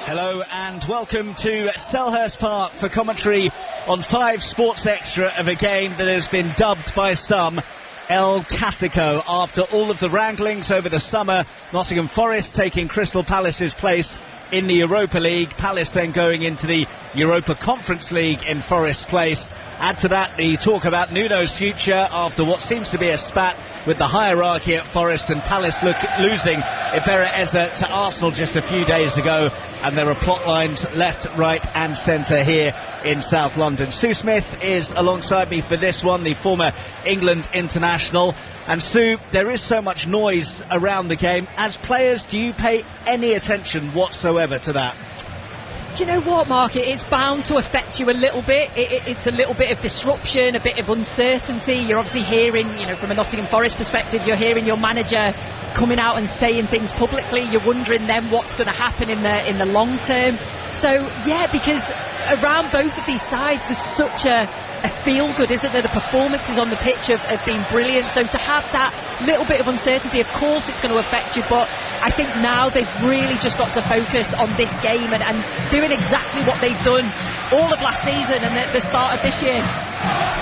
Hello and welcome to Selhurst Park for commentary on 5 Sports Extra of a game that has been dubbed by some El Clasico. After all of the wranglings over the summer, Nottingham Forest taking Crystal Palace's place in the Europa League, Palace then going into the Europa Conference League in Forest's place. Add to that the talk about Nuno's future after what seems to be a spat with the hierarchy at Forest, and Palace losing Iberra Eza to Arsenal just a few days ago, and there are plot lines left, right and centre here in South London. Sue Smith is alongside me for this one, the former England international. And Sue, there is so much noise around the game. As players, do you pay any attention whatsoever to that? Do you know what, Mark? It's bound to affect you a little bit. It's a little bit of disruption, a bit of uncertainty. You're obviously hearing, from a Nottingham Forest perspective, you're hearing your manager coming out and saying things publicly. You're wondering then what's going to happen in the long term. So, yeah, because around both of these sides, there's such a feel-good, isn't there? The performances on the pitch have been brilliant. So to have that little bit of uncertainty, of course it's going to affect you, but I think now they've really just got to focus on this game and doing exactly what they've done all of last season and at the start of this year.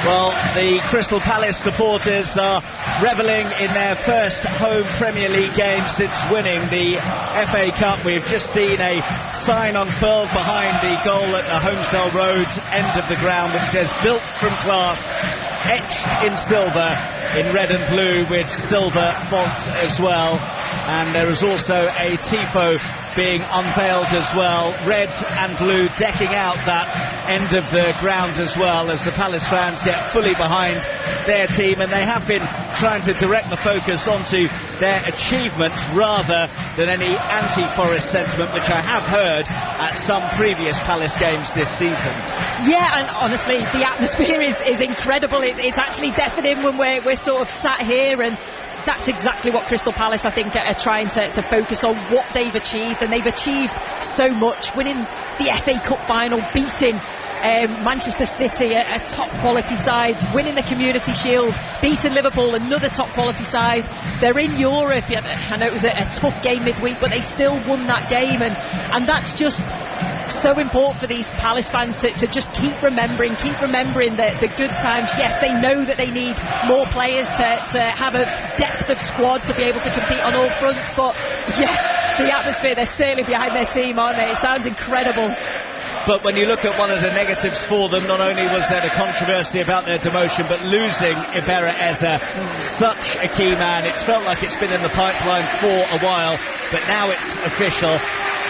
Well, the Crystal Palace supporters are revelling in their first home Premier League game since winning the FA Cup. We've just seen a sign unfurled behind the goal at the Homesdale Road end of the ground which says "Built from Class," etched in silver in red and blue with silver font as well. And there is also a tifo being unveiled as well, red and blue decking out that end of the ground as well, as the Palace fans get fully behind their team, and they have been trying to direct the focus onto their achievements rather than any anti-Forest sentiment, which I have heard at some previous Palace games this season. Yeah, and honestly the atmosphere is incredible. It's actually deafening when we're sort of sat here, and that's exactly what Crystal Palace, I think, are trying to focus on, what they've achieved. And they've achieved so much, winning the FA Cup final, beating Manchester City, a top quality side, winning the Community Shield, beating Liverpool, another top quality side. They're in Europe. I know it was a tough game midweek, but they still won that game, and that's just so important for these Palace fans to just keep remembering the good times. Yes, they know that they need more players to have a depth of squad to be able to compete on all fronts, but yeah, the atmosphere, they're certainly behind their team, aren't they? It sounds incredible. But when you look at one of the negatives for them, not only was there the controversy about their demotion, but losing Iberra Eza, such a key man. It's felt like it's been in the pipeline for a while, but now it's official.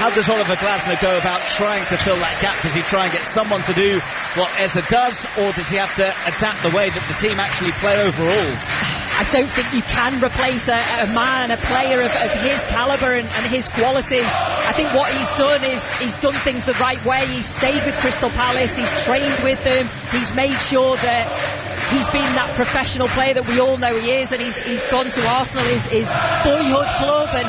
How does Oliver Glasner go about trying to fill that gap? Does he try and get someone to do what Eza does, or does he have to adapt the way that the team actually play overall? I don't think you can replace a man, a player of his calibre and his quality. I think what he's done is he's done things the right way. He's stayed with Crystal Palace, he's trained with them, he's made sure that he's been that professional player that we all know he is, and he's gone to Arsenal, his boyhood club, and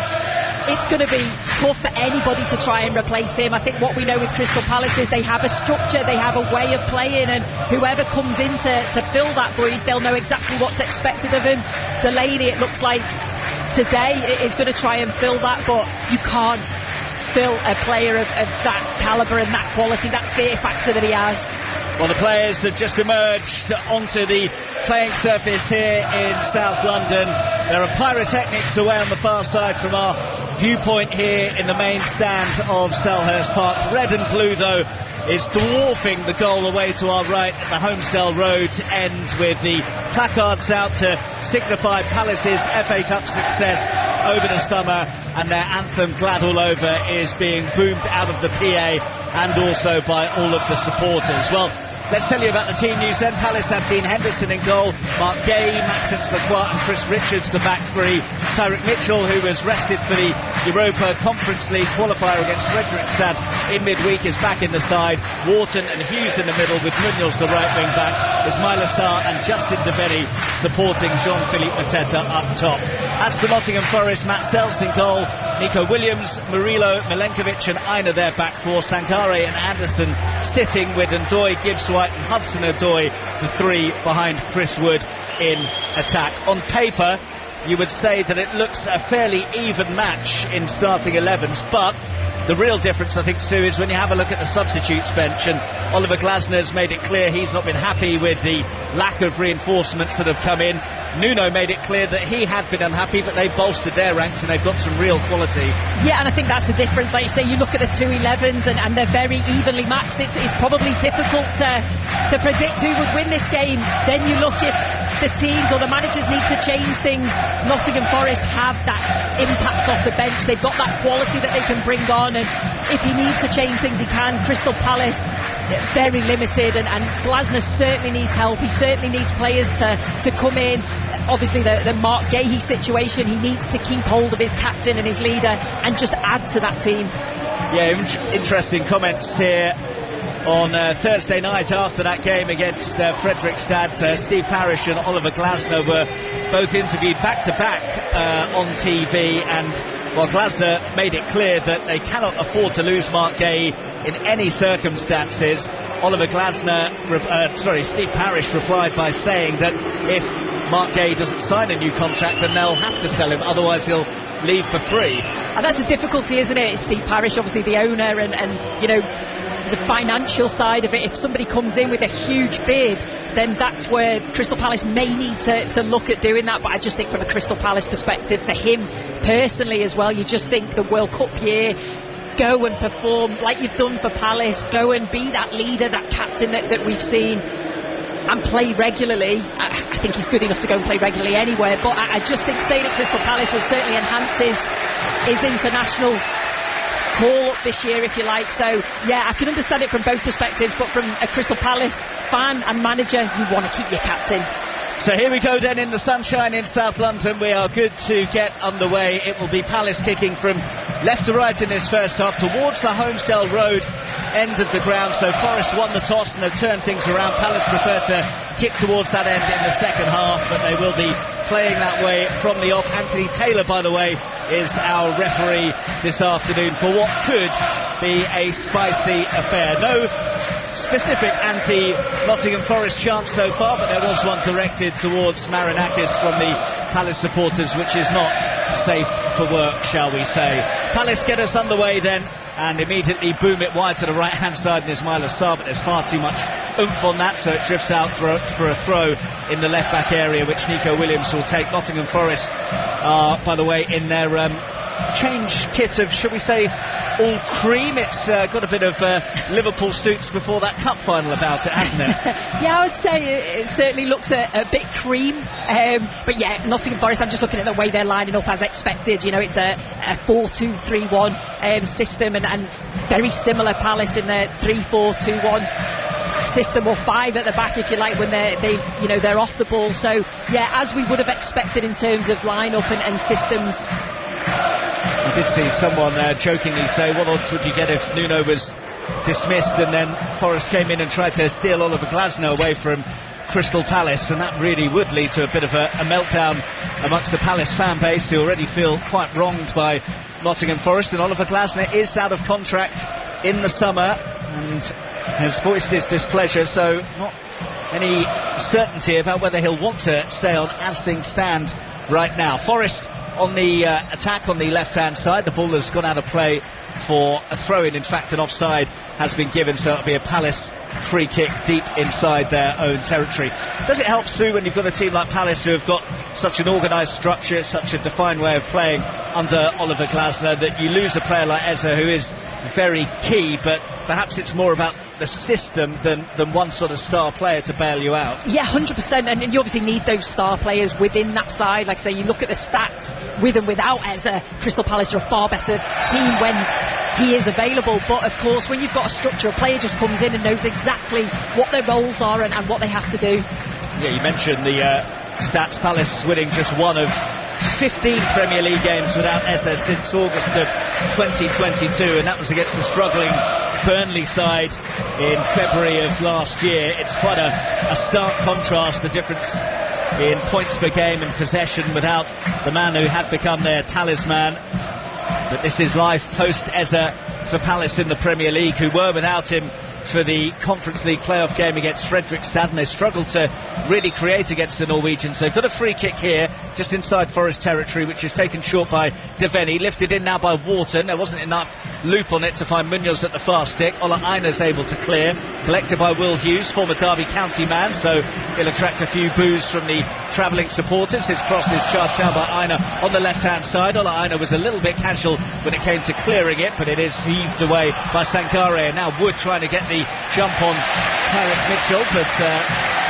it's going to be tough for anybody to try and replace him. I think what we know with Crystal Palace is they have a structure, they have a way of playing, and whoever comes in to fill that void, they'll know exactly what's expected of him. Delaney, it looks like today, is going to try and fill that, but you can't fill a player of that calibre and that quality, that fear factor that he has. Well, the players have just emerged onto the playing surface here in South London. There are pyrotechnics away on the far side from our viewpoint here in the main stand of Selhurst Park. Red and blue, though, is dwarfing the goal away to our right at the Homesdale Road end, with the placards out to signify Palace's FA Cup success over the summer, and their anthem, Glad All Over, is being boomed out of the PA and also by all of the supporters. Well, let's tell you about the team news then. Palace have Dean Henderson in goal, Mark Gay, Maxence Lacroix and Chris Richards the back three. Tyrick Mitchell, who was rested for the Europa Conference League qualifier against Fredrikstad in midweek, is back in the side. Wharton and Hughes in the middle, with Munoz the right wing back. Ismaila Sarr and Justin Devenny supporting Jean-Philippe Mateta up top. That's the Nottingham Forest. Matt Sells in goal, Nico Williams, Murillo, Milenkovic and Aina their back four. Sankare and Anderson sitting with Ndoye, Gibbs-White and Hudson-Odoi, the three behind Chris Wood in attack. On paper, you would say that it looks a fairly even match in starting 11s, but The real difference, I think, Sue, is when you have a look at the substitutes bench, and Oliver Glasner's made it clear he's not been happy with the lack of reinforcements that have come in. Nuno made it clear that he had been unhappy, but they've bolstered their ranks and they've got some real quality. Yeah, and I think that's the difference. Like you say, you look at the two 11s and they're very evenly matched. It's probably difficult to predict who would win this game. Then you look if the teams or the managers need to change things. Nottingham Forest have that impact off the bench. They've got that quality that they can bring on, and if he needs to change things, he can. Crystal Palace, very limited, and Glasner certainly needs help. He certainly needs players to come in. Obviously the Mark Gahey situation, he needs to keep hold of his captain and his leader and just add to that team. Yeah, interesting comments here on Thursday night after that game against Fredrikstad. Steve Parish and Oliver Glasner were both interviewed back-to-back on TV, and well, Glasner made it clear that they cannot afford to lose Mark Gahey in any circumstances. Steve Parish replied by saying that if Mark Gahey doesn't sign a new contract, then they'll have to sell him, otherwise he'll leave for free. And that's the difficulty, isn't it? Steve Parish, obviously the owner, and you know, the financial side of it. If somebody comes in with a huge bid, then that's where Crystal Palace may need to look at doing that. But I just think from a Crystal Palace perspective, for him personally as well, you just think the World Cup year, go and perform like you've done for Palace, go and be that leader, that captain that we've seen, and play regularly. I think he's good enough to go and play regularly anywhere, but I just think staying at Crystal Palace will certainly enhance his international call up this year, if you like. So yeah, I can understand it from both perspectives, but from a Crystal Palace fan and manager, you want to keep your captain. So here we go then in the sunshine in South London. We are good to get underway. It will be Palace kicking from left to right in this first half towards the Holmesdale Road end of the ground. So Forest won the toss and have turned things around. Palace prefer to kick towards that end in the second half, but they will be playing that way from the off. Anthony Taylor, by the way, is our referee this afternoon for what could be a spicy affair. No specific anti-Nottingham Forest chance so far, but there was one directed towards Marinakis from the Palace supporters, which is not safe for work, shall we say. Palace get us underway then, and immediately boom it wide to the right-hand side in Ismail Assar, but there's far too much oomph on that, so it drifts out for a throw in the left-back area, which Nico Williams will take. Nottingham Forest are, by the way, in their change kit of, shall we say, all cream. It's got a bit of Liverpool suits before that cup final about it, hasn't it? Yeah, I would say it certainly looks a bit cream, but yeah, Nottingham Forest, I'm just looking at the way they're lining up as expected. You know, it's a 4-2-3-1 system, and very similar Palace in their 3-4-2-1 system, or 5 at the back if you like, when they're off the ball. So yeah, as we would have expected in terms of line-up and systems. I did see someone jokingly say, what odds would you get if Nuno was dismissed and then Forest came in and tried to steal Oliver Glasner away from Crystal Palace, and that really would lead to a bit of a meltdown amongst the Palace fan base, who already feel quite wronged by Nottingham Forest. And Oliver Glasner is out of contract in the summer and has voiced his displeasure, so not any certainty about whether he'll want to stay on as things stand right now. Forest on the attack on the left-hand side. The ball has gone out of play for a throw-in. In fact, an offside has been given, so it'll be a Palace free kick deep inside their own territory. Does it help, Sue, when you've got a team like Palace who have got such an organised structure, such a defined way of playing under Oliver Glasner, that you lose a player like Eze, who is very key, but perhaps it's more about the system than one sort of star player to bail you out? Yeah, 100%, and you obviously need those star players within that side. Like I say, you look at the stats, with and without Eze, Crystal Palace are a far better team when he is available. But of course, when you've got a structure, a player just comes in and knows exactly what their roles are and what they have to do. Yeah, you mentioned the stats. Palace winning just one of 15 Premier League games without Eze since August of 2022, and that was against the struggling Burnley side in February of last year. It's quite a stark contrast, the difference in points per game and possession without the man who had become their talisman. But this is life post Eze for Palace in the Premier League, who were without him for the Conference League playoff game against Fredrikstad, and they struggled to really create against the Norwegians. They've got a free kick here just inside Forest territory, which is taken short by Deveni, lifted in now by Wharton. There wasn't enough loop on it to find Munoz at the far stick. Ola Einer's able to clear, collected by Will Hughes, former Derby County man, so he'll attract a few boos from the travelling supporters. His cross is charged down by Einer on the left hand side. Ola Einer was a little bit casual when it came to clearing it, but it is heaved away by Sankare, and now Wood trying to get the jump on Tarek Mitchell, but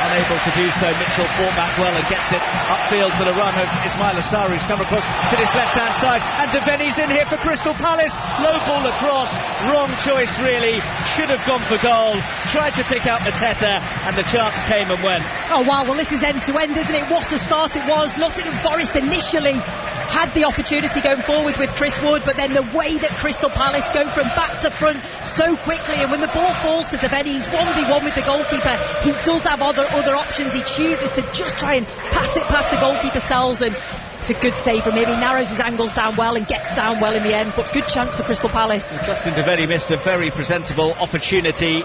unable to do so. Mitchell fought back well and gets it upfield for the run of Ismail Assar, who's come across to this left hand side, and Deveni's in here for Crystal Palace. Low ball across, wrong choice really, should have gone for goal, tried to pick out Mateta, and the chance came and went. Oh wow, well this is end to end, isn't it? What a start it was. Nottingham Forest initially had the opportunity going forward with Chris Wood, but then the way that Crystal Palace go from back to front so quickly, and when the ball falls to Deveni, he's 1v1 with the goalkeeper. He does have other options. He chooses to just try and pass it past the goalkeeper cells, and it's a good save from him. He narrows his angles down well and gets down well in the end, but good chance for Crystal Palace. Justin Deveni missed a very presentable opportunity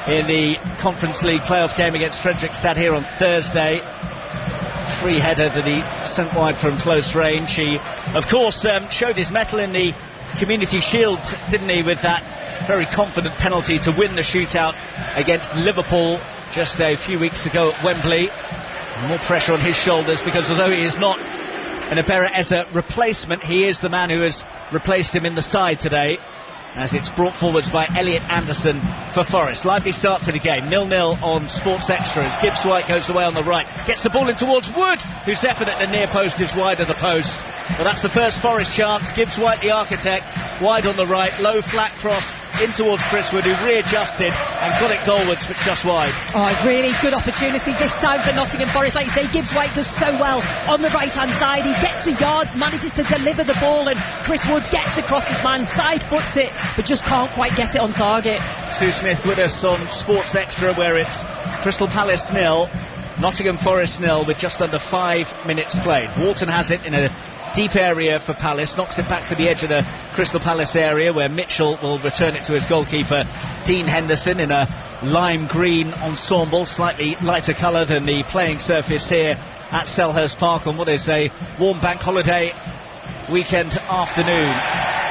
in the Conference League playoff game against Fredrikstad here on Thursday. Free header that he sent wide from close range. He, of course, showed his mettle in the Community Shield, didn't he, with that very confident penalty to win the shootout against Liverpool just a few weeks ago at Wembley. More pressure on his shoulders, because although he is not an Abera Eza replacement, he is the man who has replaced him in the side today, as it's brought forwards by Elliot Anderson for Forest. Lively start to the game, 0-0 on Sports Extra as Gibbs White goes away on the right, gets the ball in towards Wood, whose effort at the near post is wide of the post. Well, that's the first Forest chance. Gibbs White, the architect, wide on the right, low flat cross in towards Chris Wood, who readjusted and got it goalwards, but just wide. Oh, really good opportunity this time for Nottingham Forest. Like you say, Gibbs White does so well on the right hand side. He gets a yard, manages to deliver the ball, and Chris Wood gets across his man, side foots it, but just can't quite get it on target. Sue Smith with us on Sports Extra, where it's Crystal Palace 0, Nottingham Forest 0 with just under 5 minutes played. Wharton has it in a deep area for Palace, knocks it back to the edge of the Crystal Palace area, where Mitchell will return it to his goalkeeper Dean Henderson in a lime green ensemble, slightly lighter colour than the playing surface here at Selhurst Park on what is a warm bank holiday weekend afternoon.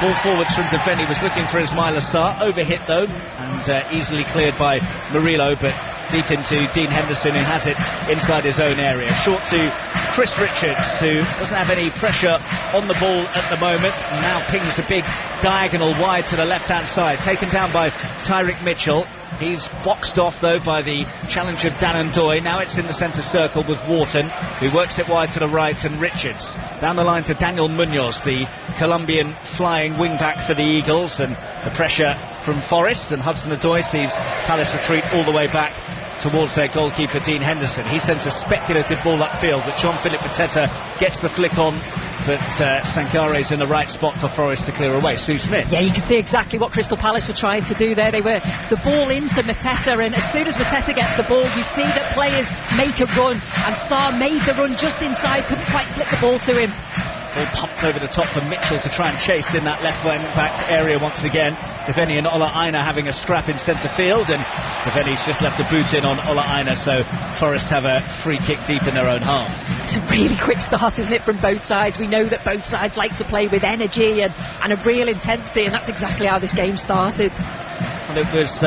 Ball forwards from Deveni, was looking for Ismail Assar, overhit though, and easily cleared by Murillo, but deep into Dean Henderson, who has it inside his own area. Short to Chris Richards, who doesn't have any pressure on the ball at the moment, and now pings a big diagonal wide to the left-hand side, taken down by Tyrick Mitchell. He's boxed off though by the challenge of Dan Ndoye. Now it's in the centre circle with Wharton, who works it wide to the right, and Richards down the line to Daniel Munoz, the Colombian flying wing-back for the Eagles, and the pressure from Forest, and Hudson Ndoye sees Palace retreat all the way back towards their goalkeeper Dean Henderson. He sends a speculative ball upfield, but John-Philip Mateta gets the flick on, but Sankare's in the right spot for Forest to clear away. Sue Smith. Yeah, you can see exactly what Crystal Palace were trying to do there. They were the ball into Mateta, and as soon as Mateta gets the ball, you see that players make a run, and Sarr made the run just inside, couldn't quite flick the ball to him. Ball pumped over the top for Mitchell to try and chase in that left wing back area once again. Deveni and Ola Einer having a scrap in centre field, and Deveni's just left a boot in on Ola Einer, so Forest have a free kick deep in their own half. It's a really quick start, isn't it, from both sides? We know that both sides like to play with energy and a real intensity, and that's exactly how this game started. Well, it was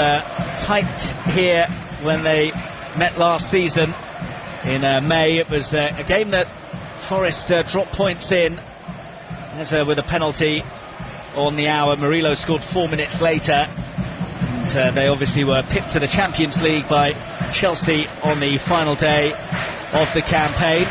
tight here when they met last season in May. It was a game that Forest dropped points in, as with a penalty on the hour. Murillo scored 4 minutes later, and they obviously were pipped to the Champions League by Chelsea on the final day of the campaign.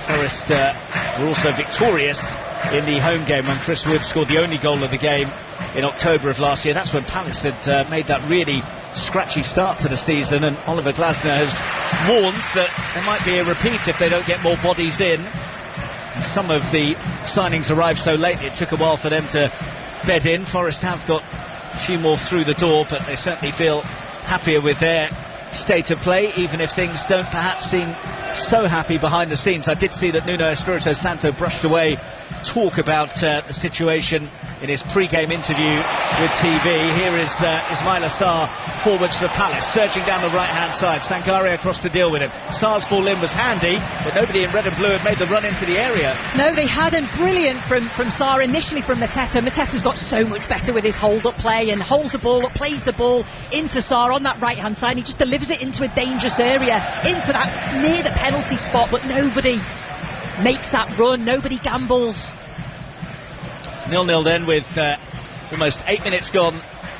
Forest were also victorious in the home game when Chris Wood scored the only goal of the game in October of last year. That's when Palace had made that really scratchy start to the season, and Oliver Glasner has warned that there might be a repeat if they don't get more bodies in. And some of the signings arrived so late it took a while for them to bed in. Forest have got a few more through the door, but they certainly feel happier with their state of play, even if things don't perhaps seem so happy behind the scenes. I did see that Nuno Espirito Santo brushed away talk about the situation in his pre-game interview with TV. Here is Ismail Assar forwards for Palace, surging down the right-hand side. Sankharé across to deal with him. Sarr's ball in was handy, but nobody in red and blue had made the run into the area. No, they hadn't. Brilliant from Sarr, initially from Mateta. Mateta's got so much better with his hold-up play and holds the ball up, plays the ball into Sarr on that right-hand side. He just delivers it into a dangerous area, into that near the penalty spot, but nobody makes that run, nobody gambles. 0-0 then with almost 8 minutes gone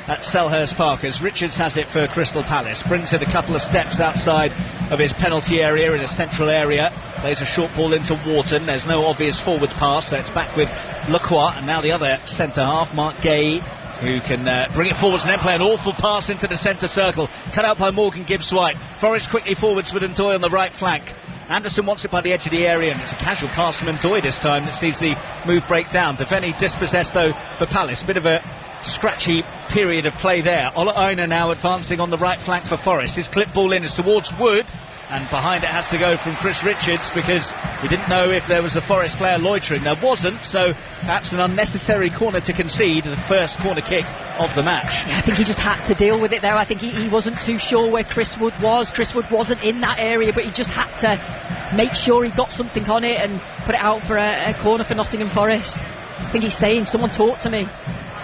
at Selhurst Park as Richards has it for Crystal Palace, brings it a couple of steps outside of his penalty area in a central area, plays a short ball into Wharton. There's no obvious forward pass, so it's back with Lacroix, and now the other centre half, Mark Gay, who can bring it forwards and then play an awful pass into the centre circle, cut out by Morgan Gibbs-White. Forrest quickly forwards with Ndoye on the right flank. Anderson wants it by the edge of the area, and it's a casual pass from Ndoye this time that sees the move break down. Devaney dispossessed though for Palace. Bit of a scratchy period of play there. Ola Aina now advancing on the right flank for Forest. His clip ball in is towards Wood, and behind it has to go from Chris Richards because we didn't know if there was a Forest player loitering. There wasn't, so perhaps an unnecessary corner to concede, the first corner kick of the match. Yeah, I think he just had to deal with it there. I think he wasn't too sure where Chris Wood was. Chris Wood wasn't in that area, but he just had to make sure he got something on it and put it out for a corner for Nottingham Forest. I think he's saying, someone talk to me.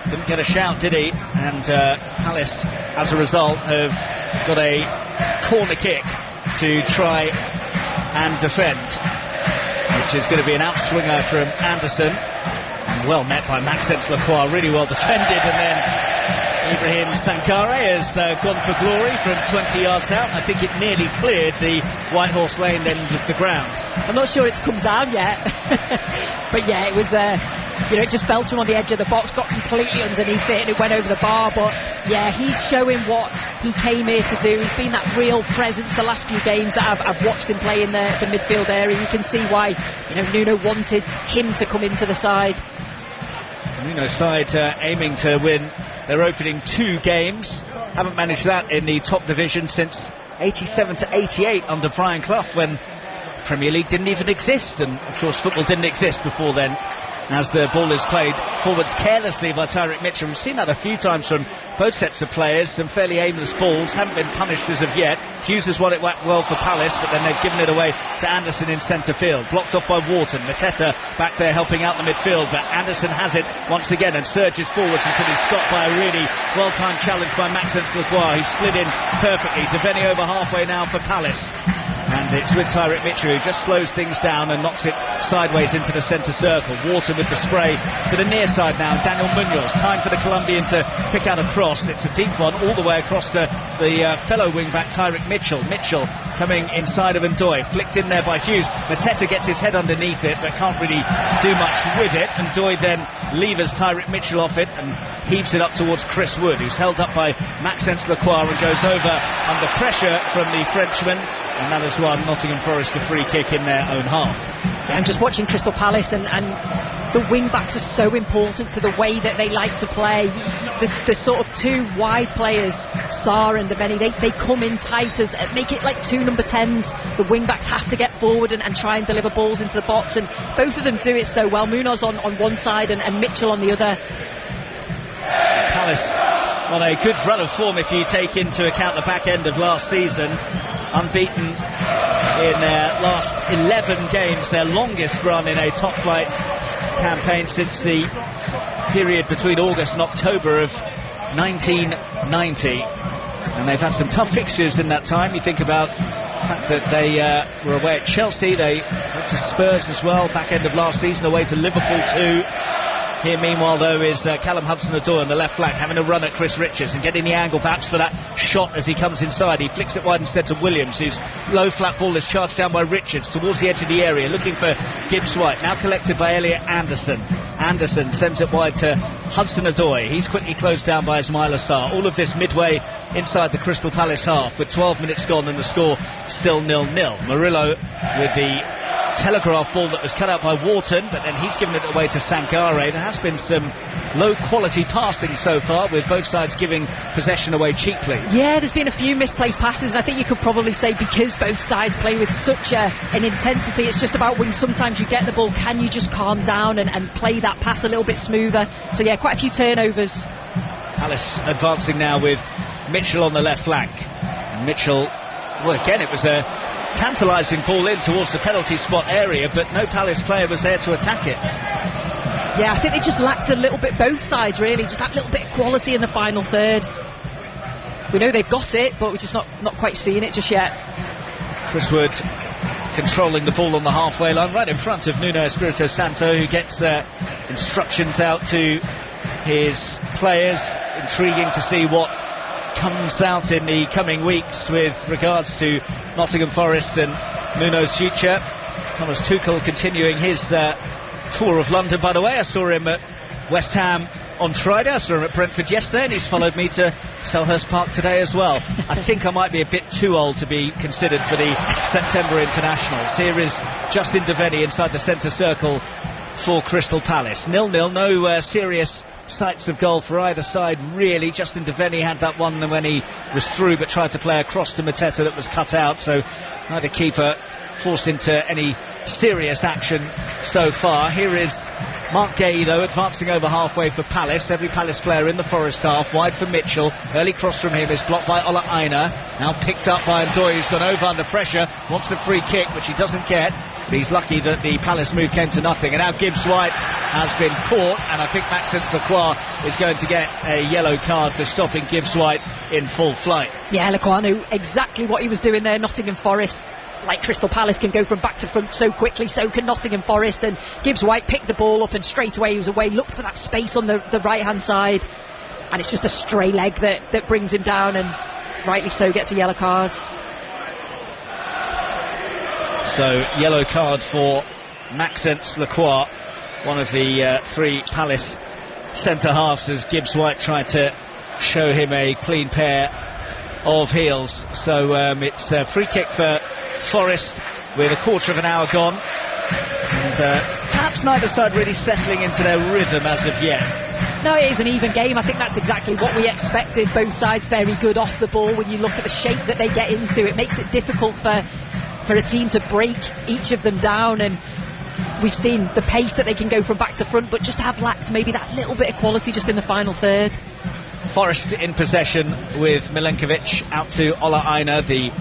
Didn't get a shout, did he? And Palace, as a result, have got a corner kick to try and defend, which is going to be an outswinger from Anderson, and well met by Maxence Lacroix, really well defended, and then Ibrahim Sankharé has gone for glory from 20 yards out. I think it nearly cleared the White Horse Lane end of the ground. I'm not sure it's come down yet, but yeah, it was it just fell to him on the edge of the box, got completely underneath it, and it went over the bar. But yeah, he's showing what he came here to do. He's been that real presence the last few games that I've watched him play in the midfield area. You can see why Nuno wanted him to come into the side. Nuno's side aiming to win their opening 2 games. Haven't managed that in the top division since 87 to 88 under Brian Clough, when Premier League didn't even exist, and of course football didn't exist before then. As the ball is played forwards carelessly by Tyrick Mitchell. We've seen that a few times from both sets of players. Some fairly aimless balls, haven't been punished as of yet. Hughes has won it well for Palace, but then they've given it away to Anderson in centre field. Blocked off by Wharton. Mateta back there helping out the midfield, but Anderson has it once again and surges forwards until he's stopped by a really well-timed challenge by Maxence Lacroix, who slid in perfectly. Devaney over halfway now for Palace. And it's with Tyrick Mitchell, who just slows things down and knocks it sideways into the centre circle. Wharton with the spray to the near side now. Daniel Munoz, time for the Colombian to pick out a cross. It's a deep one all the way across to the fellow wing-back Tyrick Mitchell. Mitchell coming inside of Ndoye, flicked in there by Hughes. Mateta gets his head underneath it, but can't really do much with it. Ndoye then levers Tyrick Mitchell off it and heaves it up towards Chris Wood, who's held up by Maxence Lacroix and goes over under pressure from the Frenchman. And that has won Nottingham Forest a free kick in their own half. Yeah, I'm just watching Crystal Palace, and the wing-backs are so important to the way that they like to play. The sort of 2 wide players, Sarr and Devaney, they come in tight, as make it like 2 number 10s. The wing-backs have to get forward and try and deliver balls into the box, and both of them do it so well. Munoz on one side and Mitchell on the other. Palace on a good run of form if you take into account the back end of last season. Unbeaten in their last 11 games, their longest run in a top flight campaign since the period between August and October of 1990. And they've had some tough fixtures in that time. You think about the fact that they were away at Chelsea, they went to Spurs as well, back end of last season, away to Liverpool too. Here, meanwhile, though, is Callum Hudson-Odoi on the left flank, having a run at Chris Richards and getting the angle perhaps for that shot as he comes inside. He flicks it wide instead to Williams, whose low flat ball is charged down by Richards towards the edge of the area, looking for Gibbs-White, now collected by Elliot Anderson. Anderson sends it wide to Hudson-Odoi. He's quickly closed down by Ismail Assar. All of this midway inside the Crystal Palace half, with 12 minutes gone and the score still 0-0. Murillo with the telegraph ball that was cut out by Wharton, but then he's given it away to Sankare. There has been some low quality passing so far, with both sides giving possession away cheaply. Yeah, there's been a few misplaced passes, and I think you could probably say because both sides play with such an intensity, it's just about when sometimes you get the ball, can you just calm down and play that pass a little bit smoother. So yeah, quite a few turnovers. Palace advancing now with Mitchell on the left flank. Mitchell, well, again, it was a tantalising ball in towards the penalty spot area, but no Palace player was there to attack it. Yeah, I think they just lacked a little bit, both sides really, just that little bit of quality in the final third. We know they've got it, but we're just not quite seeing it just yet. Chris Wood controlling the ball on the halfway line, right in front of Nuno Espirito Santo, who gets instructions out to his players. Intriguing to see what comes out in the coming weeks with regards to Nottingham Forest and Nuno's future. Thomas Tuchel continuing his tour of London, by the way. I saw him at West Ham on Friday, I saw him at Brentford yesterday, and he's followed me to Selhurst Park today as well. I think I might be a bit too old to be considered for the September internationals. Here is Justin Devenny inside the centre circle for Crystal Palace. 0-0, no serious sights of goal for either side really. Justin Devenny had that one when he was through, but tried to play across to Mateta that was cut out, so neither keeper forced into any serious action so far. Here is Mark Gay though, advancing over halfway for Palace. Every Palace player in the Forest half, wide for Mitchell. Early cross from him is blocked by Ola Aina, now picked up by Ndoye, who's gone over under pressure, wants a free kick which he doesn't get, but he's lucky that the Palace move came to nothing. And now Gibbs White has been caught, and I think Maxence Lacroix is going to get a yellow card for stopping Gibbs White in full flight. Yeah, Lacroix knew exactly what he was doing there. Nottingham Forest, like Crystal Palace, can go from back to front so quickly, so can Nottingham Forest, and Gibbs White picked the ball up and straight away he was away, looked for that space on the right hand side, and it's just a stray leg that brings him down, and rightly so gets a yellow card. So yellow card for Maxence Lacroix, one of the three Palace centre halves, as Gibbs White tried to show him a clean pair of heels. So it's a free kick for Forest with a quarter of an hour gone, and perhaps neither side really settling into their rhythm as of yet. No, it is an even game. I think that's exactly what we expected. Both sides very good off the ball. When you look at the shape that they get into, it makes it difficult for a team to break each of them down, and we've seen the pace that they can go from back to front, but just have lacked maybe that little bit of quality just in the final third. Forest in possession with Milenkovic out to Ola Aina, the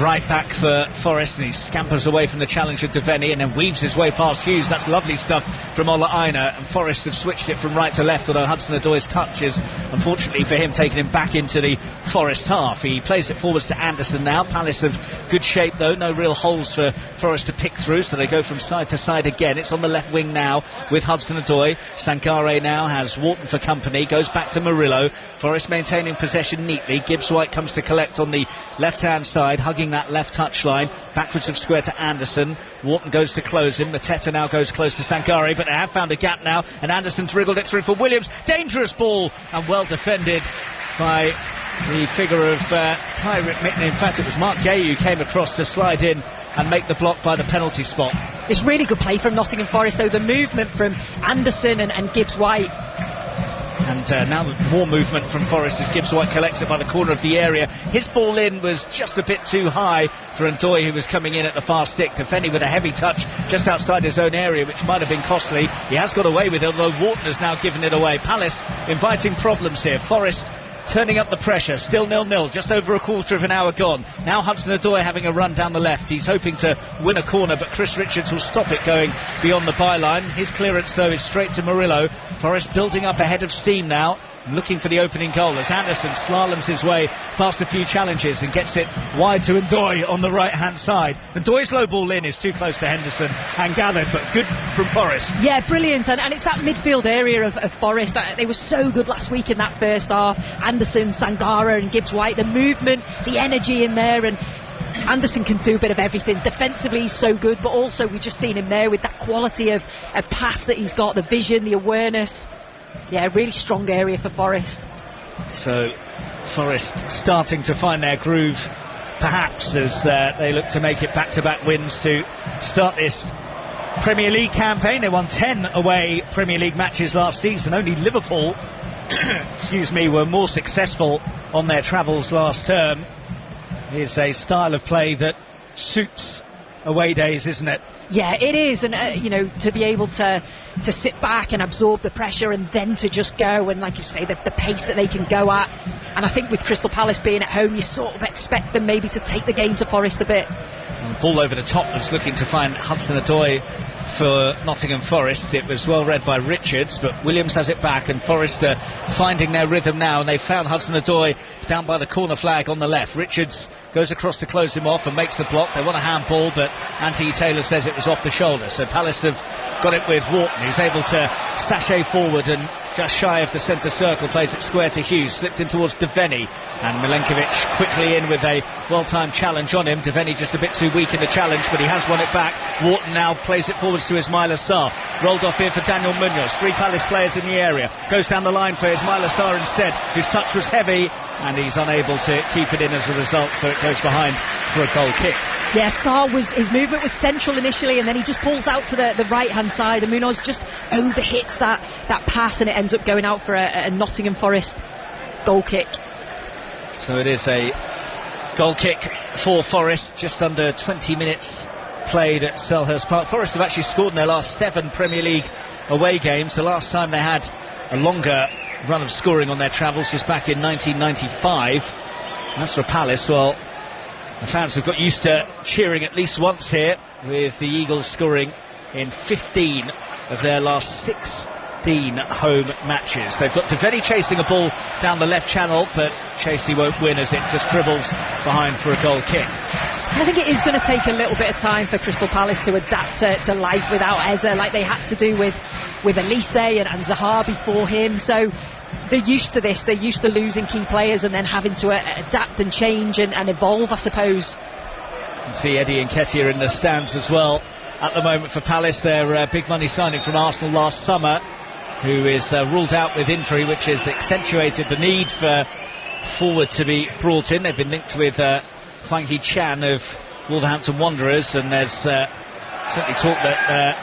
right back for Forest, and he scampers away from the challenge of Devenny and then weaves his way past Hughes. That's lovely stuff from Ola Aina, and Forest have switched it from right to left, although Hudson-Odoi's touch is, unfortunately for him, taking him back into the Forest half. He plays it forwards to Anderson now. Palace of good shape though, no real holes for Forest to pick through, so they go from side to side again. It's on the left wing now with Hudson-Odoi. Sankare now has Wharton for company, goes back to Murillo. Forest maintaining possession neatly. Gibbs White comes to collect on the left hand side, hugging that left touchline, backwards of square to Anderson. Wharton goes to close him. Mateta now goes close to Sankare, but they have found a gap now, and Anderson's wriggled it through for Williams. Dangerous ball, and well defended by the figure of Tyrant Mitten. In fact, it was Mark Gay who came across to slide in and make the block by the penalty spot. It's really good play from Nottingham Forest though, the movement from Anderson and Gibbs White. And now more movement from Forest as Gibbs White collects it by the corner of the area. His ball in was just a bit too high for Ndoye, who was coming in at the far stick, defending with a heavy touch just outside his own area, which might have been costly. He has got away with it, although Wharton has now given it away. Palace inviting problems here. Forest turning up the pressure, still 0-0, just over a quarter of an hour gone. Now Hudson-Odoi having a run down the left. He's hoping to win a corner, but Chris Richards will stop it going beyond the byline. His clearance though is straight to Murillo. Forest building up ahead of steam now, looking for the opening goal as Anderson slaloms his way past a few challenges and gets it wide to Ndoye on the right hand side. Ndoye's low ball in is too close to Henderson and gathered, but good from Forest. Yeah, brilliant, and it's that midfield area of Forest. They were so good last week in that first half. Anderson, Sangara and Gibbs White, the movement, the energy in there, and Anderson can do a bit of everything. Defensively he's so good, but also we've just seen him there with that quality of pass that he's got, the vision, the awareness. Yeah, really strong area for Forest. So Forest starting to find their groove perhaps, as they look to make it back-to-back wins to start this Premier League campaign. They won 10 away Premier League matches last season. Only Liverpool excuse me, were more successful on their travels last term. It's a style of play that suits away days, isn't it? Yeah, it is, and to be able to sit back and absorb the pressure and then to just go, and like you say, the pace that they can go at. And I think with Crystal Palace being at home, you sort of expect them maybe to take the game to Forest a bit. Ball over the top was looking to find Hudson-Odoi for Nottingham Forest. It was well read by Richards, but Williams has it back, and Forest are finding their rhythm now, and they found Hudson-Odoi down by the corner flag on the left. Richards goes across to close him off and makes the block. They want a handball, but Anthony Taylor says it was off the shoulder, so Palace have got it with Wharton, who's able to sachet forward and just shy of the centre circle, plays it square to Hughes, slipped in towards Devaney, and Milenkovic quickly in with a well-timed challenge on him. Devaney just a bit too weak in the challenge, but he has won it back. Wharton now plays it forwards to Ismaila Sarr, rolled off here for Daniel Munoz. 3 Palace players in the area, goes down the line for Ismaila Sarr instead, whose touch was heavy, and he's unable to keep it in as a result, so it goes behind for a goal kick. Yeah, Sarr his movement was central initially, and then he just pulls out to the right-hand side, and Munoz just overhits that pass, and it ends up going out for a Nottingham Forest goal kick. So it is a goal kick for Forest, just under 20 minutes played at Selhurst Park. Forest have actually scored in their last 7 Premier League away games. The last time they had a longer run of scoring on their travels was back in 1995. As for Palace, well, the fans have got used to cheering at least once here, with the Eagles scoring in 15 of their last 16 home matches. They've got Devaney chasing a ball down the left channel, but Chasey won't win as it just dribbles behind for a goal kick. I think it is going to take a little bit of time for Crystal Palace to adapt to life without Eza, like they had to do with Elise and Zaha before him. So they're used to this. They're used to losing key players and then having to adapt and change and evolve, I suppose. You see Eddie Nketiah in the stands as well at the moment for Palace. Their big money signing from Arsenal last summer, who is ruled out with injury, which has accentuated the need for forward to be brought in. They've been linked with Hwang Hee-chan of Wolverhampton Wanderers, and there's certainly talk that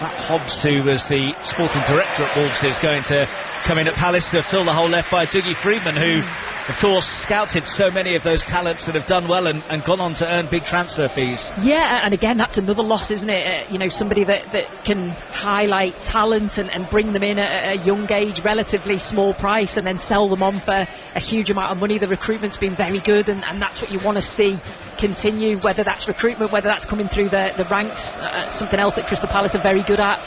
Matt Hobbs, who was the sporting director at Wolves, is going to come in at Palace to fill the hole left by Dougie Freedman, who of course scouted so many of those talents that have done well and gone on to earn big transfer fees. Yeah, and again, that's another loss, isn't it? Somebody that can highlight talent and bring them in at a young age, relatively small price, and then sell them on for a huge amount of money. The recruitment's been very good, and that's what you want to see continue, whether that's recruitment, whether that's coming through the ranks, something else that Crystal Palace are very good at.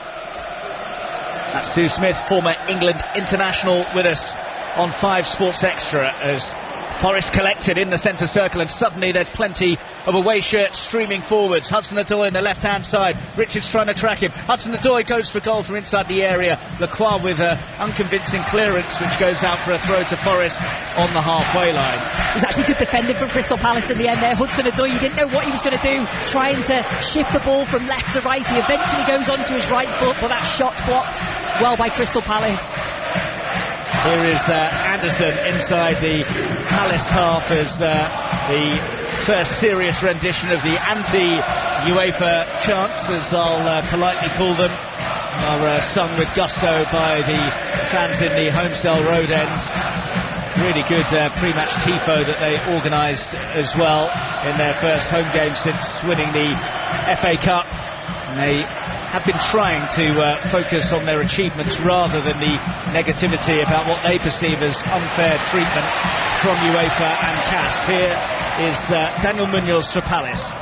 That's Sue Smith, former England international, with us on 5 Sports Extra, as Forest collected in the centre circle, and suddenly there's plenty of away shirts streaming forwards. Hudson-Odoi in the left-hand side, Richards trying to track him. Hudson-Odoi goes for goal from inside the area. Lacroix with an unconvincing clearance, which goes out for a throw to Forest on the halfway line. It was actually good defending from Crystal Palace in the end there. Hudson-Odoi, you didn't know what he was going to do, trying to shift the ball from left to right. He eventually goes onto his right foot, but that shot's blocked well by Crystal Palace. Here is Anderson inside the Palace half as the first serious rendition of the anti-UEFA chants, as I'll politely call them, are sung with gusto by the fans in the Homesdale Road end. Really good pre-match tifo that they organised as well in their first home game since winning the FA Cup. And they have been trying to focus on their achievements rather than the negativity about what they perceive as unfair treatment from UEFA and CAS. Here is Daniel Munoz for Palace,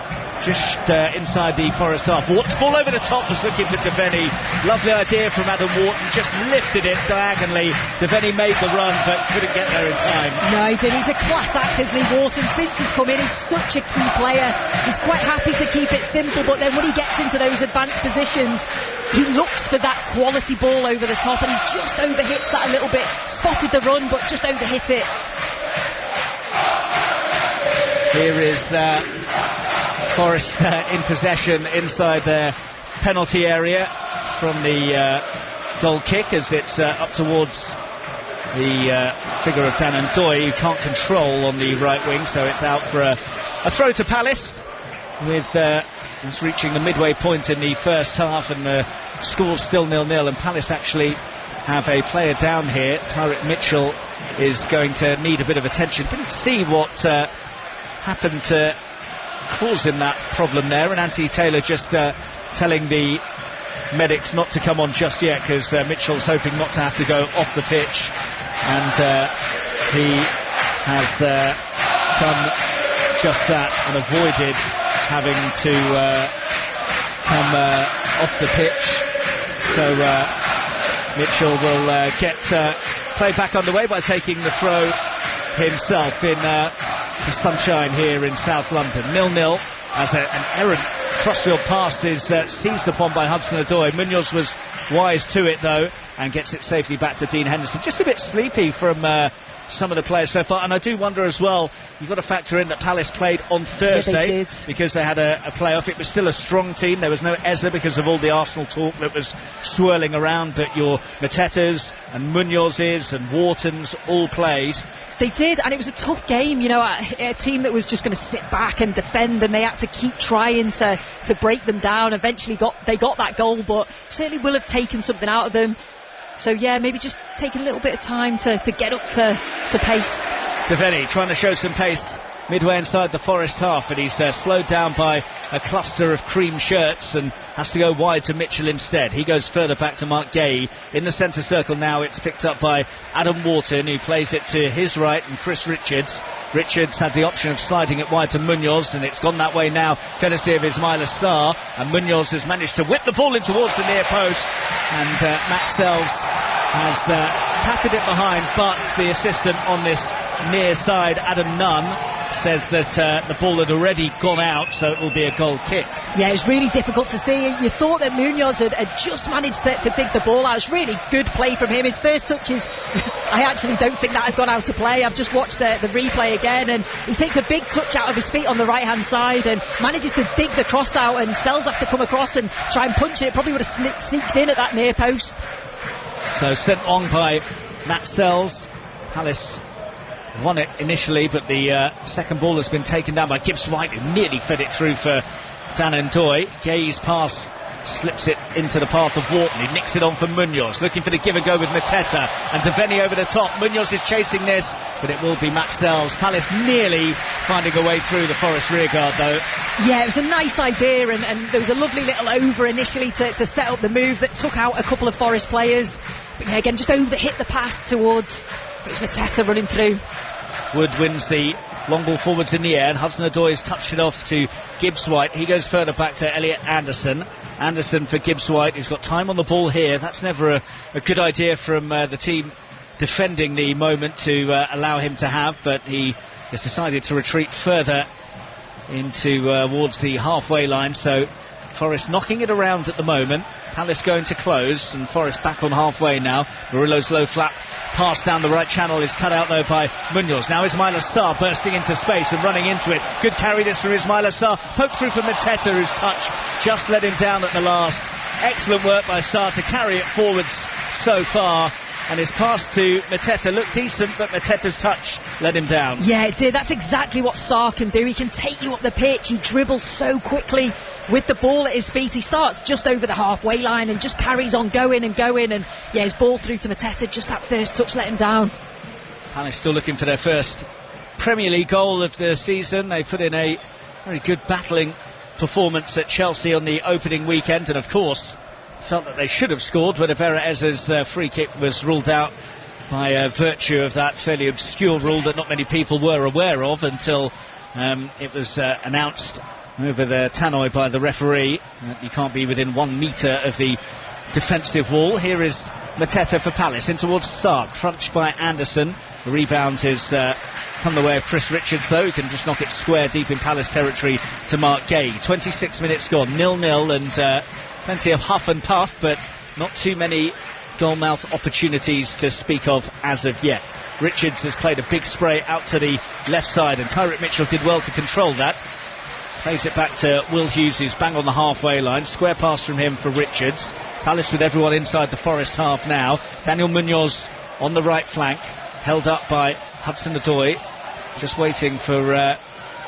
just inside the Forest half. Wharton's ball over the top, was looking for Devaney. Lovely idea from Adam Wharton, just lifted it diagonally. Devaney made the run but couldn't get there in time. No, he did. He's a class act, isn't he, Wharton? Since he's come in, he's such a key player. He's quite happy to keep it simple, but then when he gets into those advanced positions, he looks for that quality ball over the top, and he just overhits that a little bit. Spotted the run, but just overhit it. Here is Forest in possession inside their penalty area from the goal kick, as it's up towards the figure of Dan N'Doye, who can't control on the right wing, so it's out for a A throw to Palace with it's reaching the midway point in the first half, and the score's still 0-0, and Palace actually have a player down here. Tyrick Mitchell is going to need a bit of attention. Didn't see what happened to cause him that problem there, and Anthony Taylor just telling the medics not to come on just yet, because Mitchell's hoping not to have to go off the pitch, and he has done just that and avoided having to come off the pitch. So Mitchell will get play back underway by taking the throw himself in the sunshine here in South London. 0-0 as an errant crossfield pass is seized upon by Hudson-Odoi. Munoz was wise to it though, and gets it safely back to Dean Henderson. Just a bit sleepy from some of the players so far, and I do wonder as well, you've got to factor in that Palace played on Thursday because they had a playoff. It was still a strong team. There was no Eza because of all the Arsenal talk that was swirling around, but your Matetas and Munoz's and Whartons all played. They did, and it was a tough game, you know, a team that was just going to sit back and defend, and they had to keep trying to break them down. Eventually they got that goal, but certainly will have taken something out of them. So yeah, maybe just taking a little bit of time to get up to pace. Devaney trying to show some pace midway inside the Forest half, but he's slowed down by a cluster of cream shirts and has to go wide to Mitchell instead. He goes further back to Mark Gay in the centre circle now. It's picked up by Adam Wharton, who plays it to his right, and Chris Richards. Richards had the option of sliding it wide to Munoz, and it's gone that way now courtesy of Ismaila Sarr, and Munoz has managed to whip the ball in towards the near post, and Matt Sells has patted it behind, but the assistant on this near side, Adam Nunn, says that the ball had already gone out, so it will be a goal kick. Yeah, it's really difficult to see. You thought that Munoz had just managed to dig the ball out. It's really good play from him. His first touches, I actually don't think that had gone out to play. I've just watched the replay again, and he takes a big touch out of his feet on the right hand side and manages to dig the cross out, and Sells has to come across and try and punch it. Probably would have sneaked in at that near post. So sent on by Matt Sells. Palace won it initially, but the second ball has been taken down by Gibbs White, who nearly fed it through for Dan Ndoye. Gay's pass slips it into the path of Wharton. He nicks it on for Munoz, looking for the give and go with Mateta, and Devaney over the top. Munoz is chasing this, but it will be Matt Sells. Palace nearly finding a way through the Forest rearguard though. Yeah, it was a nice idea, and there was a lovely little over initially to set up the move that took out a couple of Forest players, but yeah, again just hit the pass towards, it was Mateta running through. Wood wins the long ball forwards in the air, and Hudson-Odoi has touched it off to Gibbs White. He goes further back to Elliot Anderson. Anderson for Gibbs White. He's got time on the ball here. That's never a good idea from the team defending the moment to allow him to have, but he has decided to retreat further into towards the halfway line. So Forest knocking it around at the moment. Palace going to close, and Forest back on halfway now. Murillo's low flat pass down the right channel is cut out though by Munoz. Now Ismaila Sarr bursting into space and running into it. Good carry this from Ismaila Sarr. Poked through for Mateta, whose touch just let him down at the last. Excellent work by Sarr to carry it forwards so far. And his pass to Mateta looked decent, but Mateta's touch let him down. Yeah, it did. That's exactly what Sarr can do. He can take you up the pitch. He dribbles so quickly with the ball at his feet. He starts just over the halfway line and just carries on going and going. And yeah, his ball through to Mateta, just that first touch let him down. Palace still looking for their first Premier League goal of the season. They put in a very good battling performance at Chelsea on the opening weekend, and of course felt that they should have scored, but Abera Eza's free kick was ruled out by virtue of that fairly obscure rule that not many people were aware of until it was announced over the tannoy by the referee that you can't be within 1 metre of the defensive wall. Here is Mateta for Palace, in towards Sark, crunched by Anderson. The rebound is come the way of Chris Richards though, who can just knock it square deep in Palace territory to Mark Gay. 26 minutes gone, 0-0, and plenty of huff and puff, but not too many goalmouth opportunities to speak of as of yet. Richards has played a big spray out to the left side, and Tyrick Mitchell did well to control that. Plays it back to Will Hughes, who's bang on the halfway line. Square pass from him for Richards. Palace with everyone inside the Forest half now. Daniel Munoz on the right flank, held up by Hudson-Odoi, just waiting for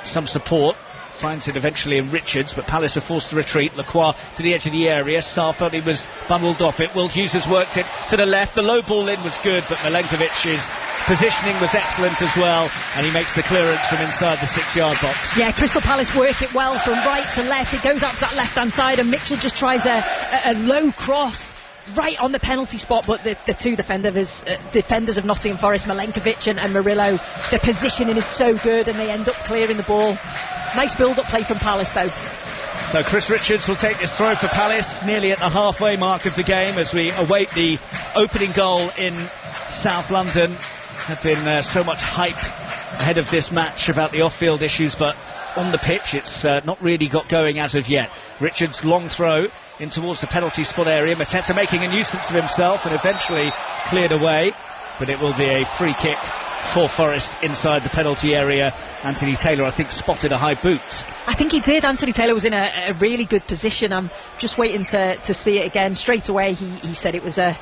some support. Finds it eventually in Richards, but Palace are forced to retreat. Lacroix to the edge of the area. Sarr felt he was bundled off it. Will Hughes has worked it to the left. The low ball in was good, but Milenkovic's positioning was excellent as well, and he makes the clearance from inside the 6-yard box. Yeah, Crystal Palace work it well from right to left. It goes out to that left-hand side, and Mitchell just tries a low cross right on the penalty spot, but the two defenders of Nottingham Forest, Milenkovic and Murillo, the positioning is so good, and they end up clearing the ball. Nice build-up play from Palace, though. So Chris Richards will take this throw for Palace, nearly at the halfway mark of the game, as we await the opening goal in South London. There's been so much hype ahead of this match about the off-field issues, but on the pitch it's not really got going as of yet. Richards' long throw in towards the penalty spot area. Mateta making a nuisance of himself and eventually cleared away, but it will be a free kick for Forest inside the penalty area. Anthony Taylor, I think, spotted a high boot. I think he did. Anthony Taylor was in a really good position. I'm just waiting to see it again. Straight away he said it was a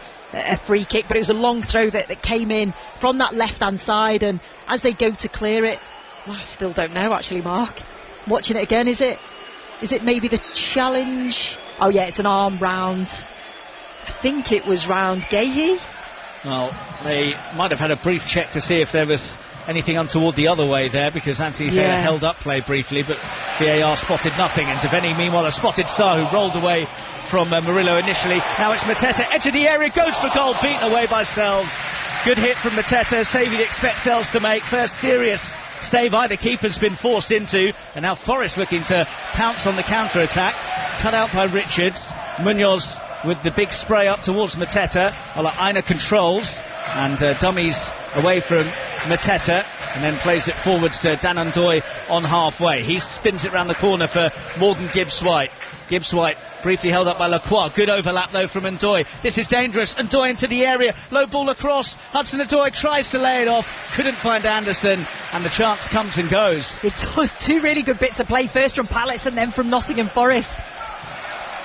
free kick, but it was a long throw that came in from that left-hand side, and as they go to clear it, I still don't know actually, Mark. Watching it again, is it maybe the challenge? Oh yeah, it's an arm round. I think it was round Gahey. Well, they might have had a brief check to see if there was anything untoward the other way there, because Anthony Taylor held up play briefly, but VAR spotted nothing, and Devaney meanwhile has spotted Sarr, who rolled away from Murillo initially. Now it's Mateta, edge of the area, goes for goal, beaten away by Sells. Good hit from Mateta, save you'd expect Sells to make. First serious save either keeper's been forced into, and now Forest looking to pounce on the counter-attack. Cut out by Richards. Munoz with the big spray up towards Mateta, while Aina controls and dummies away from Mateta, and then plays it forwards to Dan Ndoye on halfway. He spins it round the corner for Morgan Gibbs-White. Gibbs-White briefly held up by Lacroix. Good overlap though from Ndoye. This is dangerous. Ndoye into the area. Low ball across. Hudson-Odoi tries to lay it off. Couldn't find Anderson, and the chance comes and goes. It does. Two really good bits of play, first from Palace and then from Nottingham Forest.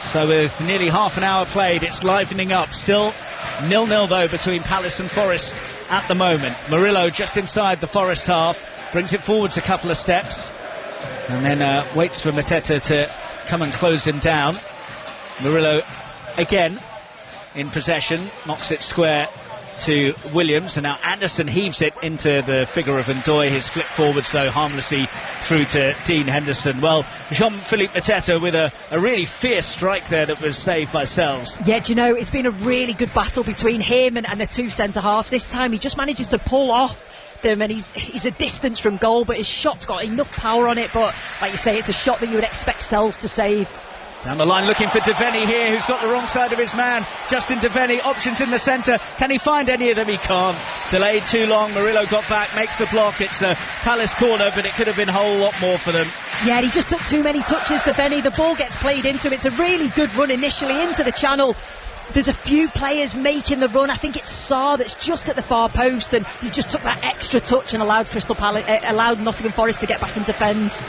So with nearly half an hour played, it's livening up. Still 0-0 though between Palace and Forest at the moment. Murillo just inside the Forest half, brings it forwards a couple of steps, and then waits for Mateta to come and close him down. Murillo again in possession, knocks it square to Williams, and now Anderson heaves it into the figure of Ndoye. His flip forwards though harmlessly through to Dean Henderson. Well, Jean-Philippe Mateta with a really fierce strike there that was saved by Sells. Yeah, do you know, it's been a really good battle between him and the two centre-halves. This time he just manages to pull off them, and he's a distance from goal, but his shot's got enough power on it. But like you say, it's a shot that you would expect Sells to save. Down the line looking for Devaney here, who's got the wrong side of his man. Justin Devaney, options in the centre. Can he find any of them? He can't. Delayed too long. Murillo got back, makes the block. It's a Palace corner, but it could have been a whole lot more for them. Yeah, he just took too many touches, Devaney. The ball gets played into him. It's a really good run initially into the channel. There's a few players making the run. I think it's Sarr that's just at the far post, and he just took that extra touch and allowed Nottingham Forest to get back into fens.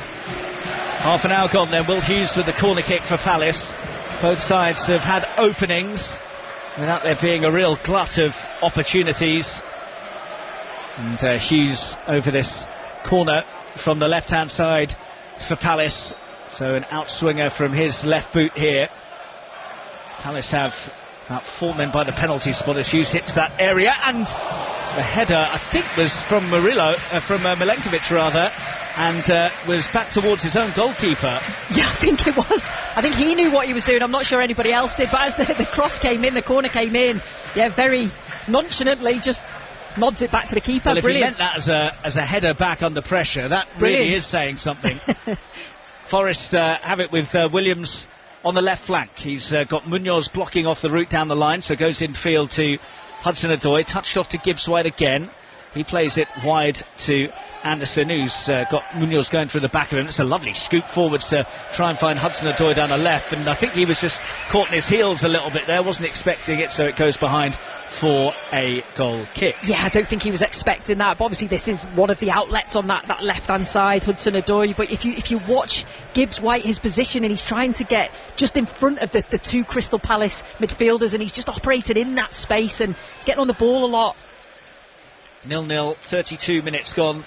Half an hour gone then. Will Hughes with the corner kick for Palace. Both sides have had openings without there being a real glut of opportunities. And Hughes over this corner from the left-hand side for Palace. So an outswinger from his left boot here. Palace have about 4 men by the penalty spot as Hughes hits that area, and the header I think was from Milenkovic rather, and was back towards his own goalkeeper. Yeah, I think it was. I think he knew what he was doing. I'm not sure anybody else did, but as the cross came in, the corner came in, yeah, very nonchalantly just nods it back to the keeper. Well, if Brilliant. he meant that as a header back under pressure, that really is saying something. Forest have it with Williams on the left flank. He's got Munoz blocking off the route down the line, so goes infield to Hudson-Odoi, touched off to Gibbs-White again. He plays it wide to Anderson, who's got Munoz going through the back of him. It's a lovely scoop forwards to try and find Hudson-Odoi down the left, and I think he was just caught in his heels a little bit there, wasn't expecting it, so it goes behind for a goal kick. Yeah, I don't think he was expecting that, but obviously this is one of the outlets on that left-hand side, Hudson-Odoi. But if you watch Gibbs-White, his position, and he's trying to get just in front of the two Crystal Palace midfielders, and he's just operated in that space, and he's getting on the ball a lot. 0-0, 32 minutes gone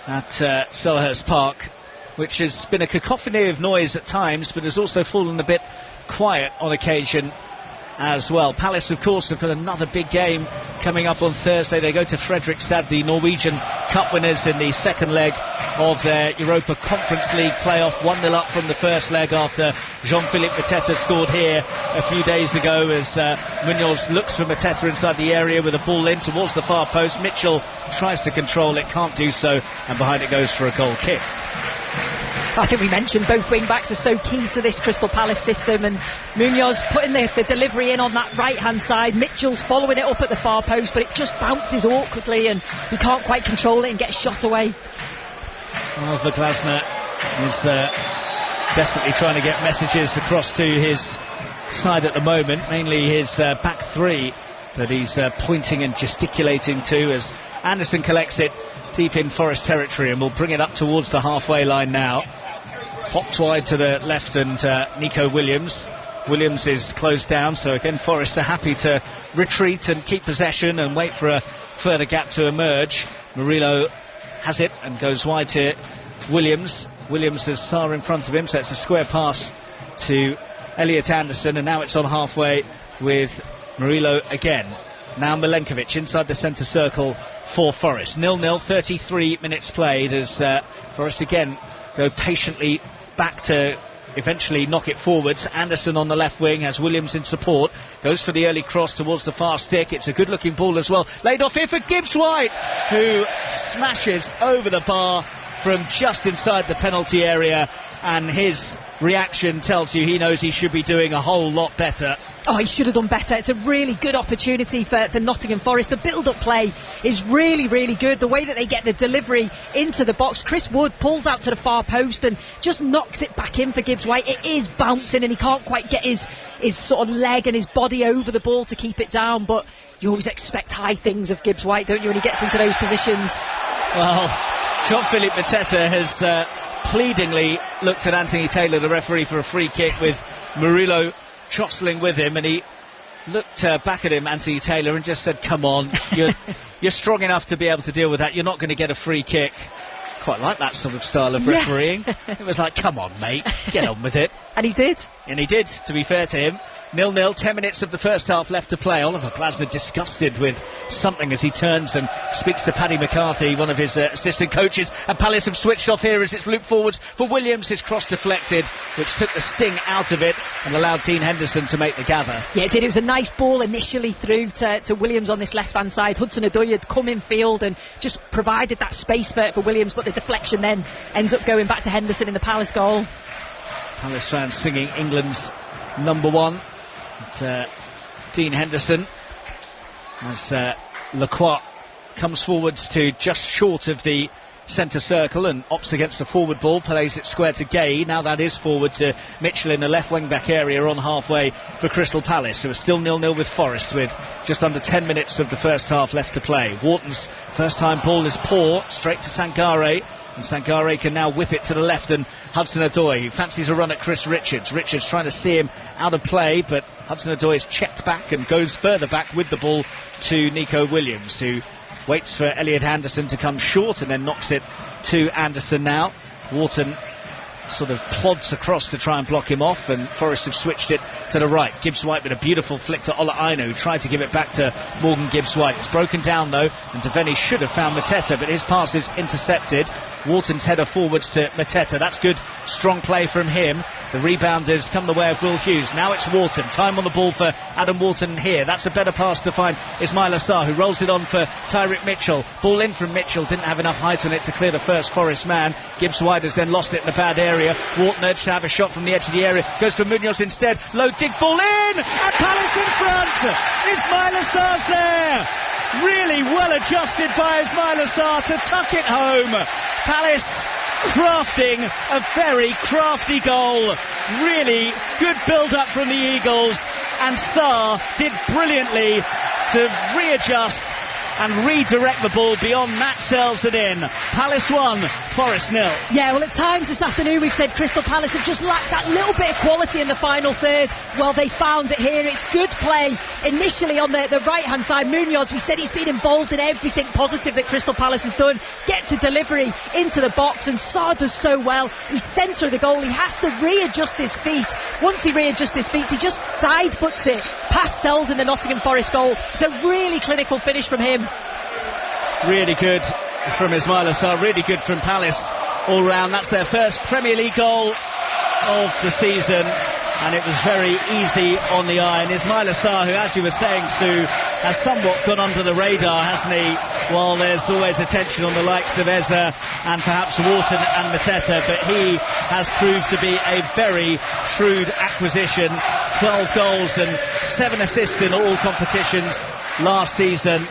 at Selhurst Park. which has been a cacophony of noise at times, but has also fallen a bit quiet on occasion as well. Palace, of course, have got another big game coming up on Thursday. They go to Fredrikstad, the Norwegian Cup winners, in the second leg of their Europa Conference League playoff. 1-0 up from the first leg after Jean-Philippe Mateta scored here a few days ago as Munoz looks for Mateta inside the area with a ball in towards the far post. Mitchell tries to control it, can't do so, and behind it goes for a goal kick. I think we mentioned both wing-backs are so key to this Crystal Palace system, and Munoz putting the delivery in on that right-hand side. Mitchell's following it up at the far post, but it just bounces awkwardly and he can't quite control it and gets shot away. Oliver Glasner is desperately trying to get messages across to his side at the moment, mainly his back three that he's pointing and gesticulating to as Anderson collects it deep in Forest territory and will bring it up towards the halfway line now. Popped wide to the left, and Nico Williams is closed down, so again Forest are happy to retreat and keep possession and wait for a further gap to emerge. Murillo has it and goes wide to Williams has Sarr in front of him, so it's a square pass to Elliot Anderson, and now it's on halfway with Murillo again. Now Milenkovic inside the centre circle for Forest. 0-0, 33 minutes played as Forest again go patiently back to eventually knock it forwards. Anderson on the left wing has Williams in support, goes for the early cross towards the far stick. It's a good looking ball as well, laid off here for Gibbs White, who smashes over the bar from just inside the penalty area, and his reaction tells you he knows he should be doing a whole lot better. Oh, he should have done better. It's a really good opportunity for Nottingham Forest. The build-up play is really, really good. The way that they get the delivery into the box. Chris Wood pulls out to the far post and just knocks it back in for Gibbs White. It is bouncing and he can't quite get his sort of leg and his body over the ball to keep it down, but you always expect high things of Gibbs White, don't you, when he gets into those positions? Well, Jean-Philippe Mateta has pleadingly looked at Anthony Taylor, the referee, for a free kick, with Murillo jostling with him, and he looked back at him, Anthony Taylor, and just said, come on, you're strong enough to be able to deal with that, you're not going to get a free kick. Quite like that sort of style of refereeing. It was like, come on mate, get on with it. And he did, to be fair to him. 0-0, 10 minutes of the first half left to play. Oliver Glasner disgusted with something as he turns and speaks to Paddy McCarthy, one of his assistant coaches. And Palace have switched off here as it's looped forwards for Williams. His cross deflected, which took the sting out of it and allowed Dean Henderson to make the gather. Yeah, it did. It was a nice ball initially through to Williams on this left-hand side. Hudson-Odoi had come in field and just provided that space for Williams, but the deflection then ends up going back to Henderson in the Palace goal. Palace fans singing England's number one. Dean Henderson as Lacroix comes forwards to just short of the centre circle and opts against the forward ball, plays it square to Gay. Now that is forward to Mitchell in the left wing back area on halfway for Crystal Palace, who are still 0-0 with Forest with just under 10 minutes of the first half left to play. Wharton's first time ball is poor, straight to Sangare, and Sangare can now whip it to the left, and Hudson-Odoi fancies a run at Chris Richards. Richards trying to see him out of play, but Hudson-Odoi is checked back and goes further back with the ball to Nico Williams, who waits for Elliot Anderson to come short and then knocks it to Anderson now. Wharton sort of plods across to try and block him off, and Forest have switched it to the right. Gibbs White with a beautiful flick to Ola Aina, who tried to give it back to Morgan Gibbs White. It's broken down though, and Devaney should have found Mateta, but his pass is intercepted. Wharton's header forwards to Mateta. That's good, strong play from him. The rebounders come the way of Will Hughes. Now it's Wharton. Time on the ball for Adam Wharton here. That's a better pass to find Ismail Assar, who rolls it on for Tyrick Mitchell. Ball in from Mitchell. Didn't have enough height on it to clear the first Forest man. Gibbs White has then lost it in a bad area. Wharton urged to have a shot from the edge of the area. Goes for Munoz instead. Low dig ball in! And Palace in front! Ismail Assar's there! Really well adjusted by Ismail Assar to tuck it home. Palace crafting a very crafty goal. Really good build-up from the Eagles, and Sarr did brilliantly to readjust and redirect the ball beyond Matt Sells and in. Palace 1, Forest 0. Yeah, well, at times this afternoon we've said Crystal Palace have just lacked that little bit of quality in the final third. Well, they found it here. It's good play initially on the right-hand side. Munoz, we said he's been involved in everything positive that Crystal Palace has done. Gets a delivery into the box, and Sarr does so well. He's centre of the goal. He has to readjust his feet. Once he readjusts his feet, he just side foots it past Sells in the Nottingham Forest goal. It's a really clinical finish from him. Really good from Ismaila Sarr, really good from Palace all round. That's their first Premier League goal of the season, and it was very easy on the eye. And Ismaila Sarr, who, as you were saying, Sue, has somewhat gone under the radar, hasn't he? While there's always attention on the likes of Eze and perhaps Wharton and Mateta, but he has proved to be a very shrewd acquisition. 12 goals and 7 assists in all competitions last season,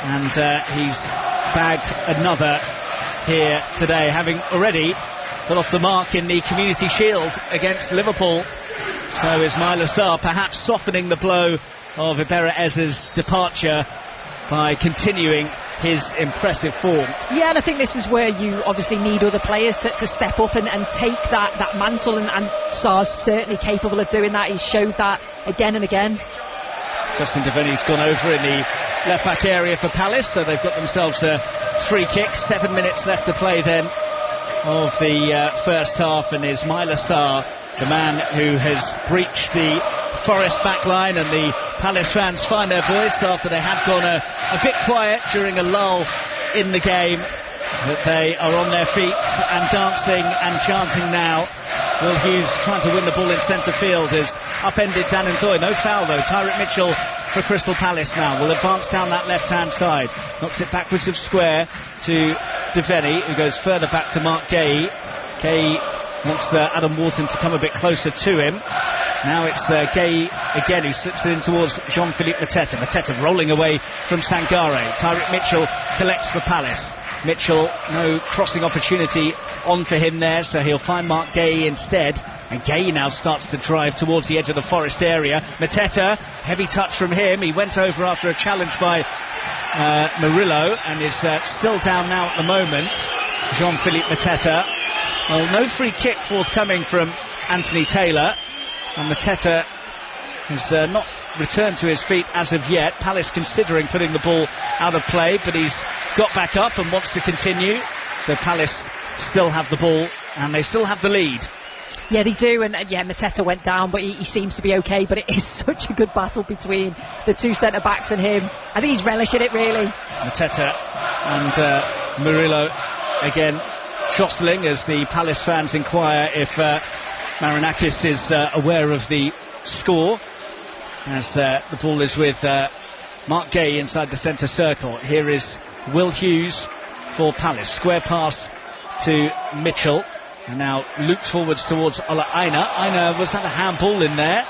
and he's bagged another here today, having already got off the mark in the Community Shield against Liverpool. So Ismaila Sarr perhaps softening the blow of Iberra Eze's departure by continuing his impressive form. Yeah, and I think this is where you obviously need other players to step up and take that mantle, and Sarr's certainly capable of doing that. He's showed that again and again. Justin Devaney's gone over in the left-back area for Palace, so they've got themselves a free kick. 7 minutes left to play then of the first half, and Ismaila Sarr, the man who has breached the Forest back line, and the Palace fans find their voice after they had gone a bit quiet during a lull in the game. But they are on their feet and dancing and chanting now. Will Hughes trying to win the ball in centre field has upended Dan Ndoye. No foul though. Tyrick Mitchell for Crystal Palace now will advance down that left-hand side. Knocks it backwards of square to Devaney, who goes further back to Mark Gay. Gay wants Adam Wharton to come a bit closer to him. Now it's Gay again, who slips it in towards Jean-Philippe Mateta. Mateta rolling away from Sangare. Tyrick Mitchell collects for Palace. Mitchell, no crossing opportunity on for him there, so he'll find Mark Gay instead. And Gay now starts to drive towards the edge of the Forest area. Mateta, heavy touch from him. He went over after a challenge by Murillo, and is still down now at the moment. Jean-Philippe Mateta. Well, no free kick forthcoming from Anthony Taylor. And Mateta has not returned to his feet as of yet. Palace considering putting the ball out of play, but he's got back up and wants to continue. So Palace still have the ball and they still have the lead. Yeah, they do, and yeah, Mateta went down, but he seems to be okay. But it is such a good battle between the two centre-backs and him. I think he's relishing it, really. Mateta and Murillo again jostling as the Palace fans inquire if Marinakis is aware of the score, as the ball is with Mark Gay inside the centre circle. Here is Will Hughes for Palace. Square pass to Mitchell, and now looped forwards towards Ola Aina. Aina, was that a handball in there?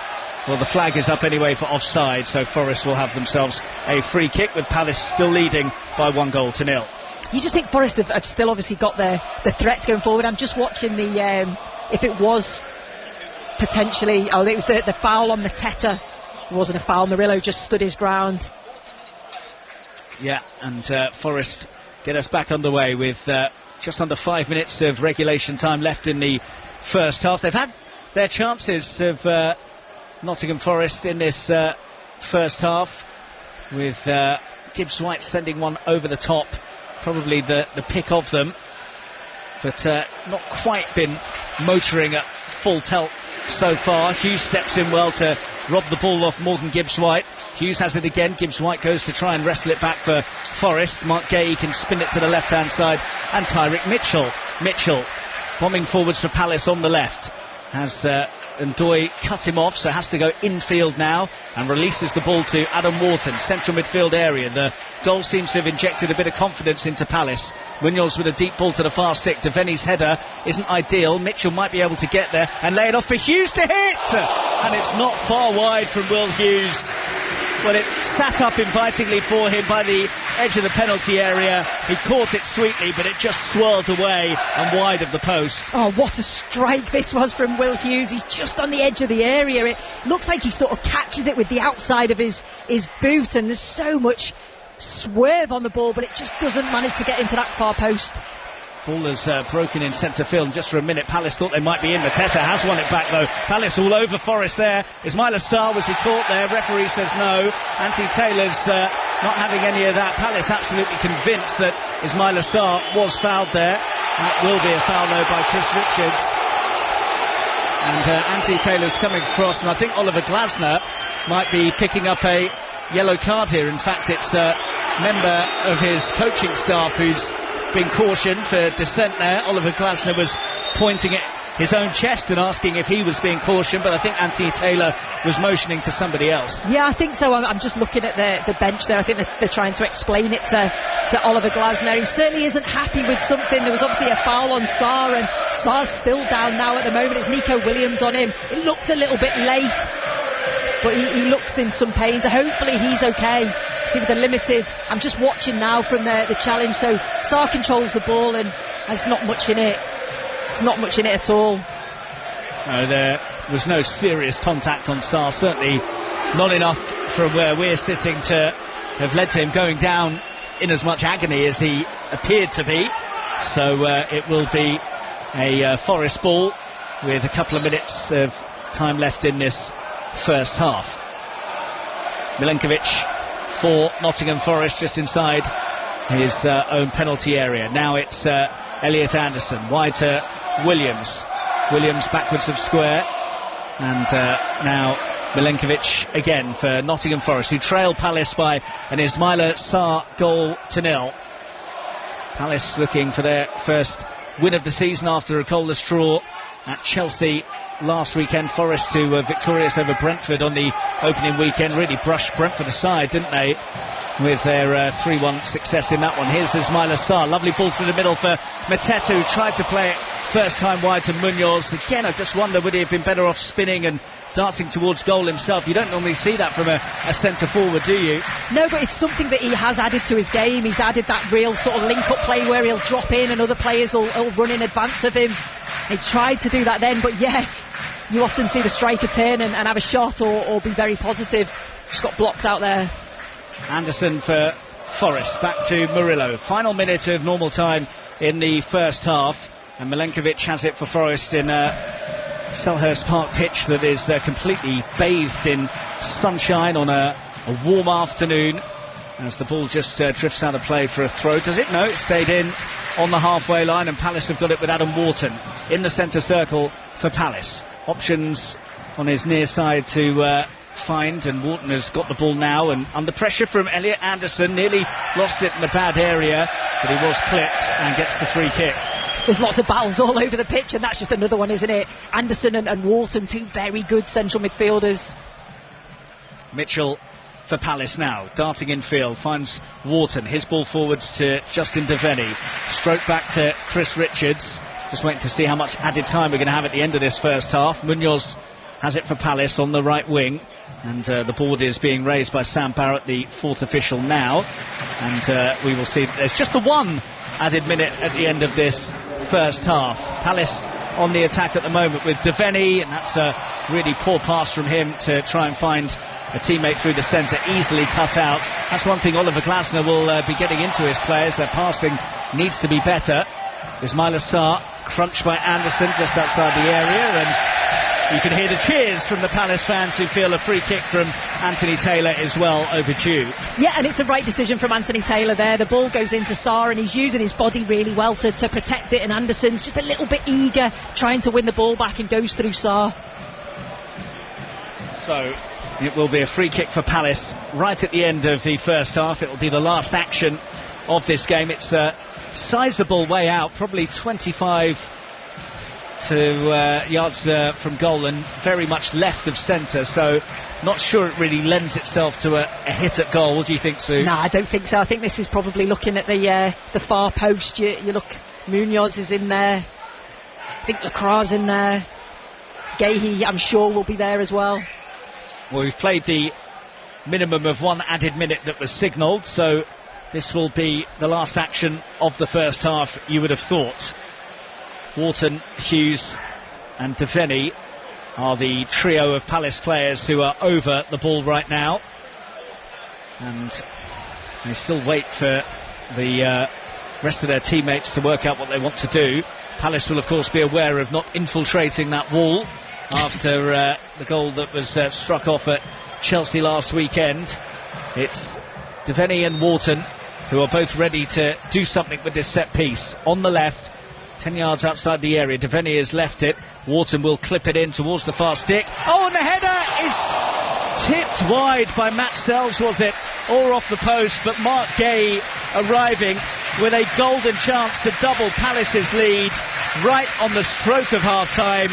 Well, the flag is up anyway for offside, so Forest will have themselves a free kick, with Palace still leading by 1-0. You just think Forest have still obviously got the threats going forward. I'm just watching the if it was potentially, it was the foul on Mateta. It wasn't a foul. Murillo just stood his ground. Yeah, and Forest get us back underway with just under 5 minutes of regulation time left in the first half. They've had their chances of Nottingham Forest in this first half, with Gibbs White sending one over the top, probably the pick of them, but not quite been motoring at full pelt so far. Hughes steps in well to rob the ball off Morgan Gibbs-White. Hughes has it again. Gibbs-White goes to try and wrestle it back for Forest. Mark Gay can spin it to the left-hand side, and Tyrick Mitchell bombing forwards for Palace on the left. Has Ndoye cut him off, so has to go infield now, and releases the ball to Adam Wharton, central midfield area. The goal seems to have injected a bit of confidence into Palace. Munoz with a deep ball to the far stick. Devaney's header isn't ideal. Mitchell might be able to get there and lay it off for Hughes to hit, and it's not far wide from Will Hughes. Well, it sat up invitingly for him by the edge of the penalty area. He caught it sweetly, but it just swirled away and wide of the post. Oh, what a strike this was from Will Hughes. He's just on the edge of the area. It looks like he sort of catches it with the outside of his boot, and there's so much swerve on the ball, but it just doesn't manage to get into that far post. Ball has broken in centre field, and just for a minute Palace thought they might be in. Mateta has won it back though. Palace all over Forest there. Ismail Assar, was he caught there? Referee says no. Anthony Taylor's not having any of that. Palace absolutely convinced that Ismail Assar was fouled there. That will be a foul though by Chris Richards. And Anthony Taylor's coming across, and I think Oliver Glasner might be picking up a yellow card here. In fact, it's a member of his coaching staff who's been cautioned for dissent there. Oliver Glasner was pointing at his own chest and asking if he was being cautioned, but I think Anthony Taylor was motioning to somebody else. Yeah, I think so. I'm just looking at the bench there. I think they're trying to explain it to Oliver Glasner. He certainly isn't happy with something. There was obviously a foul on Sarr, and Sarr's still down now at the moment. It's Nico Williams on him. It looked a little bit late, but he looks in some pain, so hopefully he's okay. See, with the limited, I'm just watching now from the challenge, so Sarr controls the ball and there's not much in it. It's not much in it at all. No, there was no serious contact on Sarr, certainly not enough from where we're sitting to have led to him going down in as much agony as he appeared to be. So it will be a Forest ball with a couple of minutes of time left in this first half. Milenkovic for Nottingham Forest, just inside his own penalty area. Now it's Elliot Anderson wide to Williams. Williams backwards of square, and now Milenkovic again for Nottingham Forest, who trail Palace by an Ismaila Sarr goal to nil. Palace looking for their first win of the season after a goalless draw at Chelsea last weekend. Forest who were victorious over Brentford on the opening weekend, really brushed Brentford aside, didn't they, with their 3-1 success in that one. Here's Ismail Assar, lovely ball through the middle for Mateta, who tried to play it first time wide to Munoz. Again, I just wonder, would he have been better off spinning and darting towards goal himself? You don't normally see that from a centre forward, do you? No, but it's something that he has added to his game. He's added that real sort of link-up play where he'll drop in and other players will run in advance of him. He tried to do that then, but yeah, you often see the striker turn and have a shot or be very positive. Just got blocked out there. Anderson for Forest, back to Murillo. Final minute of normal time in the first half, and Milenkovic has it for Forest in Selhurst Park pitch that is completely bathed in sunshine on a warm afternoon, as the ball just drifts out of play for a throw. Does it? No, it stayed in on the halfway line, and Palace have got it with Adam Wharton in the centre circle for Palace. Options on his near side to find, and Wharton has got the ball now, and under pressure from Elliot Anderson, nearly lost it in a bad area, but he was clipped and gets the free kick. There's lots of battles all over the pitch, and that's just another one, isn't it? Anderson and Wharton, two very good central midfielders. Mitchell for Palace now, darting infield, finds Wharton, his ball forwards to Justin Devenny, stroke back to Chris Richards. Just waiting to see how much added time we're going to have at the end of this first half. Munoz has it for Palace on the right wing, and the board is being raised by Sam Barrett, the fourth official now, and we will see that there's just the one added minute at the end of this first half. Palace on the attack at the moment with Devenny, and that's a really poor pass from him to try and find a teammate through the centre, easily cut out. That's one thing Oliver Glasner will be getting into his players. Their passing needs to be better. Ismail Assar crunched by Anderson just outside the area, and you can hear the cheers from the Palace fans who feel a free kick from Anthony Taylor is well overdue. Yeah, and it's the right decision from Anthony Taylor there. The ball goes into Sarr, and he's using his body really well to protect it, and Anderson's just a little bit eager, trying to win the ball back, and goes through Sarr. So it will be a free kick for Palace right at the end of the first half. It will be the last action of this game. It's a sizable way out, probably 25 yards from goal, and very much left of centre, so not sure it really lends itself to a hit at goal. What do you think, Sue? No, I don't think so. I think this is probably looking at the far post. You look, Munoz is in there, I think Lacroix's in there, Gahey I'm sure will be there as well. Well, we've played the minimum of one added minute that was signalled, so this will be the last action of the first half, you would have thought. Wharton, Hughes and Devenny are the trio of Palace players who are over the ball right now, and They still wait for the rest of their teammates to work out what they want to do. Palace will of course be aware of not infiltrating that wall after the goal that was struck off at Chelsea last weekend. It's Devaney and Wharton who are both ready to do something with this set piece. On the left, 10 yards outside the area, Devaney has left it. Wharton will clip it in towards the far stick. Oh, and the header is tipped wide by Matt Sells, was it? Or off the post, but Mark Gay arriving with a golden chance to double Palace's lead right on the stroke of half-time.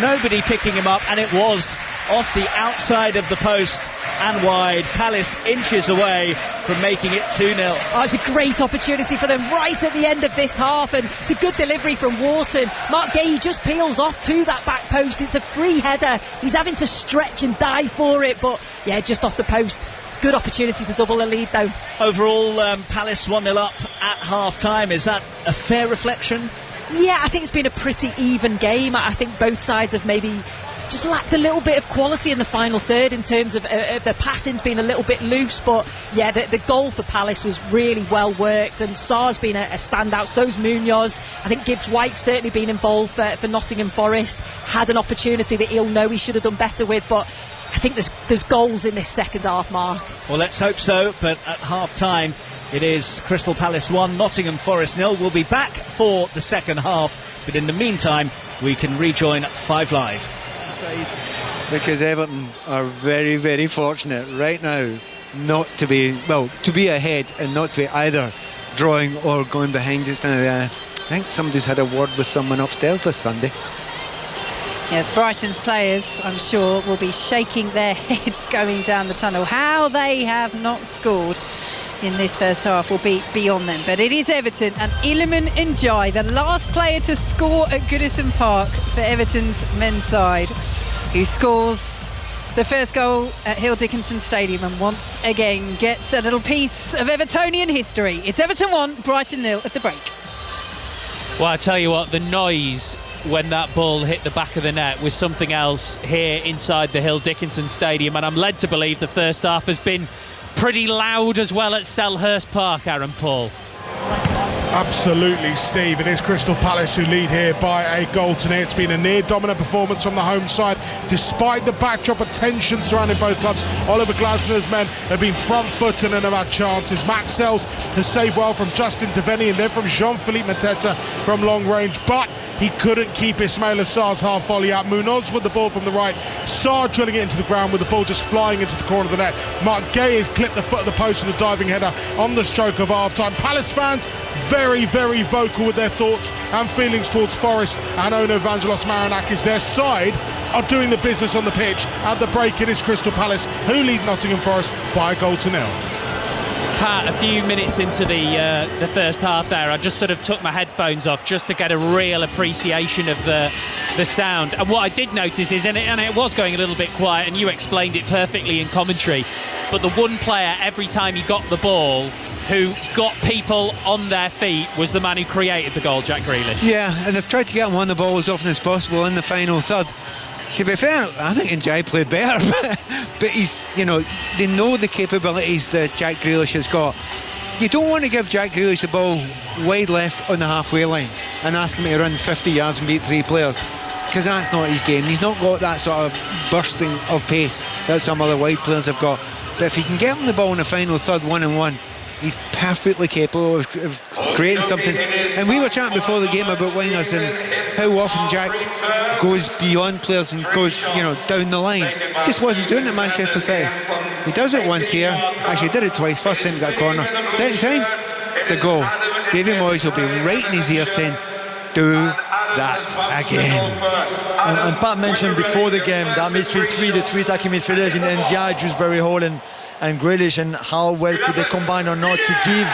Nobody picking him up, and it was off the outside of the post and wide. Palace inches away from making it 2-0. Oh, it's a great opportunity for them right at the end of this half, and it's a good delivery from Wharton. Mark Gay just peels off to that back post. It's a free header. He's having to stretch and dive for it, but yeah, just off the post. Good opportunity to double the lead though. Overall, Palace 1-0 up at half-time. Is that a fair reflection? Yeah, I think it's been a pretty even game. I think both sides have maybe just lacked a little bit of quality in the final third in terms of the passing's been a little bit loose, but yeah, the goal for Palace was really well worked, and Sarr's been a standout, so's Munoz. I think Gibbs-White's certainly been involved for Nottingham Forest, had an opportunity that he'll know he should have done better with, but I think there's goals in this second half, Mark. Well, let's hope so, but at half-time it is Crystal Palace 1, Nottingham Forest 0. We'll be back for the second half, but in the meantime we can rejoin 5 Live. Because Everton are very, very fortunate right now not to be, well, to be ahead and not to be either drawing or going behind just now. I think somebody's had a word with someone upstairs this Sunday. Yes, Brighton's players, I'm sure, will be shaking their heads going down the tunnel. How they have not scored in this first half will be beyond them. But it is Everton, and Iliman Ndiaye, the last player to score at Goodison Park for Everton's men's side, who scores the first goal at Hill Dickinson Stadium and once again gets a little piece of Evertonian history. It's Everton 1, Brighton 0 at the break. Well, I tell you what, the noise when that ball hit the back of the net was something else here inside the Hill Dickinson Stadium, and I'm led to believe the first half has been pretty loud as well at Selhurst Park, Aaron Paul. Absolutely, Steve. It is Crystal Palace who lead here by a goal to nil. It's been a near dominant performance from the home side, despite the backdrop of tension surrounding both clubs. Oliver Glasner's men have been front-footed and have had chances. Matt Sells has saved well from Justin Devaney and then from Jean-Philippe Mateta from long range, but he couldn't keep Ismaila Sarr's half volley out. Munoz with the ball from the right, Sarr drilling it into the ground with the ball just flying into the corner of the net. Mark Gay has clipped the foot of the post with a diving header on the stroke of half-time. Palace fans very, very vocal with their thoughts and feelings towards Forest and owner Evangelos Marinakis. Their side are doing the business on the pitch. At the break, it is Crystal Palace who lead Nottingham Forest by a goal to nil. Pat, a few minutes into the first half there, I just sort of took my headphones off just to get a real appreciation of the sound. And what I did notice is, and it was going a little bit quiet, and you explained it perfectly in commentary, but the one player every time he got the ball who got people on their feet was the man who created the goal, Jack Grealish. Yeah, and they've tried to get him on the ball as often as possible in the final third. To be fair, I think Ndiaye played better, but he's, you know, they know the capabilities that Jack Grealish has got. You don't want to give Jack Grealish the ball wide left on the halfway line and ask him to run 50 yards and beat 3 players, because that's not his game. He's not got that sort of bursting of pace that some other wide players have got. But if he can get him the ball in the final third 1-on-1, he's perfectly capable of creating something. And we were chatting before the game about wingers and how often Jack goes beyond players and goes, you know, down the line. Just wasn't doing it at Manchester City. He does it once here. Actually did it twice. First time he got a corner. Second time, it's a goal. David Moyes will be right in his ear saying, do that again. And Pat mentioned before the game that midfield three, the 3 attacking midfielders in Ndiaye, Dewsbury Hall and Grealish, and how well could they combine or not to give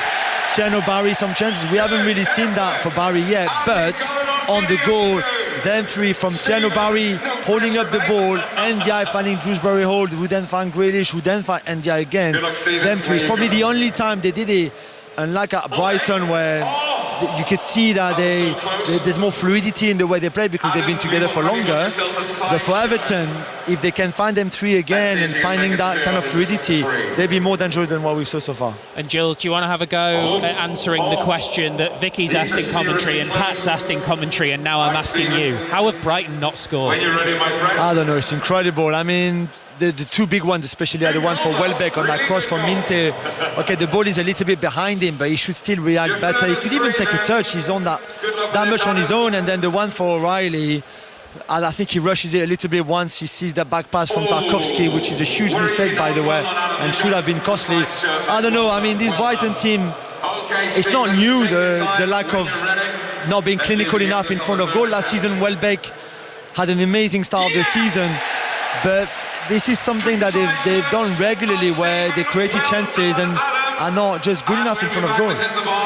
Tiano Barry some chances. We haven't really seen that for Barry yet, but on the goal, them 3 from Tiano Barry holding up the ball, Ndiaye finding Dewsbury Hall, who then find Grealish, who then find Ndiaye again. Them 3 is probably the only time they did it, unlike at Brighton where you could see that there's more fluidity in the way they play because they've been together for longer. But for Everton, if they can find them three again and finding that kind of fluidity, they'll be more dangerous than what we saw so far. And Jules, do you want to have a go at answering the question that Vicky's asked in commentary and Pat's asked in commentary, and now I'm asking you? How have Brighton not scored? I don't know, it's incredible. I mean, the two big ones especially are the one for Welbeck on that cross from Minte. Okay, the ball is a little bit behind him, but he should still react better. He could even take a touch. He's on that much on his own. And then the one for O'Reilly, and I think he rushes it a little bit once he sees the back pass from Tarkowski, which is a huge mistake, by the way, and should have been costly. I don't know. I mean, this Brighton team, it's not new, the lack of not being clinical enough in front of goal. Last season, Welbeck had an amazing start of the season, but this is something that they've done regularly, where they created chances and are not just good enough in front of goal.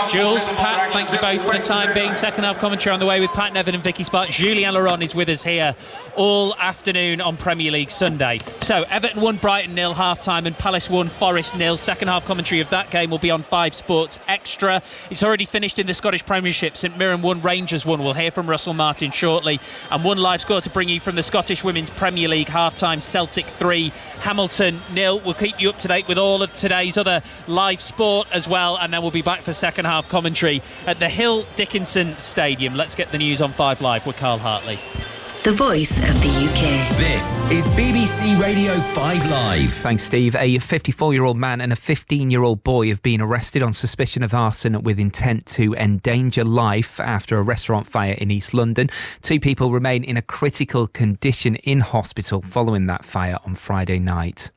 Jules, Pat, thank you both for the time being. Second half commentary on the way with Pat Nevin and Vicky Spark. Julien Laurent is with us here all afternoon on Premier League Sunday. So Everton won Brighton 0 half-time and Palace won Forest 0. Second half commentary of that game will be on 5 Sports Extra. It's already finished in the Scottish Premiership. St Mirren 1, Rangers 1. We'll hear from Russell Martin shortly. And one live score to bring you from the Scottish Women's Premier League half-time. Celtic 3, Hamilton 0. We'll keep you up to date with all of today's other live sport as well, and then we'll be back for second half commentary at the Hill Dickinson Stadium. Let's get the news on 5 Live with Carl Hartley. The voice of the UK. This is BBC Radio 5 Live. Thanks, Steve. A 54-year-old man and a 15-year-old boy have been arrested on suspicion of arson with intent to endanger life after a restaurant fire in East London. 2 people remain in a critical condition in hospital following that fire on Friday night.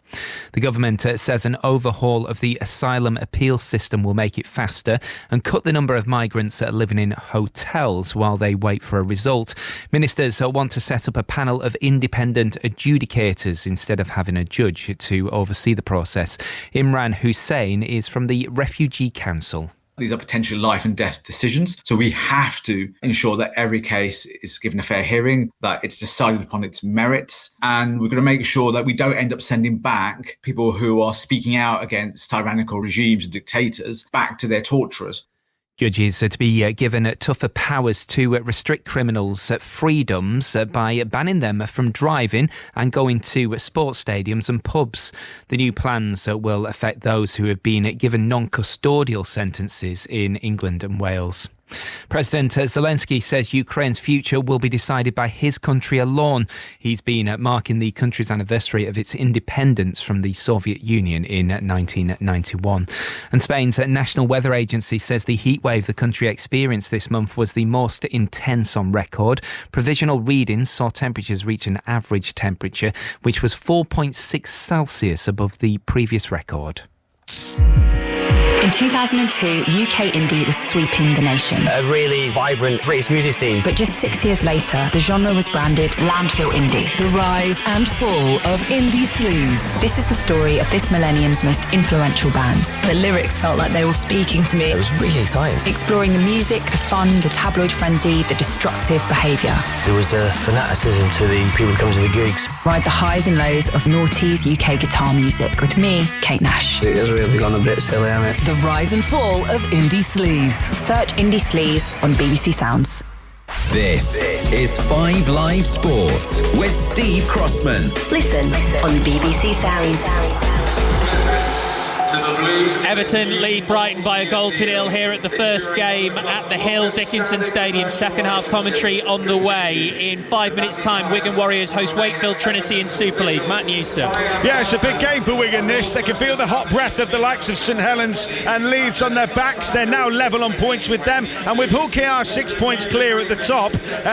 The government says an overhaul of the asylum appeal system will make it faster and cut the number of migrants living in hotels while they wait for a result. Ministers want to set up a panel of independent adjudicators instead of having a judge to oversee the process. Imran Hussain is from the Refugee Council. These are potential life and death decisions. So we have to ensure that every case is given a fair hearing, that it's decided upon its merits. And we're going to make sure that we don't end up sending back people who are speaking out against tyrannical regimes and dictators back to their torturers. Judges are to be given tougher powers to restrict criminals' freedoms by banning them from driving and going to sports stadiums and pubs. The new plans will affect those who have been given non-custodial sentences in England and Wales. President Zelensky says Ukraine's future will be decided by his country alone. He's been marking the country's anniversary of its independence from the Soviet Union in 1991. And Spain's National Weather Agency says the heatwave the country experienced this month was the most intense on record. Provisional readings saw temperatures reach an average temperature, which was 4.6 Celsius above the previous record. In 2002, UK indie was sweeping the nation. A really vibrant British music scene. But just 6 years later, the genre was branded landfill indie. The rise and fall of indie sleaze. This is the story of this millennium's most influential bands. The lyrics felt like they were speaking to me. It was really exciting. Exploring the music, the fun, the tabloid frenzy, the destructive behaviour. There was a fanaticism to the people coming to the gigs. Ride the highs and lows of noughties UK guitar music with me, Kate Nash. It has really gone a bit silly, hasn't it? The rise and fall of indie sleaze. Search Indie Sleaze on BBC Sounds. This is 5 Live Sports with Steve Crossman. Listen on BBC Sounds. Everton lead Brighton by a goal to 0 here at the first game at the Hill Dickinson Stadium. Second half commentary on the way. In 5 minutes' time, Wigan Warriors host Wakefield Trinity in Super League. Matt Newsom. Yeah, it's a big game for Wigan this. They can feel the hot breath of the likes of St Helens and Leeds on their backs. They're now level on points with them. And with Hull KR 6 points clear at the top,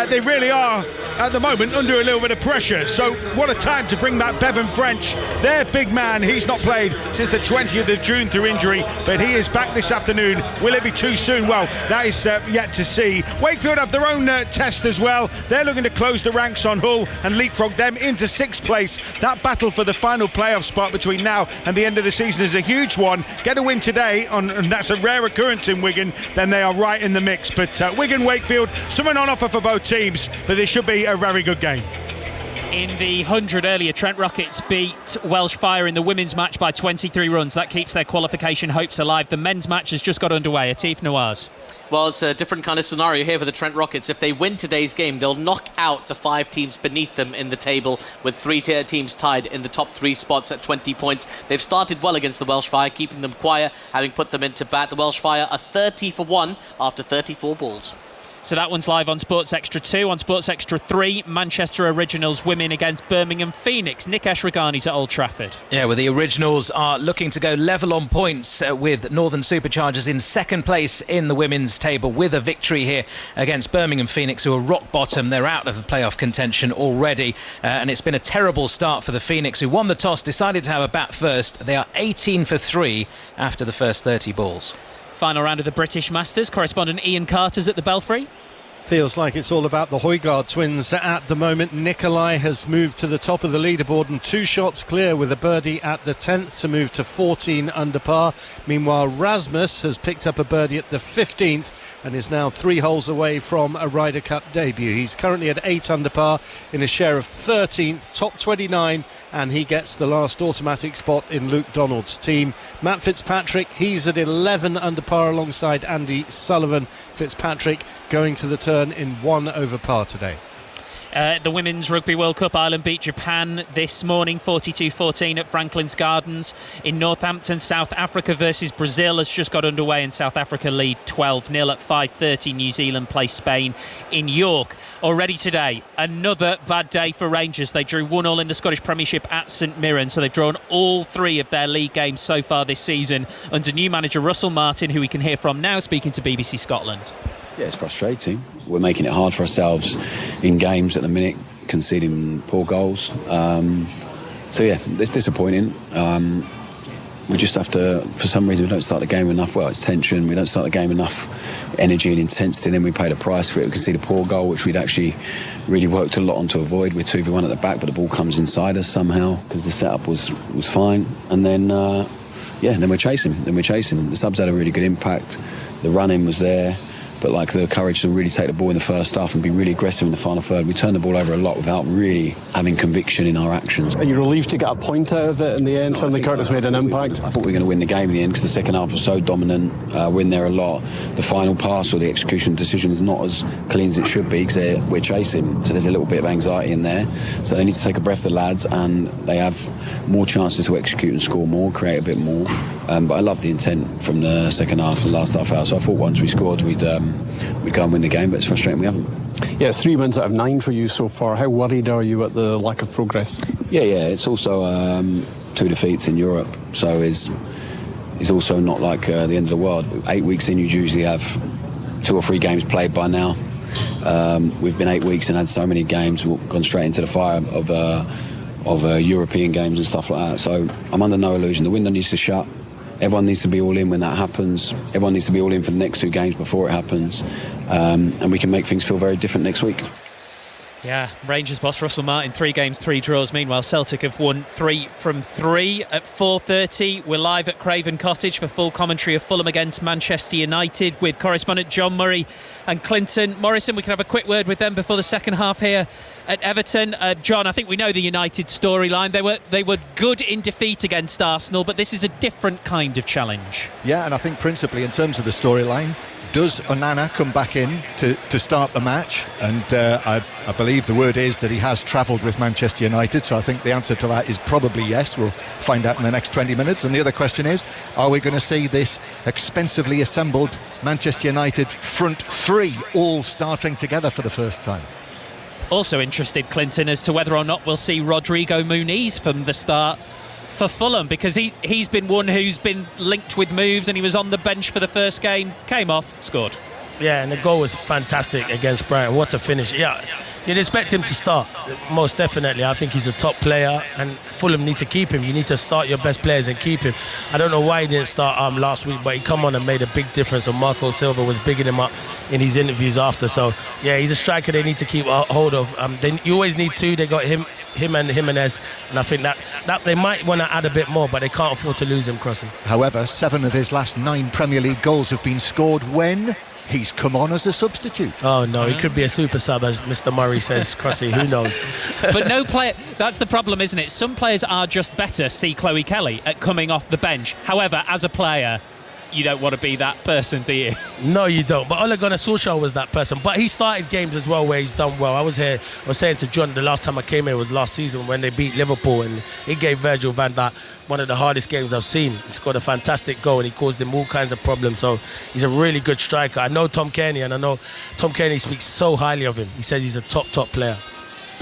they really are, at the moment, under a little bit of pressure. So what a time to bring back Bevan French. Their big man, he's not played since the 20th of June through injury, but he is back this afternoon. Will it be too soon? Well, that is yet to see. Wakefield have their own test as well. They're looking to close the ranks on Hull and leapfrog them into 6th place. That battle for the final playoff spot between now and the end of the season is a huge one. Get a win today, and that's a rare occurrence in Wigan, then they are right in the mix. But Wigan, Wakefield, someone on offer for both teams, but this should be a very good game. In the 100 earlier, Trent Rockets beat Welsh Fire in the women's match by 23 runs. That keeps their qualification hopes alive. The men's match has just got underway. Atif Nawaz. Well, it's a different kind of scenario here for the Trent Rockets. If they win today's game, they'll knock out the 5 teams beneath them in the table, with 3 teams tied in the top 3 spots at 20 points. They've started well against the Welsh Fire, keeping them quiet, having put them into bat. The Welsh Fire are 30 for 1 after 34 balls. So that one's live on Sports Extra 2. On Sports Extra 3, Manchester Originals women against Birmingham Phoenix. Nick Eshragani's at Old Trafford. Yeah, well, the Originals are looking to go level on points with Northern Superchargers in second place in the women's table with a victory here against Birmingham Phoenix, who are rock bottom. They're out of the playoff contention already, and it's been a terrible start for the Phoenix, who won the toss, decided to have a bat first. They are 18 for 3 after the first 30 balls. Final round of the British Masters. Correspondent Ian Carter's at the Belfry. Feels like it's all about the Højgaard twins at the moment. Nikolai has moved to the top of the leaderboard and 2 shots clear with a birdie at the 10th to move to 14 under par. Meanwhile, Rasmus has picked up a birdie at the 15th and is now 3 holes away from a Ryder Cup debut. He's currently at 8 under par in a share of 13th, top 29, and he gets the last automatic spot in Luke Donald's team. Matt Fitzpatrick, he's at 11 under par alongside Andy Sullivan. Fitzpatrick going to the turn in 1 over par today. The Women's Rugby World Cup, Ireland beat Japan this morning 42-14 at Franklin's Gardens. In Northampton, South Africa versus Brazil has just got underway, and South Africa lead 12-0 at 5:30. New Zealand play Spain in York. Already today, another bad day for Rangers. They drew 1-1 in the Scottish Premiership at St Mirren, so they've drawn all 3 of their league games so far this season under new manager Russell Martin, who we can hear from now speaking to BBC Scotland. Yeah, it's frustrating. We're making it hard for ourselves in games at the minute, conceding poor goals. So yeah, it's disappointing. We just have to, for some reason, we don't start the game enough. Well, it's tension. We don't start the game enough energy and intensity, and then we paid a price for it. We concede a poor goal, which we'd actually really worked a lot on to avoid. We're 2v1 at the back, but the ball comes inside us somehow because the setup was fine. And then, then we're chasing. The subs had a really good impact. The running was there. But like the courage to really take the ball in the first half and be really aggressive in the final third. We turned the ball over a lot without really having conviction in our actions. Are you relieved to get a point out of it in the end? Finley Curtis made an impact. I thought we were going to win the game in the end because the second half was so dominant. We're in there a lot. The final pass or the execution decision is not as clean as it should be because we're chasing. So there's a little bit of anxiety in there. So they need to take a breath, the lads, and they have more chances to execute and score more, create a bit more. But I love the intent from the second half and last half hour. So I thought once we scored, we'd go and win the game, but it's frustrating we haven't. Yeah, 3 wins out of 9 for you so far. How worried are you at the lack of progress? Yeah, it's also 2 defeats in Europe, so it's also not like the end of the world. 8 weeks in, you usually have 2 or 3 games played by now. We've been 8 weeks and had so many games, we've gone straight into the fire of European games and stuff like that. So I'm under no illusion. The window needs to shut. Everyone needs to be all in when that happens. Everyone needs to be all in for the next 2 games before it happens. And we can make things feel very different next week. Yeah, Rangers boss Russell Martin, 3 games, 3 draws. Meanwhile, Celtic have won 3 from 3. At 4:30, we're live at Craven Cottage for full commentary of Fulham against Manchester United with correspondent John Murray and Clinton Morrison. We can have a quick word with them before the second half here at Everton. John, I think we know the United storyline. They were good in defeat against Arsenal, but this is a different kind of challenge. Yeah, and I think principally in terms of the storyline, does Onana come back in to start the match? And I believe the word is that he has travelled with Manchester United, so I think the answer to that is probably yes. We'll find out in the next 20 minutes. And the other question is, are we going to see this expensively assembled Manchester United front 3 all starting together for the first time? Also interested, Clinton, as to whether or not we'll see Rodrigo Muniz from the start for Fulham, because he's been one who's been linked with moves, and he was on the bench for the first game, came off, scored. Yeah, and the goal was fantastic against Brighton. What a finish. Yeah, you'd expect him to start, most definitely. I think he's a top player, and Fulham need to keep him. You need to start your best players and keep him. I don't know why he didn't start last week, but he come on and made a big difference, and Marco Silva was bigging him up in his interviews after. So, yeah, he's a striker they need to keep hold of. You always need 2. They got him and Jimenez, and I think that they might want to add a bit more, but they can't afford to lose him, Crossy. However, 7 of his last 9 Premier League goals have been scored when he's come on as a substitute. Oh no, he could be a super sub, as Mr. Murray says. Crossy, who knows? But no player. That's the problem, isn't it? Some players are just better. See Chloe Kelly at coming off the bench. However, as a player, you don't want to be that person, do you? No, you don't. But Ole Gunnar Solskjaer was that person. But he started games as well where he's done well. I was saying to John the last time I came here was last season when they beat Liverpool, and he gave Virgil van Dijk one of the hardest games I've seen. He scored a fantastic goal and he caused him all kinds of problems. So he's a really good striker. I know Tom Kearney, and I know Tom Kearney speaks so highly of him. He says he's a top player.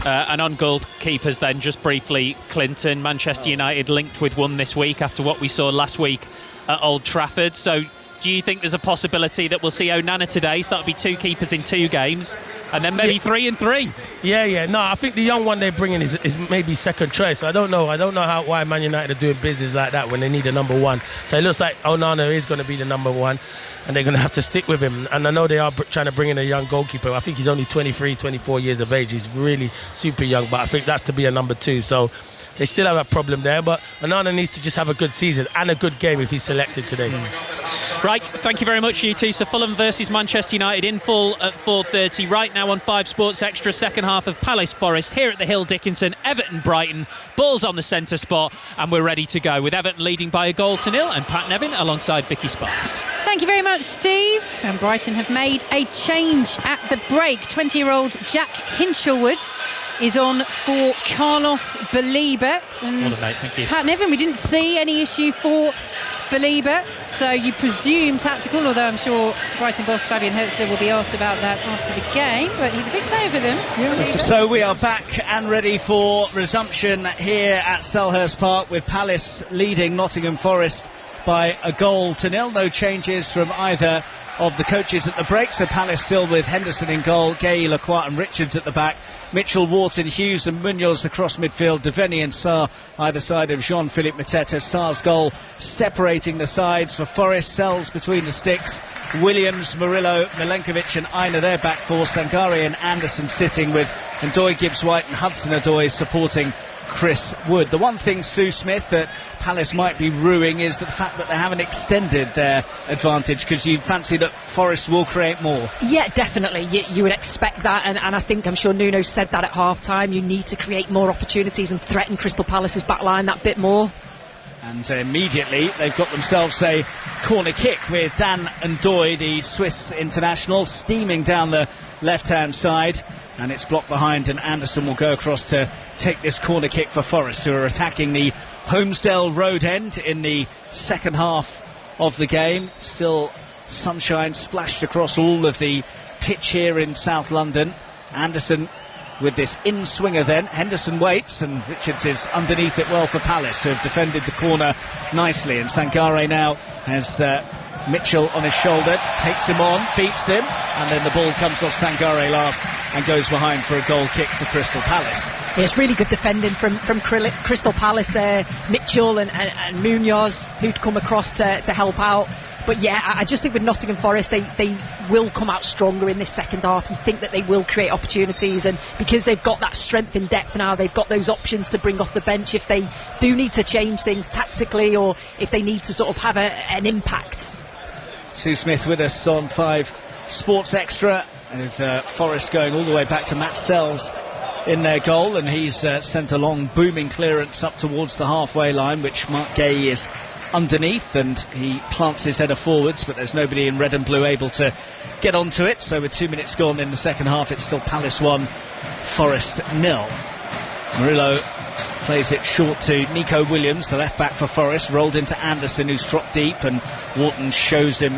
And on goalkeepers then, just briefly, Clinton, Manchester United linked with one this week after what we saw last week at Old Trafford. So do you think there's a possibility that we'll see Onana today? So that'll be 2 keepers in 2 games, and then maybe 3 and 3. Yeah. No, I think the young one they bring in is maybe second choice. I don't know why Man United are doing business like that when they need a number 1. So it looks like Onana is going to be the number 1, and they're going to have to stick with him. And I know they are trying to bring in a young goalkeeper. I think he's only 23, 24 years of age. He's really super young, but I think that's to be a number 2. So they still have a problem there, but Onana needs to just have a good season and a good game if he's selected today. Right, thank you very much, you two. So Fulham versus Manchester United in full at 4:30. Right now on 5 Sports Extra, second half of Palace Forest here at the Hill Dickinson. Everton Brighton, balls on the centre spot, and we're ready to go with Everton leading by 1-0, and Pat Nevin alongside Vicky Sparks. Thank you very much, Steve. And Brighton have made a change at the break. 20-year-old Jack Hinchelwood is on for Carlos Baliba. And Pat Nevin, we didn't see any issue for Baliba, so you presume tactical, although I'm sure Brighton boss Fabian Herzler will be asked about that after the game, but he's a big player for them. So we are back and ready for resumption here at Selhurst Park, with Palace leading Nottingham Forest by 1-0. No changes from either of the coaches at the break, so Palace still with Henderson in goal, Gay, Lacroix and Richards at the back, Mitchell, Wharton, Hughes and Munoz across midfield, Devaney and Sarr either side of Jean-Philippe Mateta. Sarr's goal separating the sides for Forest, Sells between the sticks, Williams, Murillo, Milenkovic and Aina their back four, Sangare and Anderson sitting with Ndoye, Gibbs-White and Hudson-Odoi supporting Chris Wood. The one thing, Sue Smith, that Palace might be ruining is the fact that they haven't extended their advantage, because you fancy that Forest will create more. Yeah, definitely. You would expect that, and I think, I'm sure Nuno said that at half-time. You need to create more opportunities and threaten Crystal Palace's backline that bit more. And immediately they've got themselves a corner kick with Dan Ndoye, the Swiss international, steaming down the left-hand side, and it's blocked behind, and Anderson will go across to take this corner kick for Forest, who are attacking the Holmesdale Road end in the second half of the game. Still sunshine splashed across all of the pitch here in South London. Anderson with this in-swinger then. Henderson waits, and Richards is underneath it well for Palace, who have defended the corner nicely. And Sangare now has Mitchell on his shoulder, takes him on, beats him, and then the ball comes off Sangare last and goes behind for a goal kick to Crystal Palace. Yeah, it's really good defending from Crystal Palace there. Mitchell and Munoz, who'd come across to help out. But yeah, I just think with Nottingham Forest, they will come out stronger in this second half. You think that they will create opportunities, and because they've got that strength in depth now, they've got those options to bring off the bench if they do need to change things tactically, or if they need to sort of have an impact. Sue Smith with us on 5 Sports Extra, and Forest going all the way back to Matt Sells in their goal, and he's sent a long booming clearance up towards the halfway line, which Mark Gay is underneath, and he plants his header forwards, but there's nobody in red and blue able to get onto it. So with 2 minutes gone in the second half, it's still Palace 1, Forest 0. Murillo plays it short to Nico Williams, the left back for Forest, rolled into Anderson, who's dropped deep, and Wharton shows him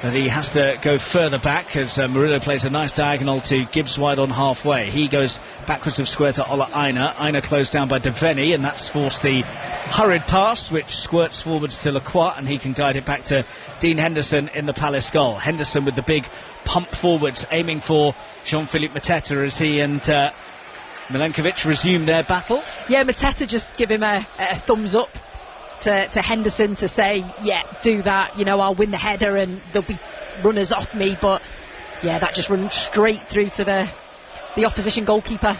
that he has to go further back, as Murillo plays a nice diagonal to Gibbs-White on halfway. He goes backwards of square to Ola Aina. Aina closed down by Devaney, and that's forced the hurried pass, which squirts forwards to Lacroix, and he can guide it back to Dean Henderson in the Palace goal. Henderson with the big pump forwards, aiming for Jean-Philippe Mateta, as he and Milenkovic resume their battle. Yeah, Mateta just give him a thumbs up to Henderson to say, yeah, do that, I'll win the header and there'll be runners off me. But yeah, that just runs straight through to the opposition goalkeeper.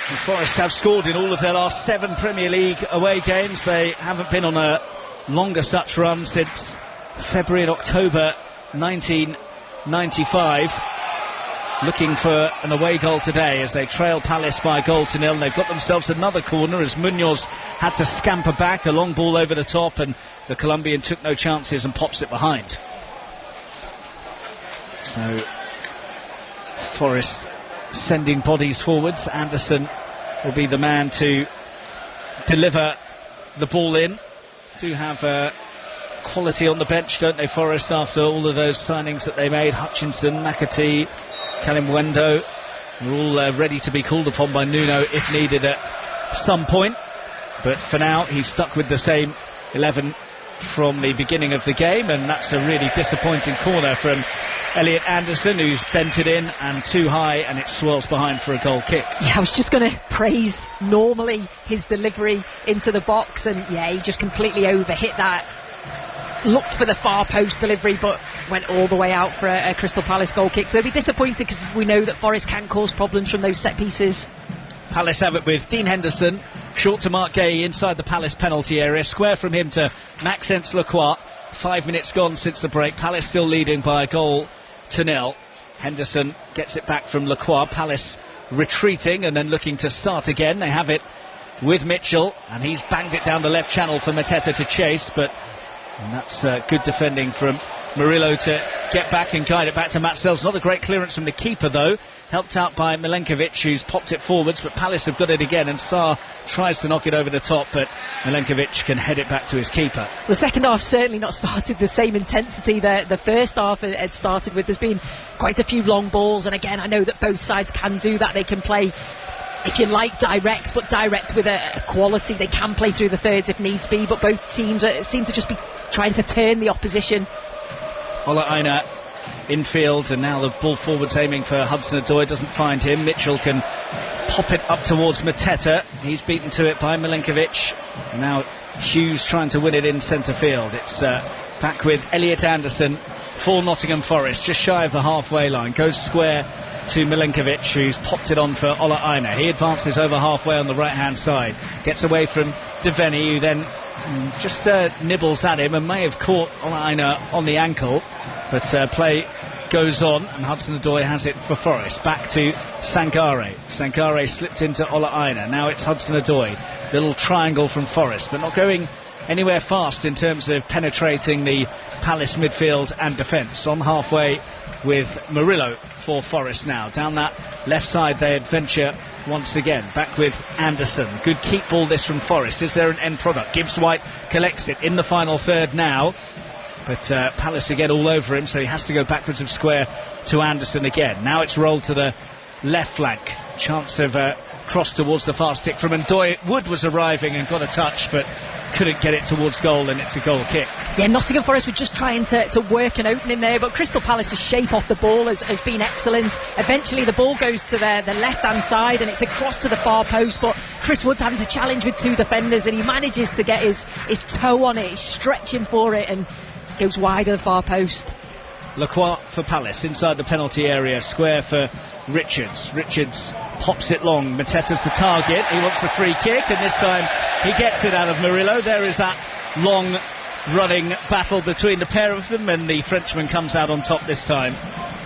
And Forest have scored in all of their last 7 Premier League away games. They haven't been on a longer such run since February and October 1995. Looking for an away goal today as they trail Palace by 1-0. They've got themselves another corner as Munoz had to scamper back, a long ball over the top, and the Colombian took no chances and pops it behind. So Forest sending bodies forwards. Anderson will be the man to deliver the ball in. Do have quality on the bench, don't they, Forest, after all of those signings that they made? Hutchinson, McAtee, Kalimwendo are all ready to be called upon by Nuno if needed at some point. But for now, he's stuck with the same 11 from the beginning of the game, and that's a really disappointing corner from Elliot Anderson, who's bent it in and too high, and it swirls behind for a goal kick. Yeah, I was just going to praise normally his delivery into the box, and yeah, he just completely overhit that. Looked for the far post delivery, but went all the way out for a Crystal Palace goal kick. So they'll be disappointed because we know that Forest can cause problems from those set pieces. Palace have it with Dean Henderson, short to Mark Gay inside the Palace penalty area. Square from him to Maxence Lacroix. 5 minutes gone since the break. Palace still leading by a 1-0. Henderson gets it back from Lacroix. Palace retreating and then looking to start again. They have it with Mitchell, and he's banged it down the left channel for Mateta to chase, but and that's good defending from Murillo to get back and guide it back to Matt Sells. Not a great clearance from the keeper, though. Helped out by Milenkovic, who's popped it forwards, but Palace have got it again, and Sarr tries to knock it over the top, but Milenkovic can head it back to his keeper. The second half certainly not started the same intensity that the first half had started with. There's been quite a few long balls, and again, I know that both sides can do that. They can play, if you like, direct, but direct with a quality. They can play through the thirds if needs be, but both teams seem to just be trying to turn the opposition. Ola Aina infield, and now the ball forwards aiming for Hudson-Odoi, doesn't find him. Mitchell can pop it up towards Mateta. He's beaten to it by Milenkovic. And now Hughes trying to win it in centre field. It's back with Elliot Anderson for Nottingham Forest, just shy of the halfway line. Goes square to Milenkovic, who's popped it on for Ola Aina. He advances over halfway on the right-hand side. Gets away from Devaney, who then just nibbles at him and may have caught Ola Aina on the ankle. But play goes on, and Hudson-Odoi has it for Forest. Back to Sankare. Sankare slipped into Ola Aina. Now it's Hudson-Odoi. Little triangle from Forest, but not going anywhere fast in terms of penetrating the Palace midfield and defence. On halfway with Murillo for Forest now. Down that left side they adventure once again. Back with Anderson. Good keep ball this from Forest. Is there an end product? Gibbs-White collects it in the final third now. But Palace again all over him, so he has to go backwards of square to Anderson again. Now it's rolled to the left flank. Chance of cross towards the far stick from Ndoye. Wood was arriving and got a touch, but couldn't get it towards goal, and it's a goal kick. Yeah, Nottingham Forest were just trying to work an opening there, but Crystal Palace's shape off the ball has been excellent. Eventually the ball goes to the left-hand side, and it's across to the far post, but Chris Wood's having to challenge with two defenders, and he manages to get his toe on it. He's stretching for it, and goes wide of the far post. Lacroix for Palace inside the penalty area, square for Richards. Richards pops it long. Mateta's the target. He wants a free kick, and this time he gets it out of Murillo. There is that long running battle between the pair of them, and the Frenchman comes out on top this time.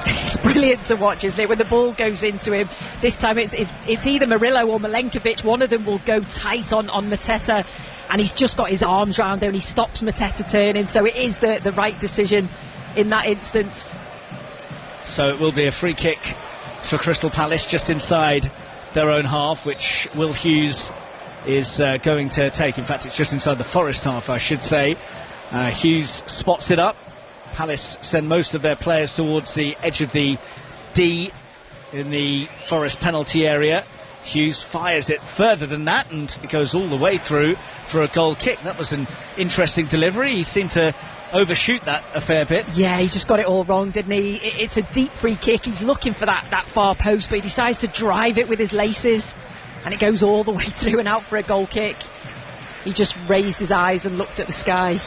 It's brilliant to watch, isn't it? When the ball goes into him, this time it's either Murillo or Milenkovic. One of them will go tight on Mateta, and he's just got his arms round there, and he stops Mateta turning, so it is the right decision in that instance. So it will be a free kick for Crystal Palace just inside their own half, which Will Hughes is going to take. In fact, it's just inside the Forest half, I should say. Hughes spots it up. Palace send most of their players towards the edge of the D in the Forest penalty area. Hughes fires it further than that, and it goes all the way through for a goal kick. That was an interesting delivery. He seemed to overshoot that a fair bit. Yeah, he just got it all wrong, didn't he? It's a deep free kick. He's looking for that far post, but he decides to drive it with his laces, and it goes all the way through and out for a goal kick. He just raised his eyes and looked at the sky.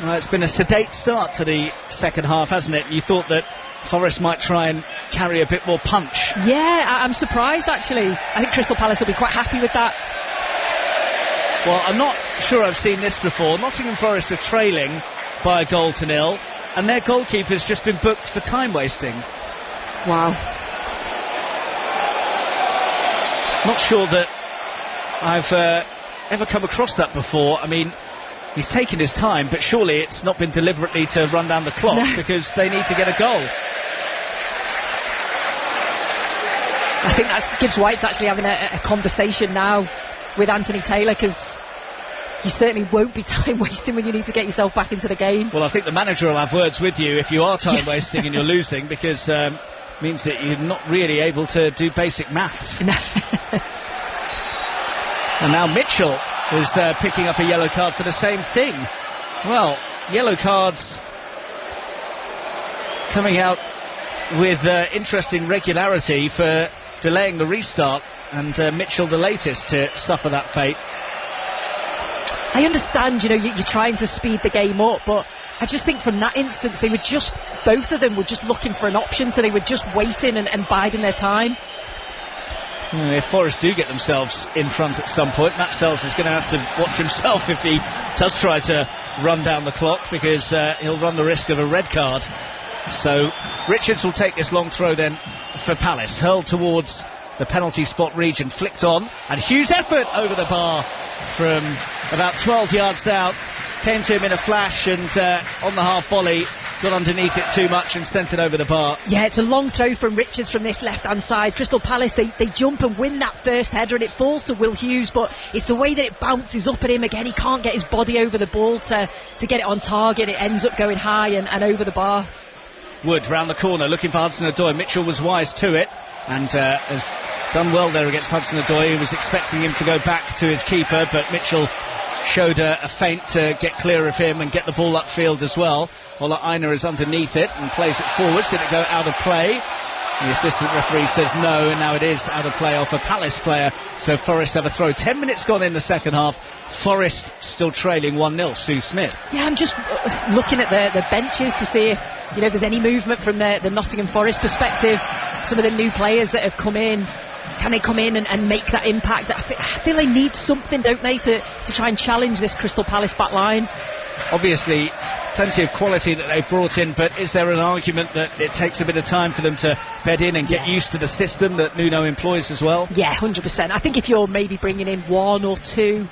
Well, it's been a sedate start to the second half, hasn't it? You thought that Forest might try and carry a bit more punch. Yeah, I'm surprised actually. I think Crystal Palace will be quite happy with that. Well, I'm not sure I've seen this before. Nottingham Forest are trailing by a 1-0, and their goalkeeper's just been booked for time wasting. Wow. Not sure that I've ever come across that before. I mean, he's taken his time, but surely it's not been deliberately to run down the clock because they need to get a goal. I think that's Gibbs White's actually having a conversation now with Anthony Taylor, because you certainly won't be time wasting when you need to get yourself back into the game. Well, I think the manager will have words with you if you are time wasting and you're losing, because means that you're not really able to do basic maths. And now Mitchell is picking up a yellow card for the same thing. Well, yellow cards coming out with interesting regularity for delaying the restart, and Mitchell the latest to suffer that fate. I understand, you're trying to speed the game up, but I just think from that instance both of them were just looking for an option, so they were just waiting and biding their time. If Forest do get themselves in front at some point, Matt Sells is going to have to watch himself if he does try to run down the clock, because he'll run the risk of a red card. So Richards will take this long throw then for Palace, hurled towards the penalty spot region, flicked on, and Hughes' effort over the bar from about 12 yards out came to him in a flash, and on the half volley got underneath it too much and sent it over the bar. Yeah, it's a long throw from Richards from this left-hand side. Crystal Palace, they jump and win that first header, and it falls to Will Hughes, but it's the way that it bounces up at him. Again, he can't get his body over the ball to get it on target. It ends up going high and over the bar. Wood round the corner looking for Hudson-Odoi. Mitchell was wise to it and has done well there against Hudson-Odoi. He was expecting him to go back to his keeper, but Mitchell showed a feint to get clear of him and get the ball upfield as well. Ola Aina is underneath it and plays it forwards. Did it go out of play? The assistant referee says no, and now it is out of play off a Palace player, so Forest have a throw. 10 minutes gone in the second half. Forest still trailing 1-0. Sue Smith. Yeah, I'm just looking at the benches to see if there's any movement from the Nottingham Forest perspective. Some of the new players that have come in, can they come in and make that impact? I feel they need something, don't they, to try and challenge this Crystal Palace back line. Obviously plenty of quality that they've brought in, but is there an argument that it takes a bit of time for them to bed in and get used to the system that Nuno employs as well? Yeah, 100%. I think if you're maybe bringing in one or two,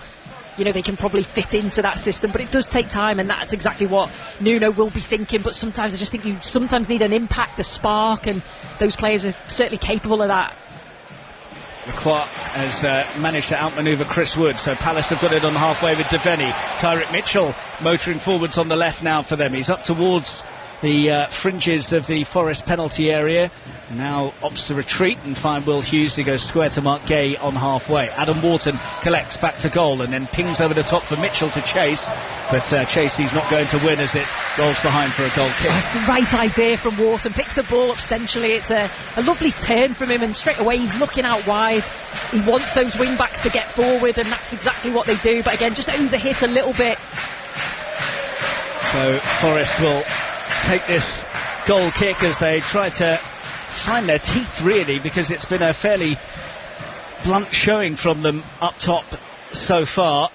they can probably fit into that system, but it does take time, and that's exactly what Nuno will be thinking. But sometimes I just think you sometimes need an impact, a spark, and those players are certainly capable of that. Lacroix has managed to outmanoeuvre Chris Wood, so Palace have got it on halfway with Devaney. Tyrick Mitchell motoring forwards on the left now for them. He's up towards the fringes of the Forest penalty area. Now opts to retreat and find Will Hughes, who goes square to Mark Gay on halfway. Adam Wharton collects back to goal and then pings over the top for Mitchell to chase, but chase he's not going to win as it rolls behind for a goal kick. That's the right idea from Wharton. Picks the ball up centrally. It's a lovely turn from him, and straight away he's looking out wide. He wants those wing backs to get forward, and that's exactly what they do, but again just overhit a little bit. So Forest will take this goal kick as they try to find their teeth, really, because it's been a fairly blunt showing from them up top so far.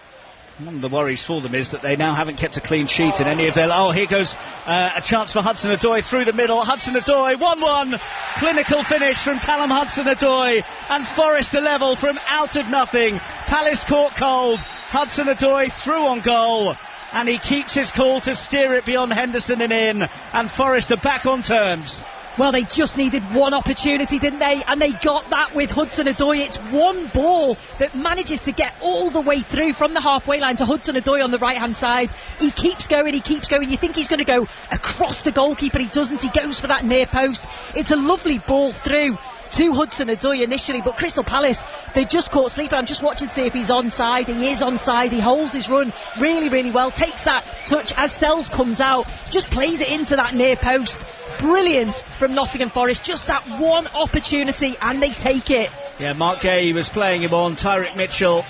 One of the worries for them is that they now haven't kept a clean sheet in any of their... Oh, here goes a chance for Hudson-Odoi through the middle. Hudson-Odoi, 1-1. Clinical finish from Callum Hudson-Odoi, and Forest a level from out of nothing. Palace caught cold. Hudson-Odoi through on goal, and he keeps his cool to steer it beyond Henderson and in, and Forest are back on terms. Well, they just needed one opportunity, didn't they? And they got that with Hudson-Odoi. It's one ball that manages to get all the way through from the halfway line to Hudson-Odoi on the right-hand side. He keeps going. You think he's going to go across the goalkeeper. He doesn't. He goes for that near post. It's a lovely ball through to Hudson-Odoi initially, but Crystal Palace, they just caught sleep. I'm just watching to see if he's onside. He is onside. He holds his run really, really well. Takes that touch as Sells comes out. Just plays it into that near post. Brilliant from Nottingham Forest. Just that one opportunity, and they take it. Yeah, Mark Gay was playing him on. Tyrick Mitchell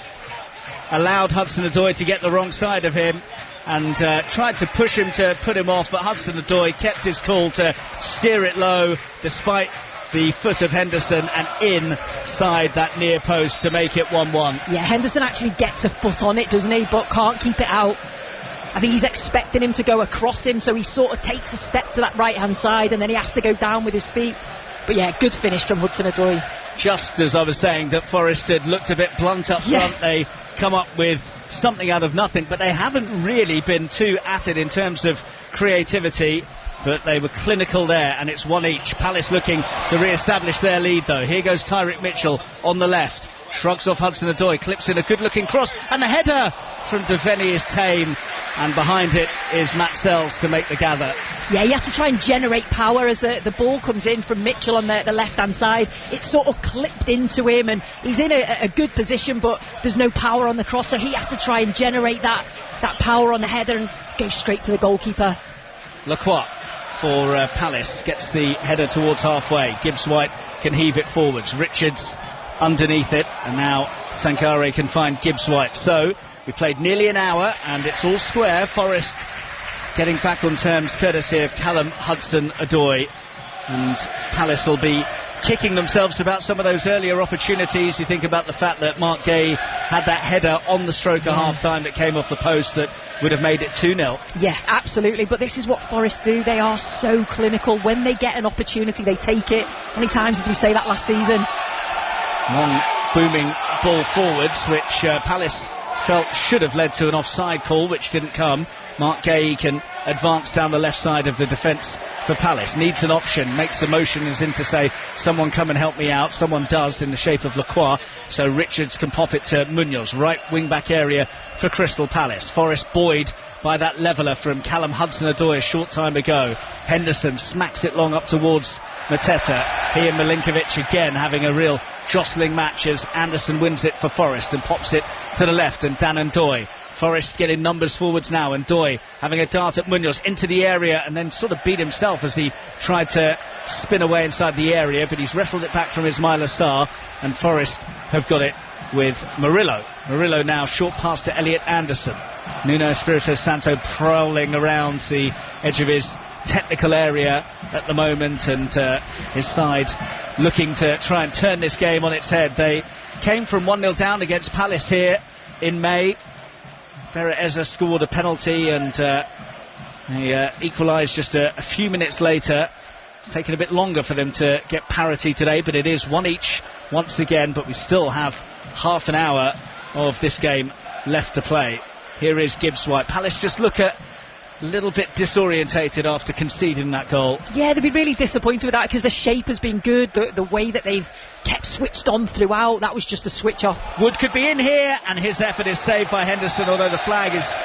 allowed Hudson-Odoi to get the wrong side of him and tried to push him to put him off, but Hudson-Odoi kept his cool to steer it low despite the foot of Henderson and inside that near post to make it 1-1. Yeah, Henderson actually gets a foot on it, doesn't he, but can't keep it out. I think he's expecting him to go across him, so he sort of takes a step to that right-hand side and then he has to go down with his feet. But yeah, good finish from Hudson-Odoi. Just as I was saying that Forest had looked a bit blunt up front, they come up with something out of nothing, but they haven't really been too at it in terms of creativity, but they were clinical there, and it's one each. Palace looking to re-establish their lead, though. Here goes Tyrick Mitchell on the left, shrugs off Hudson-Odoi, clips in a good-looking cross, and the header from Devaney is tame, and behind it is Matt Sells to make the gather. Yeah, he has to try and generate power as the ball comes in from Mitchell on the left-hand side. It's sort of clipped into him, and he's in a good position, but there's no power on the cross, so he has to try and generate that power on the header and go straight to the goalkeeper. Lacroix for Palace gets the header towards halfway. Gibbs-White can heave it forwards. Richards underneath it, and now Sankare can find Gibbs-White. So we played nearly an hour, and it's all square. Forest getting back on terms courtesy of Callum Hudson-Odoi, and Palace will be kicking themselves about some of those earlier opportunities. You think about the fact that Mark Gay had that header on the stroke of half-time that came off the post that would have made it 2-0. Yeah, absolutely, but this is what Forest do. They are so clinical. When they get an opportunity, they take it. How many times did we say that last season? Long booming ball forwards, which Palace felt should have led to an offside call, which didn't come. Mark Gay can advance down the left side of the defence for Palace. Needs an option, makes a motion as in to say, someone come and help me out. Someone does in the shape of Lacroix, so Richards can pop it to Munoz. Right wing-back area for Crystal Palace. Forest buoyed by that leveller from Callum Hudson-Odoi a short time ago. Henderson smacks it long up towards Mateta. He and Milinkovic again having a real jostling match as Anderson wins it for Forest and pops it to the left, and Dan and Doy. Forest getting numbers forwards now, and Doy having a dart at Munoz into the area and then sort of beat himself as he tried to spin away inside the area, but he's wrestled it back from Ismail Assar, and Forest have got it with Murillo. Murillo now short pass to Elliot Anderson. Nuno Espirito Santo prowling around the edge of his technical area at the moment, and his side looking to try and turn this game on its head. They came from 1-0 down against Palace here in May. Beretta scored a penalty, and they equalised just a few minutes later. It's taken a bit longer for them to get parity today, but it is one each once again, but we still have half an hour of this game left to play. Here is Gibbs-White. Palace just look a little bit disorientated after conceding that goal. Yeah, they'd be really disappointed with that because the shape has been good, the way that they've kept switched on throughout. That was just a switch off. Wood could be in here, and his effort is saved by Henderson, although the flag is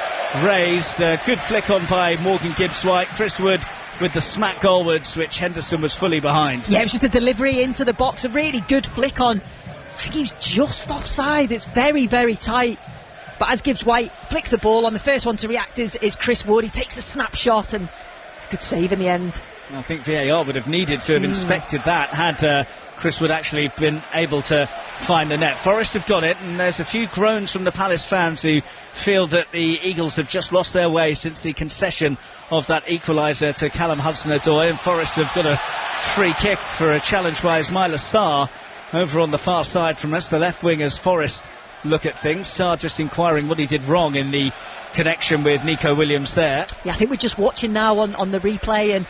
raised. Good flick on by Morgan Gibbs-White. Chris Wood with the smack goalwards, which Henderson was fully behind. Yeah, it was just a delivery into the box, a really good flick on. I think he was just offside. It's very, very tight. But as Gibbs-White flicks the ball on, the first one to react is Chris Wood. He takes a snapshot, and good save in the end. I think VAR would have needed to have inspected that had Chris Wood actually been able to find the net. Forest have got it, and there's a few groans from the Palace fans who feel that the Eagles have just lost their way since the concession of that equaliser to Callum Hudson-Odoi, and Forest have got a free kick for a challenge by Ismail Assar over on the far side from us. The left wing as Forest look at things. Sarr just inquiring what he did wrong in the connection with Nico Williams there. Yeah, I think we're just watching now on the replay, and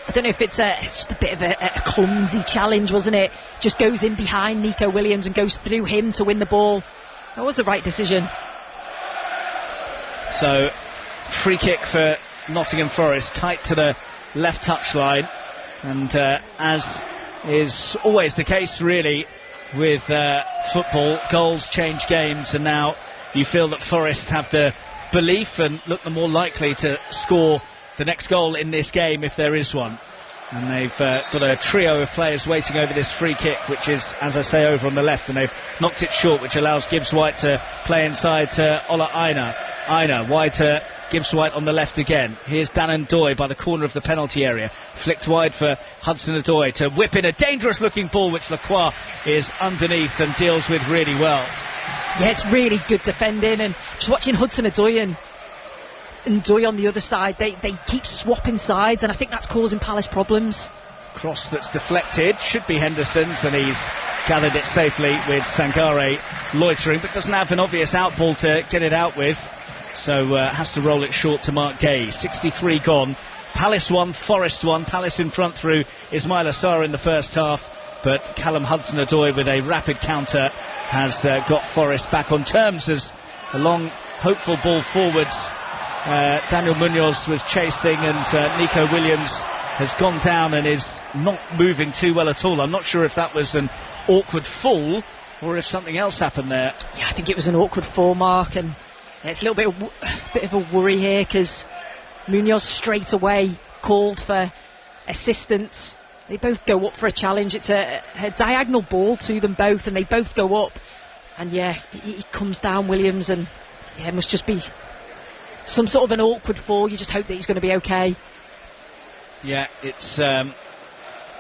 I don't know if it's just a bit of a clumsy challenge, wasn't it? Just goes in behind Nico Williams and goes through him to win the ball. That was the right decision. So, free kick for Nottingham Forest, tight to the left touchline, and as is always the case really with football, goals change games, and now you feel that Forest have the belief and look the more likely to score the next goal in this game if there is one. And they've got a trio of players waiting over this free kick, which is, as I say, over on the left, and they've knocked it short, which allows Gibbs-White to play inside to Ola Aina. Aina wide to Gibbs-White on the left again. Here's Dan Doy by the corner of the penalty area. Flicked wide for Hudson-Odoi to whip in a dangerous-looking ball, which Lacroix is underneath and deals with really well. Yeah, it's really good defending, and just watching Hudson-Odoi and Doy on the other side, they keep swapping sides, and I think that's causing Palace problems. Cross that's deflected, should be Henderson's, and he's gathered it safely with Sankare loitering, but doesn't have an obvious out ball to get it out with. so has to roll it short to Mark Gay. 63 gone. Palace 1, Forest 1. Palace in front through Ismail Assar in the first half, but Callum Hudson-Odoi with a rapid counter has got Forest back on terms as a long, hopeful ball forwards. Daniel Munoz was chasing, and Nico Williams has gone down and is not moving too well at all. I'm not sure if that was an awkward fall or if something else happened there. Yeah, I think it was an awkward fall, Mark, and it's a little bit of a worry here because Munoz straight away called for assistance. They both go up for a challenge. It's a diagonal ball to them both, and they both go up. And yeah, he comes down, Williams, and yeah, it must just be some sort of an awkward fall. You just hope that he's going to be okay. Yeah, it's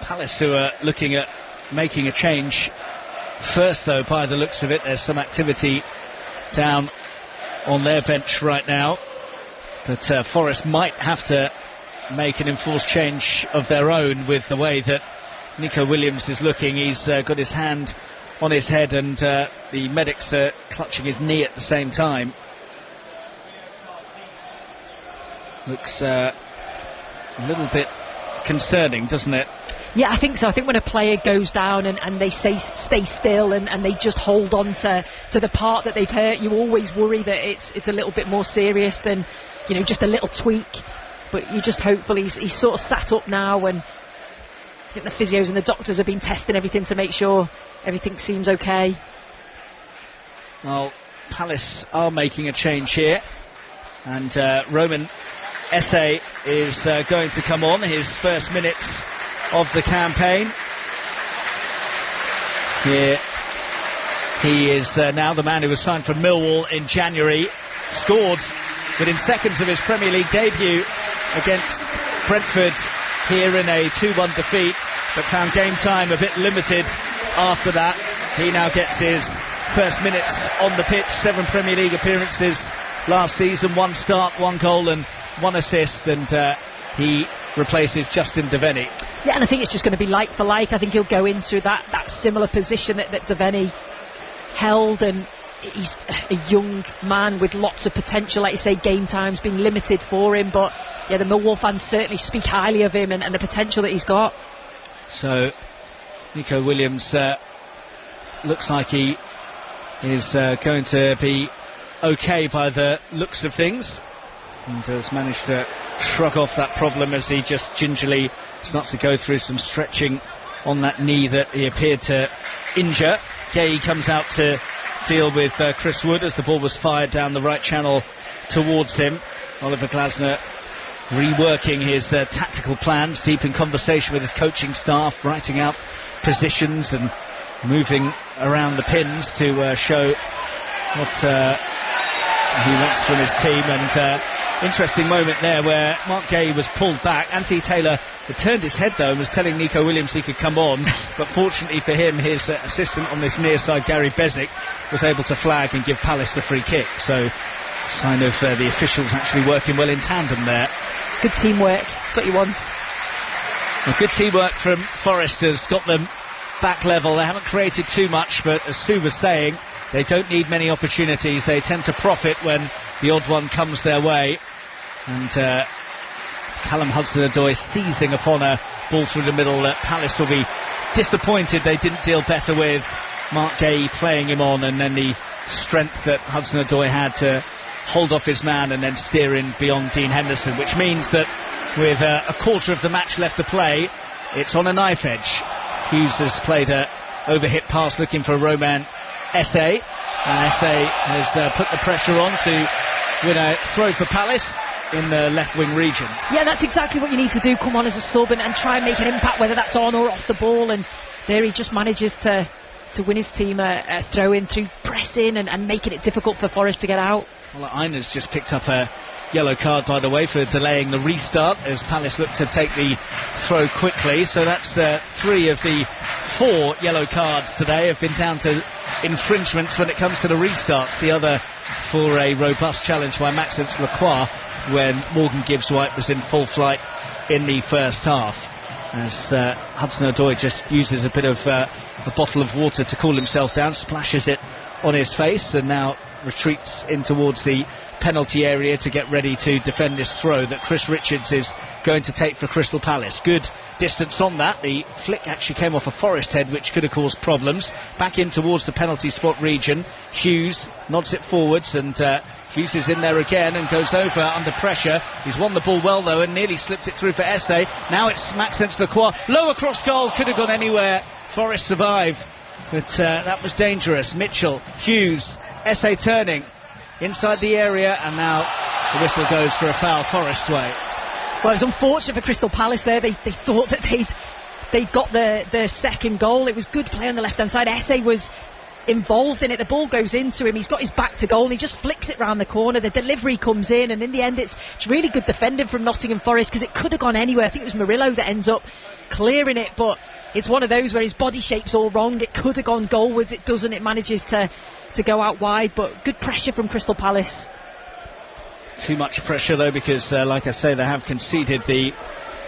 Palace who are looking at making a change first, though, by the looks of it. There's some activity down on their bench right now, but Forest might have to make an enforced change of their own with the way that Nico Williams is looking. He's got his hand on his head, and the medics are clutching his knee at the same time. Looks a little bit concerning, doesn't it? Yeah, I think so. I think when a player goes down and they stay still and they just hold on to the part that they've hurt, you always worry that it's a little bit more serious than, you know, just a little tweak. But you just hopefully he's sort of sat up now, and I think the physios and the doctors have been testing everything to make sure everything seems okay. Well, Palace are making a change here, and Roman Esse is going to come on, his first minutes of the campaign. Here he is now the man who was signed from Millwall in January, scored within seconds of his Premier League debut against Brentford here in a 2-1 defeat, but found game time a bit limited after that. He now gets his first minutes on the pitch. 7 Premier League appearances last season, 1 start, 1 goal and 1 assist, and he replaces Justin Devenny. Yeah, and I think it's just going to be like for like. I think he'll go into that similar position that Devenny held, and he's a young man with lots of potential. Like you say, game time's been limited for him, but yeah, the Millwall fans certainly speak highly of him and the potential that he's got. So Nico Williams looks like he is going to be okay by the looks of things, and has managed to shrug off that problem as he just gingerly starts to go through some stretching on that knee that he appeared to injure. Gay comes out to deal with Chris Wood as the ball was fired down the right channel towards him. Oliver Glasner reworking his tactical plans, deep in conversation with his coaching staff, writing out positions and moving around the pins to show what he wants from his team. And interesting moment there where Mark Gay was pulled back. Anthony Taylor had turned his head though and was telling Nico Williams he could come on, but fortunately for him, his assistant on this near side, Gary Bezic, was able to flag and give Palace the free kick. So sign of the officials actually working well in tandem there. Good teamwork, that's what you want. Well, good teamwork from Forest has got them back level. They haven't created too much, but as Sue was saying, they don't need many opportunities. They tend to profit when the odd one comes their way. And Callum Hudson-Odoi seizing upon a ball through the middle that Palace will be disappointed they didn't deal better with. Mark Gay playing him on, and then the strength that Hudson-Odoi had to hold off his man and then steer in beyond Dean Henderson, which means that with a quarter of the match left to play, it's on a knife edge. Hughes has played a overhit pass looking for Roman Esse, and Esse has put the pressure on to win a throw for Palace in the left wing region. Yeah, that's exactly what you need to do. Come on as a sub and try and make an impact, whether that's on or off the ball. And there he just manages to win his team a throw in through pressing and making it difficult for Forest to get out. Well, Einer's just picked up a yellow card, by the way, for delaying the restart as Palace look to take the throw quickly. So that's 3 of the 4 yellow cards today have been down to infringements when it comes to the restarts. The other for a robust challenge by Maxence Lacroix when Morgan Gibbs-White was in full flight in the first half, as Hudson-Odoi just uses a bit of a bottle of water to cool himself down, splashes it on his face, and now retreats in towards the penalty area to get ready to defend this throw that Chris Richards is going to take for Crystal Palace. Good distance on that. The flick actually came off a Forest head, which could have caused problems. Back in towards the penalty spot region. Hughes nods it forwards, and Hughes is in there again and goes over under pressure. He's won the ball well though and nearly slipped it through for Esse. Now it's Maxence Lacroix. Lower cross goal, could have gone anywhere. Forest survive, but that was dangerous. Mitchell, Hughes, Esse turning inside the area, and now the whistle goes for a foul Forest's way. Well, it was unfortunate for Crystal Palace there. They thought that they'd got the second goal. It was good play on the left-hand side. Esse was involved in it. The ball goes into him. He's got his back to goal and he just flicks it round the corner. The delivery comes in, and in the end it's really good defending from Nottingham Forest, because it could have gone anywhere. I think it was Murillo that ends up clearing it, but it's one of those where his body shape's all wrong. It could have gone goalwards. It doesn't. It manages to go out wide, but good pressure from Crystal Palace. Too much pressure though, because like I say, they have conceded the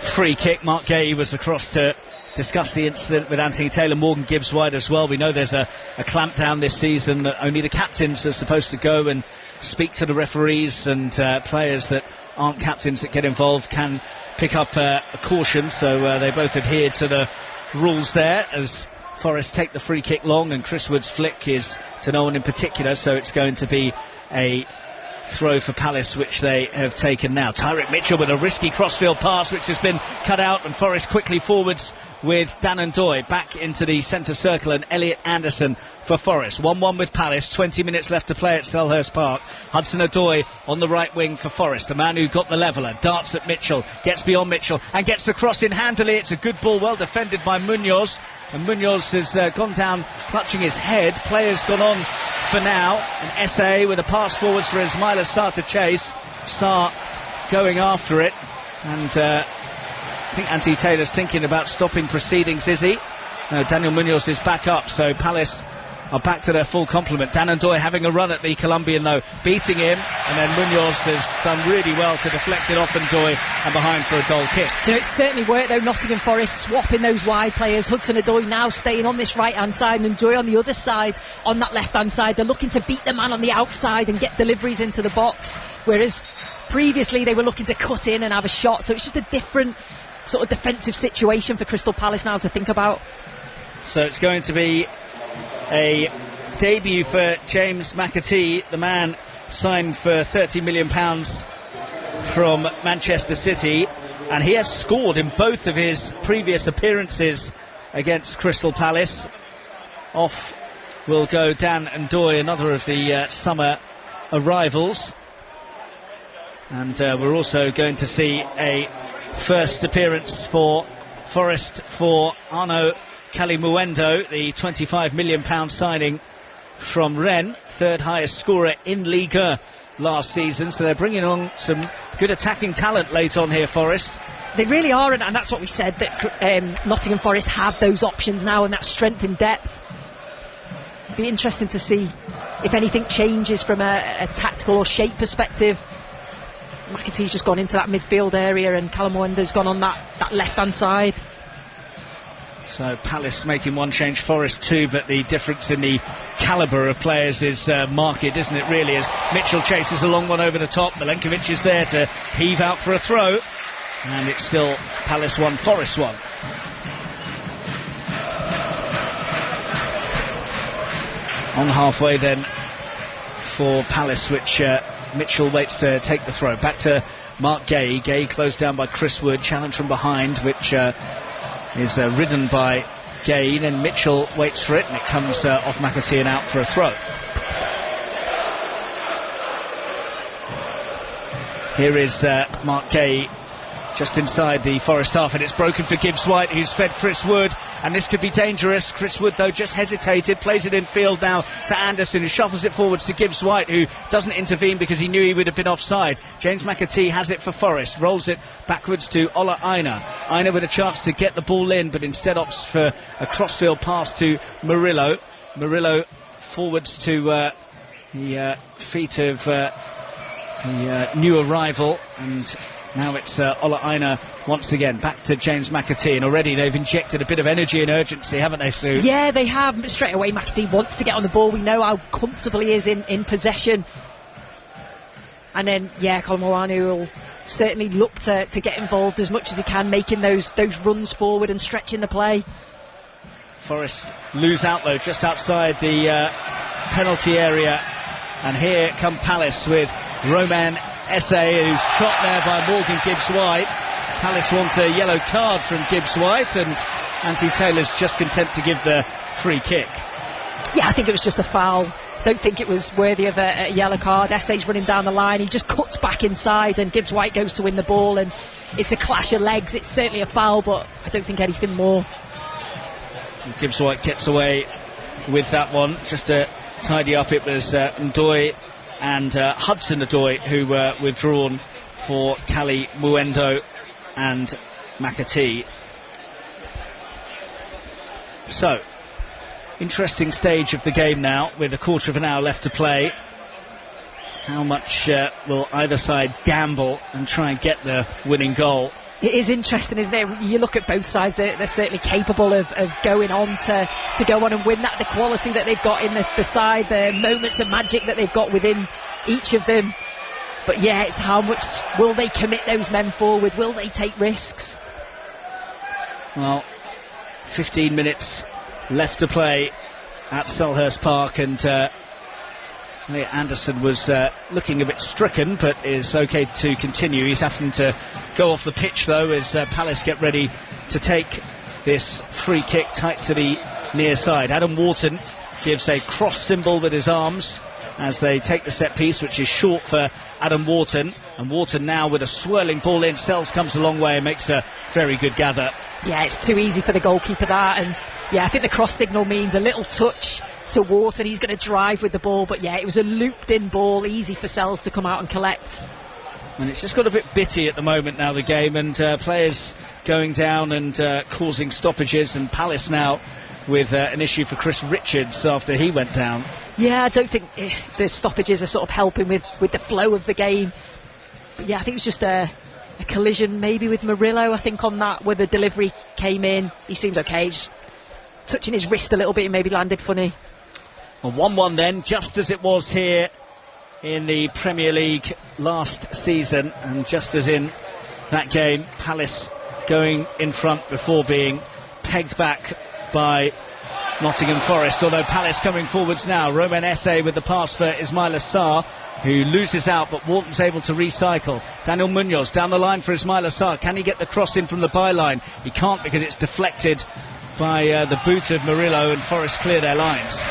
free kick. Mark Gay was across to discuss the incident with Anthony Taylor. Morgan Gibbs wide as well. We know there's a clampdown this season that only the captains are supposed to go and speak to the referees, and players that aren't captains that get involved can pick up a caution. So they both adhered to the rules there as Forest take the free kick long, and Chris Wood's flick is to no one in particular, so it's going to be a throw for Palace, which they have taken now. Tyrick Mitchell with a risky crossfield pass which has been cut out, and Forest quickly forwards with Dan and Doy back into the centre circle, and Elliot Anderson for Forest. 1-1 with Palace, 20 minutes left to play at Selhurst Park. Hudson-Odoi on the right wing for Forest, the man who got the leveller, darts at Mitchell, gets beyond Mitchell and gets the cross in handily. It's a good ball, well defended by Munoz, and Munoz has gone down clutching his head. Players gone on for now, and Esse with a pass forwards for Ismaila Sarr to chase. Sarr going after it, and I think Anthony Taylor's thinking about stopping proceedings, is he? No, Daniel Munoz is back up, so Palace are back to their full complement. Dan and Doy having a run at the Colombian though, beating him, and then Munoz has done really well to deflect it off, and Doy and behind for a goal kick. So it's certainly worked though. Nottingham Forest swapping those wide players. Hudson-Odoi now staying on this right hand side, and Doy on the other side, on that left hand side. They're looking to beat the man on the outside and get deliveries into the box, whereas previously they were looking to cut in and have a shot. So it's just a different sort of defensive situation for Crystal Palace now to think about. So it's going to be a debut for James McAtee, the man signed for £30 million from Manchester City, and he has scored in both of his previous appearances against Crystal Palace. Off will go Dan and Doy, another of the summer arrivals, and we're also going to see a first appearance for Forest for Arnaud Kalimuendo, the £25 million signing from Rennes, third highest scorer in Ligue 1 last season. So they're bringing on some good attacking talent late on here, Forest. They really are, and that's what we said, that Nottingham Forest have those options now and that strength in depth. Be interesting to see if anything changes from a tactical or shape perspective. McAtee's just gone into that midfield area, and Kalimuendo's gone on that left-hand side. So Palace making one change, Forest two, but the difference in the calibre of players is marked, isn't it, really, as Mitchell chases a long one over the top. Milenkovic is there to heave out for a throw, and it's still Palace 1, Forest 1. On halfway then for Palace, which Mitchell waits to take the throw. Back to Mark Gay. Gay closed down by Chris Wood, challenge from behind, which is ridden by Gay. Then Mitchell waits for it, and it comes off McAtee and out for a throw. Here is Mark Gay just inside the Forest half, and it's broken for Gibbs White, who's fed Chris Wood, and this could be dangerous. Chris Wood though just hesitated, plays it in field now to Anderson, who shuffles it forwards to Gibbs White, who doesn't intervene because he knew he would have been offside. James McAtee has it for Forest, rolls it backwards to Ola Aina. Aina with a chance to get the ball in, but instead opts for a crossfield pass to Murillo. Murillo forwards to the feet of the new arrival, and now it's Ola Aina once again. Back to James McAtee, and already they've injected a bit of energy and urgency, haven't they, Sue? Yeah, they have. Straight away McAtee wants to get on the ball. We know how comfortable he is in possession. And then, Colin Moanu will certainly look to get involved as much as he can, making those runs forward and stretching the play. Forest lose out though, just outside the penalty area. And here come Palace with Roman Esse, who's chopped there by Morgan Gibbs-White. Palace want a yellow card from Gibbs-White, and Anthony Taylor's just content to give the free kick. Yeah, I think it was just a foul. Don't think it was worthy of a yellow card. Esse's running down the line, he just cuts back inside and Gibbs-White goes to win the ball, and it's a clash of legs. It's certainly a foul, but I don't think anything more. And Gibbs-White gets away with that one. Just to tidy up, it was Ndoye and Hudson Ndoye who were withdrawn for Kali Muendo and McAtee. So, interesting stage of the game now, with a quarter of an hour left to play. How much will either side gamble and try and get the winning goal? It is interesting, isn't it? You look at both sides, they're certainly capable of going on to go on and win that. The quality that they've got in the side, the moments of magic that they've got within each of them. But yeah, it's how much will they commit those men forward? Will they take risks? Well, 15 minutes left to play at Selhurst Park, and Elliot Anderson was looking a bit stricken, but is okay to continue. He's having to go off the pitch though as Palace get ready to take this free kick tight to the near side. Adam Wharton gives a cross symbol with his arms as they take the set piece, which is short for Adam Wharton, and Wharton now with a swirling ball in. Sells comes a long way and makes a very good gather. Yeah, it's too easy for the goalkeeper, that, and I think the cross signal means a little touch to Wharton. He's going to drive with the ball, but it was a looped in ball, easy for Sells to come out and collect. And it's just got a bit bitty at the moment now, the game, and players going down and causing stoppages, and Palace now with an issue for Chris Richards after he went down. Yeah, I don't think the stoppages are sort of helping with the flow of the game. But I think it was just a collision maybe with Murillo, I think, on that, where the delivery came in. He seems okay, just touching his wrist a little bit and maybe landed funny. Well, 1-1 then, just as it was here in the Premier League last season, and just as in that game, Palace going in front before being pegged back by Nottingham Forest, although Palace coming forwards now. Roman Esse with the pass for Ismail Assar, who loses out, but Wharton's able to recycle. Daniel Munoz down the line for Ismail Assar. Can he get the cross in from the byline? He can't, because it's deflected by the boot of Murillo, and Forest clear their lines.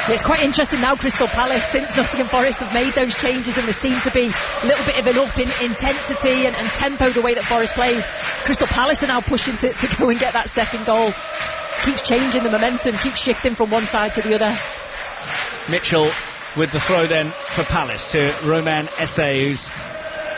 Yeah, it's quite interesting now, Crystal Palace, since Nottingham Forest have made those changes, and there seem to be a little bit of an up in intensity and tempo the way that Forest played. Crystal Palace are now pushing to go and get that second goal. Keeps changing the momentum, keeps shifting from one side to the other. Mitchell with the throw then for Palace to Roman Esse, who's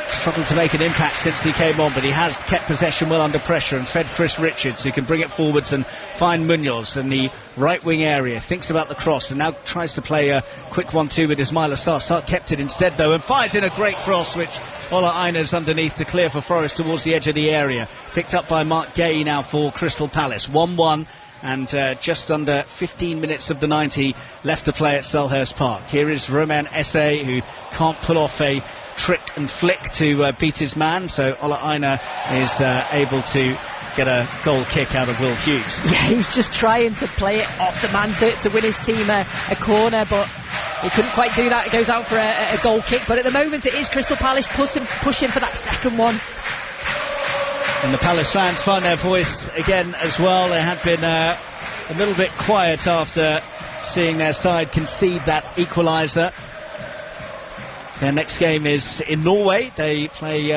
struggled to make an impact since he came on, but he has kept possession well under pressure and fed Chris Richards, who can bring it forwards and find Munoz in the right wing area. Thinks about the cross and now tries to play a quick 1-2 with Ismail Assar. Sark kept it instead though, and fires in a great cross, which Ola Aina's underneath to clear for Forest towards the edge of the area. Picked up by Mark Gay now for Crystal Palace. 1-1. And just under 15 minutes of the 90 left to play at Selhurst Park. Here is Roman Esse, who can't pull off a trick and flick to beat his man, so Ola Aina is able to get a goal kick out of Will Hughes. Yeah, he's just trying to play it off the man to win his team a corner, but he couldn't quite do that. It goes out for a goal kick, but at the moment it is Crystal Palace pushing for that second one. And the Palace fans find their voice again as well. They had been a little bit quiet after seeing their side concede that equaliser. Their next game is in Norway. They play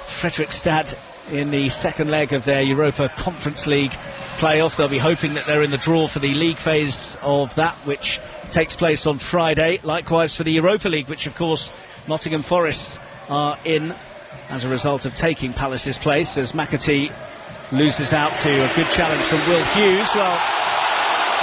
Fredrikstad in the second leg of their Europa Conference League playoff. They'll be hoping that they're in the draw for the league phase of that, which takes place on Friday. Likewise for the Europa League, which of course Nottingham Forest are in as a result of taking Palace's place, as McAtee loses out to a good challenge from Will Hughes. Well,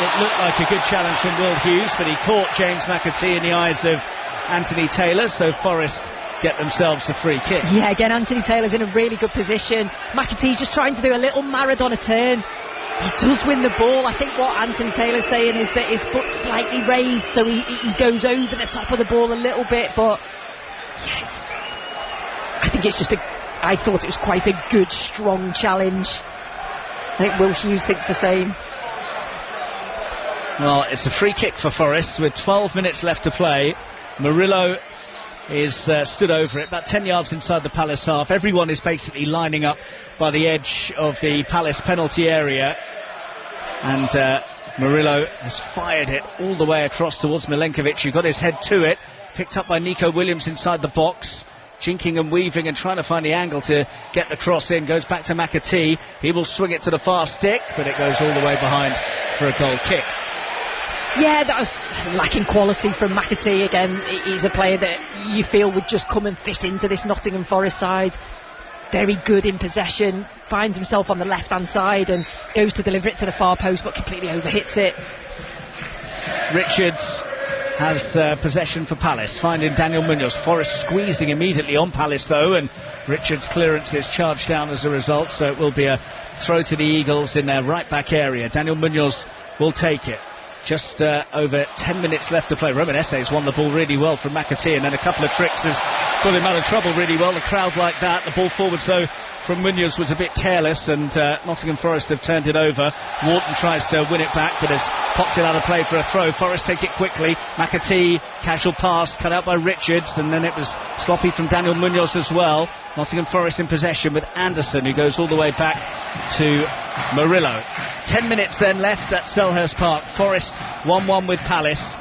it looked like a good challenge from Will Hughes, but he caught James McAtee in the eyes of Anthony Taylor, so Forest get themselves a free kick. Yeah, again, Anthony Taylor's in a really good position. McAtee's just trying to do a little Maradona turn. He does win the ball. I think what Anthony Taylor's saying is that his foot's slightly raised, so he goes over the top of the ball a little bit, but Yes. I think it's just I thought it was quite a good, strong challenge. I think Will Hughes thinks the same. Well, it's a free kick for Forest with 12 minutes left to play. Murillo is stood over it, about 10 yards inside the Palace half. Everyone is basically lining up by the edge of the Palace penalty area. And Murillo has fired it all the way across towards Milenkovic, who got his head to it. Picked up by Nico Williams inside the box. Jinking and weaving and trying to find the angle to get the cross in. Goes back to McAtee. He will swing it to the far stick, but it goes all the way behind for a goal kick. Yeah, that was lacking quality from McAtee again. He's a player that you feel would just come and fit into this Nottingham Forest side. Very good in possession, finds himself on the left-hand side and goes to deliver it to the far post, but completely overhits it. Richards has possession for Palace, finding Daniel Munoz. Forest squeezing immediately on Palace, though, and Richards' clearance is charged down as a result, so it will be a throw to the Eagles in their right-back area. Daniel Munoz will take it. Just over 10 minutes left to play. Roman Esse's won the ball really well from McAtee, and then a couple of tricks has put him out of trouble really well. The crowd like that. The ball forwards, though, from Munoz was a bit careless, and Nottingham Forest have turned it over. Wharton tries to win it back, but has popped it out of play for a throw. Forest take it quickly. McAtee, casual pass, cut out by Richards, and then it was sloppy from Daniel Munoz as well. Nottingham Forest in possession with Anderson, who goes all the way back to Murillo. 10 minutes then left at Selhurst Park. Forest 1-1 with Palace.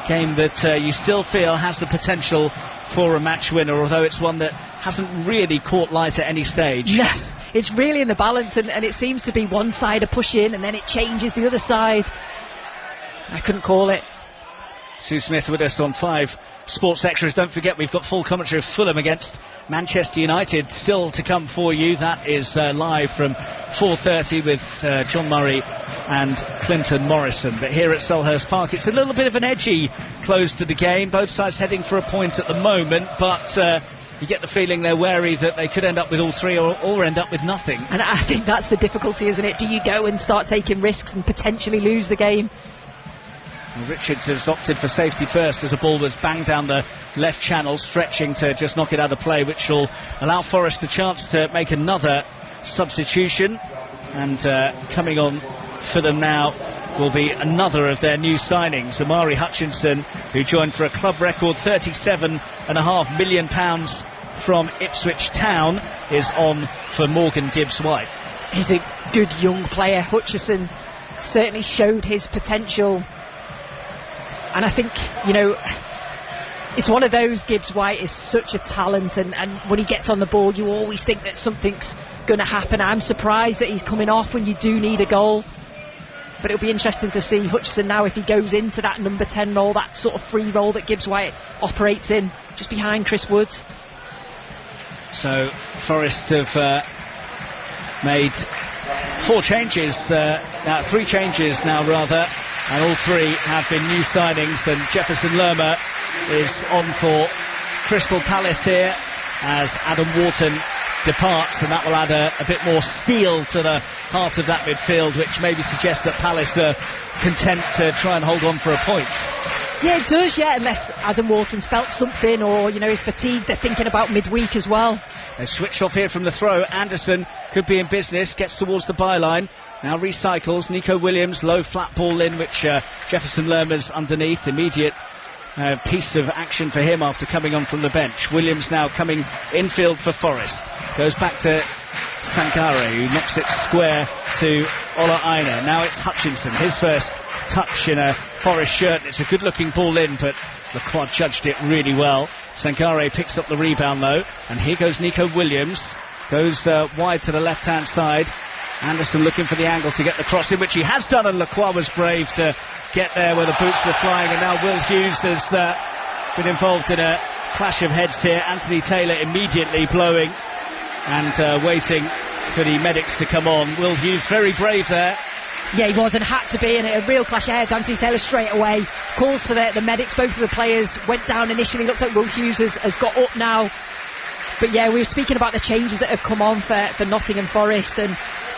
Game that you still feel has the potential for a match winner, although it's one that hasn't really caught light at any stage. No, it's really in the balance, and it seems to be one side a push in and then it changes the other side. I couldn't call it. Sue Smith with us on 5 Sports Extras. Don't forget, we've got full commentary of Fulham against Manchester United still to come for you. That is live from 4:30 with John Murray and Clinton Morrison. But here at Selhurst Park, it's a little bit of an edgy close to the game. Both sides heading for a point at the moment, but you get the feeling they're wary that they could end up with all three or end up with nothing. And I think that's the difficulty, isn't it? Do you go and start taking risks and potentially lose the game? Richards has opted for safety first as the ball was banged down the left channel, stretching to just knock it out of play, which will allow Forest the chance to make another substitution. And coming on for them now will be another of their new signings, Amari Hutchinson, who joined for a club record £37.5 million from Ipswich Town, is on for Morgan Gibbs-White. He's a good young player. Hutchinson certainly showed his potential. And I think, you know, it's one of those, Gibbs-White is such a talent, and when he gets on the ball, you always think that something's going to happen. I'm surprised that he's coming off when you do need a goal. But it'll be interesting to see Hutchinson now if he goes into that number 10 role, that sort of free role that Gibbs-White operates in, just behind Chris Woods. So Forest have made 4 changes, 3 changes now rather, and all 3 have been new signings, and Jefferson Lerma is on for Crystal Palace here as Adam Wharton departs, and that will add a bit more steel to the heart of that midfield, which maybe suggests that Palace are content to try and hold on for a point. Yeah, it does, yeah, unless Adam Wharton's felt something, or, you know, is fatigued. They're thinking about midweek as well. They've switched off here from the throw. Anderson could be in business, gets towards the byline. Now recycles. Nico Williams, low flat ball in, which Jefferson Lerma's underneath. Immediate piece of action for him after coming on from the bench. Williams now coming infield for Forest. Goes back to Sankare, who knocks it square to Ola Aina. Now it's Hutchinson, his first touch in a Forest shirt. It's a good looking ball in, but Lacroix judged it really well. Sankare picks up the rebound though, and here goes Nico Williams. Goes wide to the left hand side. Anderson looking for the angle to get the cross in, which he has done, and Lacroix was brave to get there where the boots were flying, and now Will Hughes has been involved in a clash of heads here. Anthony Taylor immediately blowing and waiting for the medics to come on. Will Hughes very brave there. Yeah, he was, and had to be, and a real clash of heads. Anthony Taylor straight away calls for the medics. Both of the players went down initially. Looks like Will Hughes has got up now. But yeah, we were speaking about the changes that have come on for Nottingham Forest, and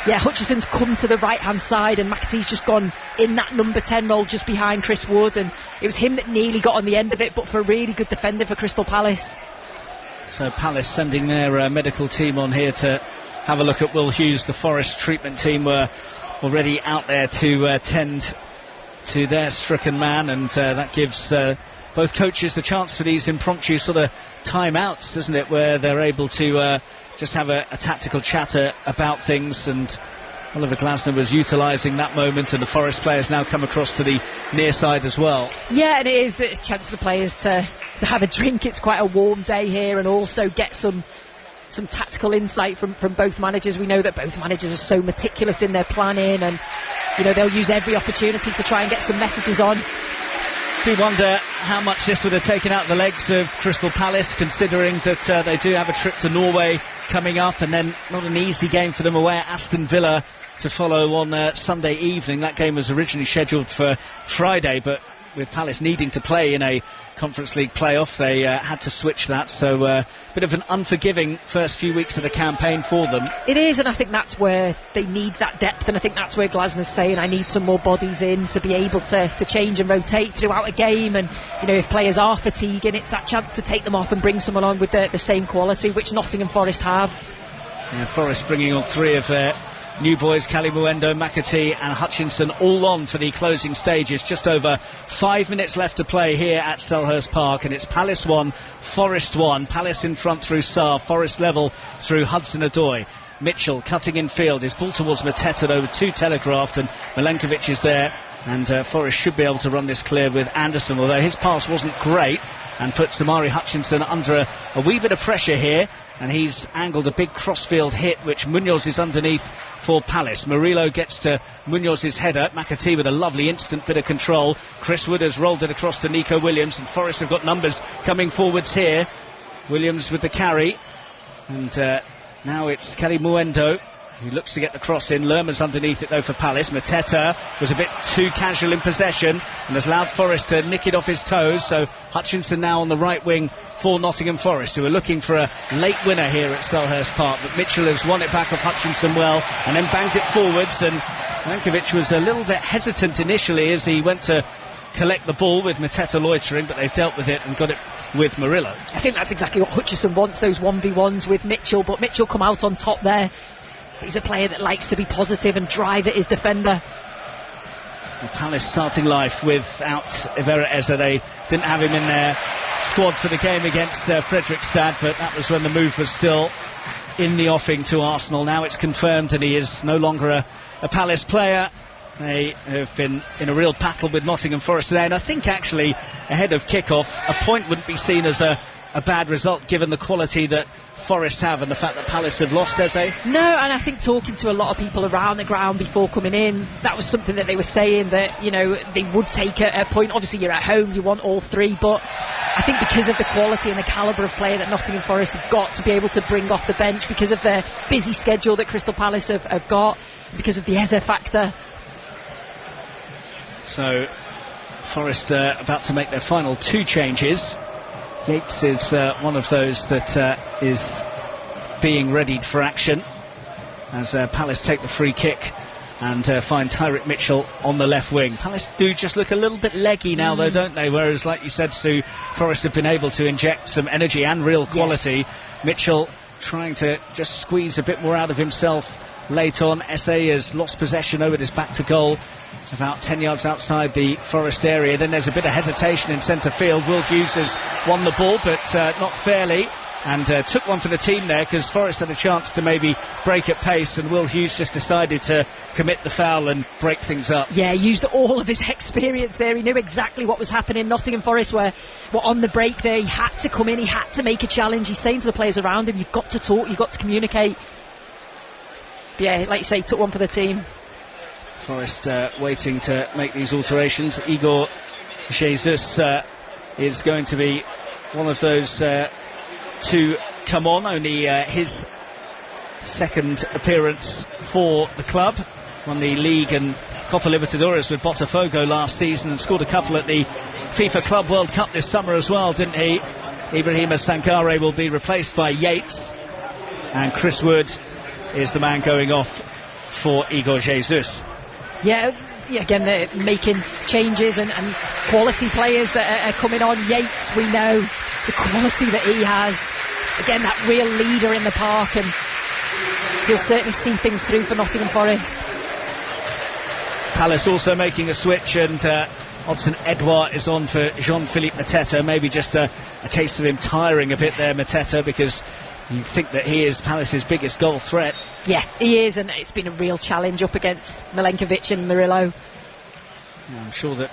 yeah, Hutchinson's come to the right hand side, and McAtee's just gone in that number 10 role just behind Chris Wood, and it was him that nearly got on the end of it, but for a really good defender for Crystal Palace. So Palace sending their medical team on here to have a look at Will Hughes. The Forest treatment team were already out there to tend to their stricken man, and that gives both coaches the chance for these impromptu sort of timeouts, doesn't it, where they're able to just have a tactical chatter about things. And Oliver Glasner was utilising that moment, and the Forest players now come across to the near side as well. Yeah, and it is the chance for the players to have a drink. It's quite a warm day here, and also get some tactical insight from both managers. We know that both managers are so meticulous in their planning, and they'll use every opportunity to try and get some messages on. Do wonder how much this would have taken out the legs of Crystal Palace, considering that they do have a trip to Norway coming up, and then not an easy game for them away at Aston Villa to follow on Sunday evening. That game was originally scheduled for Friday, but with Palace needing to play in a Conference League playoff, they had to switch that. So a bit of an unforgiving first few weeks of the campaign for them. It is, and I think that's where they need that depth, and I think that's where Glasner's saying, I need some more bodies in to be able to change and rotate throughout a game. And if players are fatiguing, it's that chance to take them off and bring someone on with the same quality, which Nottingham Forest have. Yeah, Forest bringing on three of their new boys, Kalimuendo, McAtee and Hutchinson, all on for the closing stages. Just over 5 minutes left to play here at Selhurst Park, and it's Palace 1, Forest 1. Palace in front through Sarr, Forest level through Hudson-Odoi. Mitchell cutting in field, his ball towards Mateta over to Telegraph, and Milenkovic is there, and Forest should be able to run this clear with Anderson, although his pass wasn't great, and put Samari Hutchinson under a wee bit of pressure here, and he's angled a big crossfield hit, which Munoz is underneath for Palace. Murillo gets to Munoz's header. McAtee with a lovely instant bit of control. Chris Wood has rolled it across to Nico Williams, and Forest have got numbers coming forwards here. Williams with the carry, and now it's Kalimuendo who looks to get the cross in. Lerman's underneath it though for Palace. Mateta was a bit too casual in possession and has allowed Forest to nick it off his toes. So Hutchinson now on the right wing for Nottingham Forest, who are looking for a late winner here at Selhurst Park. But Mitchell has won it back off Hutchinson well and then banked it forwards, and Milenkovic was a little bit hesitant initially as he went to collect the ball with Mateta loitering, but they've dealt with it and got it with Murillo. I think that's exactly what Hutchinson wants, those 1v1s with Mitchell, but Mitchell come out on top there. He's a player that likes to be positive and drive at his defender. Well, Palace starting life without Ivera Eza. They didn't have him in their squad for the game against Fredrikstad, but that was when the move was still in the offing to Arsenal. Now it's confirmed and he is no longer a Palace player. They have been in a real battle with Nottingham Forest today, and I think actually ahead of kick-off a point wouldn't be seen as a bad result given the quality that Forest have and the fact that Palace have lost, Eze. No, and I think talking to a lot of people around the ground before coming in, that was something that they were saying, that they would take a point. Obviously you're at home, you want all three, but I think because of the quality and the calibre of player that Nottingham Forest have got to be able to bring off the bench, because of their busy schedule that Crystal Palace have got, because of the Eze factor. So Forest about to make their final two changes. Yates is one of those that is being readied for action as Palace take the free kick and find Tyrick Mitchell on the left wing. Palace do just look a little bit leggy now though, don't they? Whereas, like you said, Sue, Forest have been able to inject some energy and real quality. Yeah. Mitchell trying to just squeeze a bit more out of himself late on. SA has lost possession over this back to goal, about 10 yards outside the Forest area. Then there's a bit of hesitation in centre field. Will Hughes has won the ball, but not fairly, and took one for the team there because Forest had a chance to maybe break at pace, and Will Hughes just decided to commit the foul and break things up. Yeah, he used all of his experience there. He knew exactly what was happening. Nottingham Forest were on the break there. He had to come in, he had to make a challenge. He's saying to the players around him, you've got to talk, you've got to communicate. But yeah, like you say, took one for the team. Forest waiting to make these alterations. Igor Jesus is going to be one of those to come on. Only his second appearance for the club. Won the league and Copa Libertadores with Botafogo last season and scored a couple at the FIFA Club World Cup this summer as well, didn't he? Ibrahima Sankare will be replaced by Yates, and Chris Wood is the man going off for Igor Jesus. Yeah, again, they're making changes and quality players that are coming on. Yates, we know the quality that he has. again, that real leader in the park, and he'll certainly see things through for Nottingham Forest. Palace also making a switch, and Odsonne Edouard is on for Jean-Philippe Mateta. Maybe just a case of him tiring a bit there, Mateta, because you think that he is Palace's biggest goal threat. Yeah, he is, and it's been a real challenge up against Milenkovic and Murillo. I'm sure that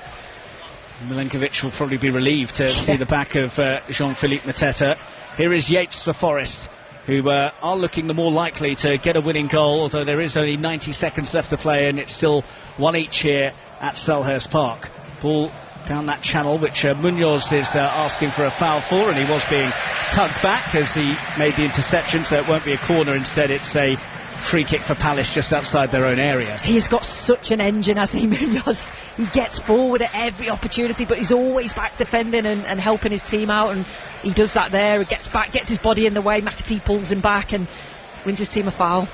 Milenkovic will probably be relieved to see the back of Jean-Philippe Mateta. Here is Yates for Forest, who are looking the more likely to get a winning goal, although there is only 90 seconds left to play, and it's still 1 each here at Selhurst Park. Ball down that channel, which Munoz is asking for a foul for, and he was being tugged back as he made the interception, so it won't be a corner. Instead, it's a free kick for Palace just outside their own area. He's got such an engine, has he, Munoz? He gets forward at every opportunity, but he's always back defending and helping his team out, and he does that there. He gets back, gets his body in the way. McAtee pulls him back and wins his team a foul.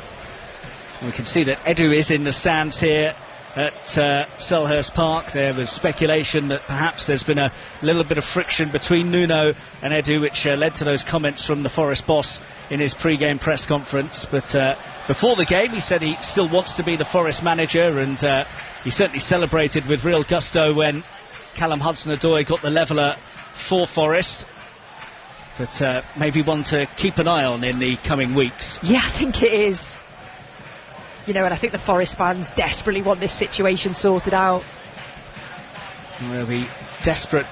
We can see that Edu is in the stands here at Selhurst Park. There was speculation that perhaps there's been a little bit of friction between Nuno and Edu, which led to those comments from the Forest boss in his pre-game press conference. But before the game, he said he still wants to be the Forest manager, and he certainly celebrated with real gusto when Callum Hudson-Odoi got the leveller for Forest. But maybe one to keep an eye on in the coming weeks. Yeah, I think it is. You know, and I think the Forest fans desperately want this situation sorted out. They'll be desperate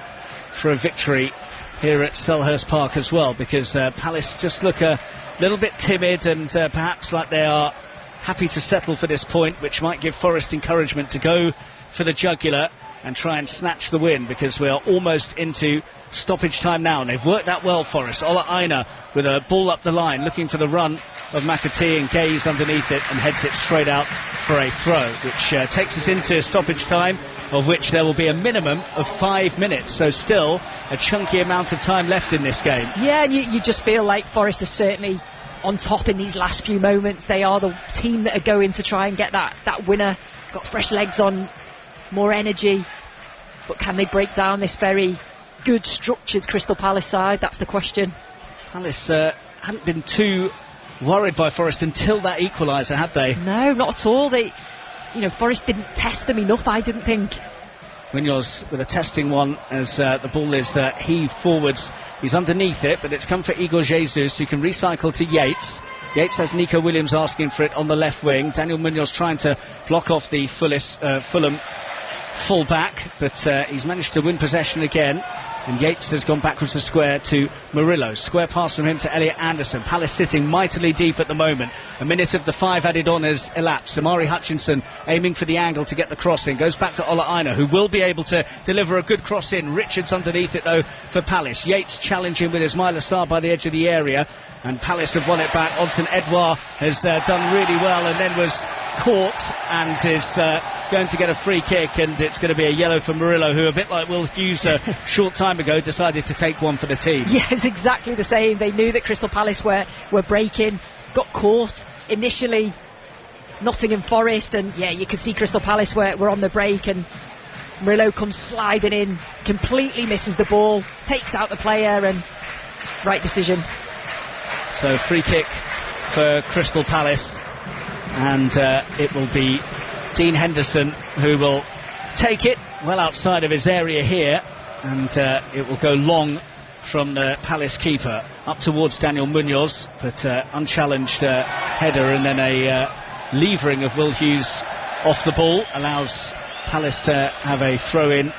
for a victory here at Selhurst Park as well, because Palace just look a little bit timid, and perhaps like they are happy to settle for this point, which might give Forest encouragement to go for the jugular and try and snatch the win, because we are almost into stoppage time now, and they've worked that well, Forest. Ola Aina with a ball up the line, looking for the run of McAtee, and Gaze underneath it and heads it straight out for a throw, which takes us into stoppage time, of which there will be a minimum of 5 minutes, so still a chunky amount of time left in this game. Yeah, and you just feel like Forest are certainly on top in these last few moments. They are the team that are going to try and get that winner. Got fresh legs on, more energy, but can they break down this very good structured Crystal Palace side? That's the question. Palace hadn't been too worried by Forest until that equaliser, had they? No, not at all. Forest didn't test them enough, I didn't think. Munoz with a testing one as the ball is heaved forwards. He's underneath it, but it's come for Igor Jesus, who can recycle to Yates. Yates has Nico Williams asking for it on the left wing. Daniel Munoz trying to block off the Fulham full back, but he's managed to win possession again. And Yates has gone backwards to square to Murillo. Square pass from him to Elliot Anderson. Palace sitting mightily deep at the moment. A minute of the 5 added on has elapsed. Amari Hutchinson aiming for the angle to get the cross in. Goes back to Ola Aina, who will be able to deliver a good cross in. Richards underneath it though for Palace. Yates challenging with Ismail Assar by the edge of the area. And Palace have won it back. Odsonne Edouard has done really well, and then was caught and is going to get a free kick, and it's going to be a yellow for Murillo, who, a bit like Will Hughes a short time ago, decided to take one for the team. Yeah, it's exactly the same. They knew that Crystal Palace were breaking, got caught initially. Nottingham Forest, and yeah, you could see Crystal Palace were on the break, and Murillo comes sliding in, completely misses the ball, takes out the player, and right decision. So free kick for Crystal Palace, and it will be Dean Henderson who will take it well outside of his area here, and it will go long from the Palace keeper up towards Daniel Munoz, but unchallenged header, and then a levering of Will Hughes off the ball allows Palace to have a throw in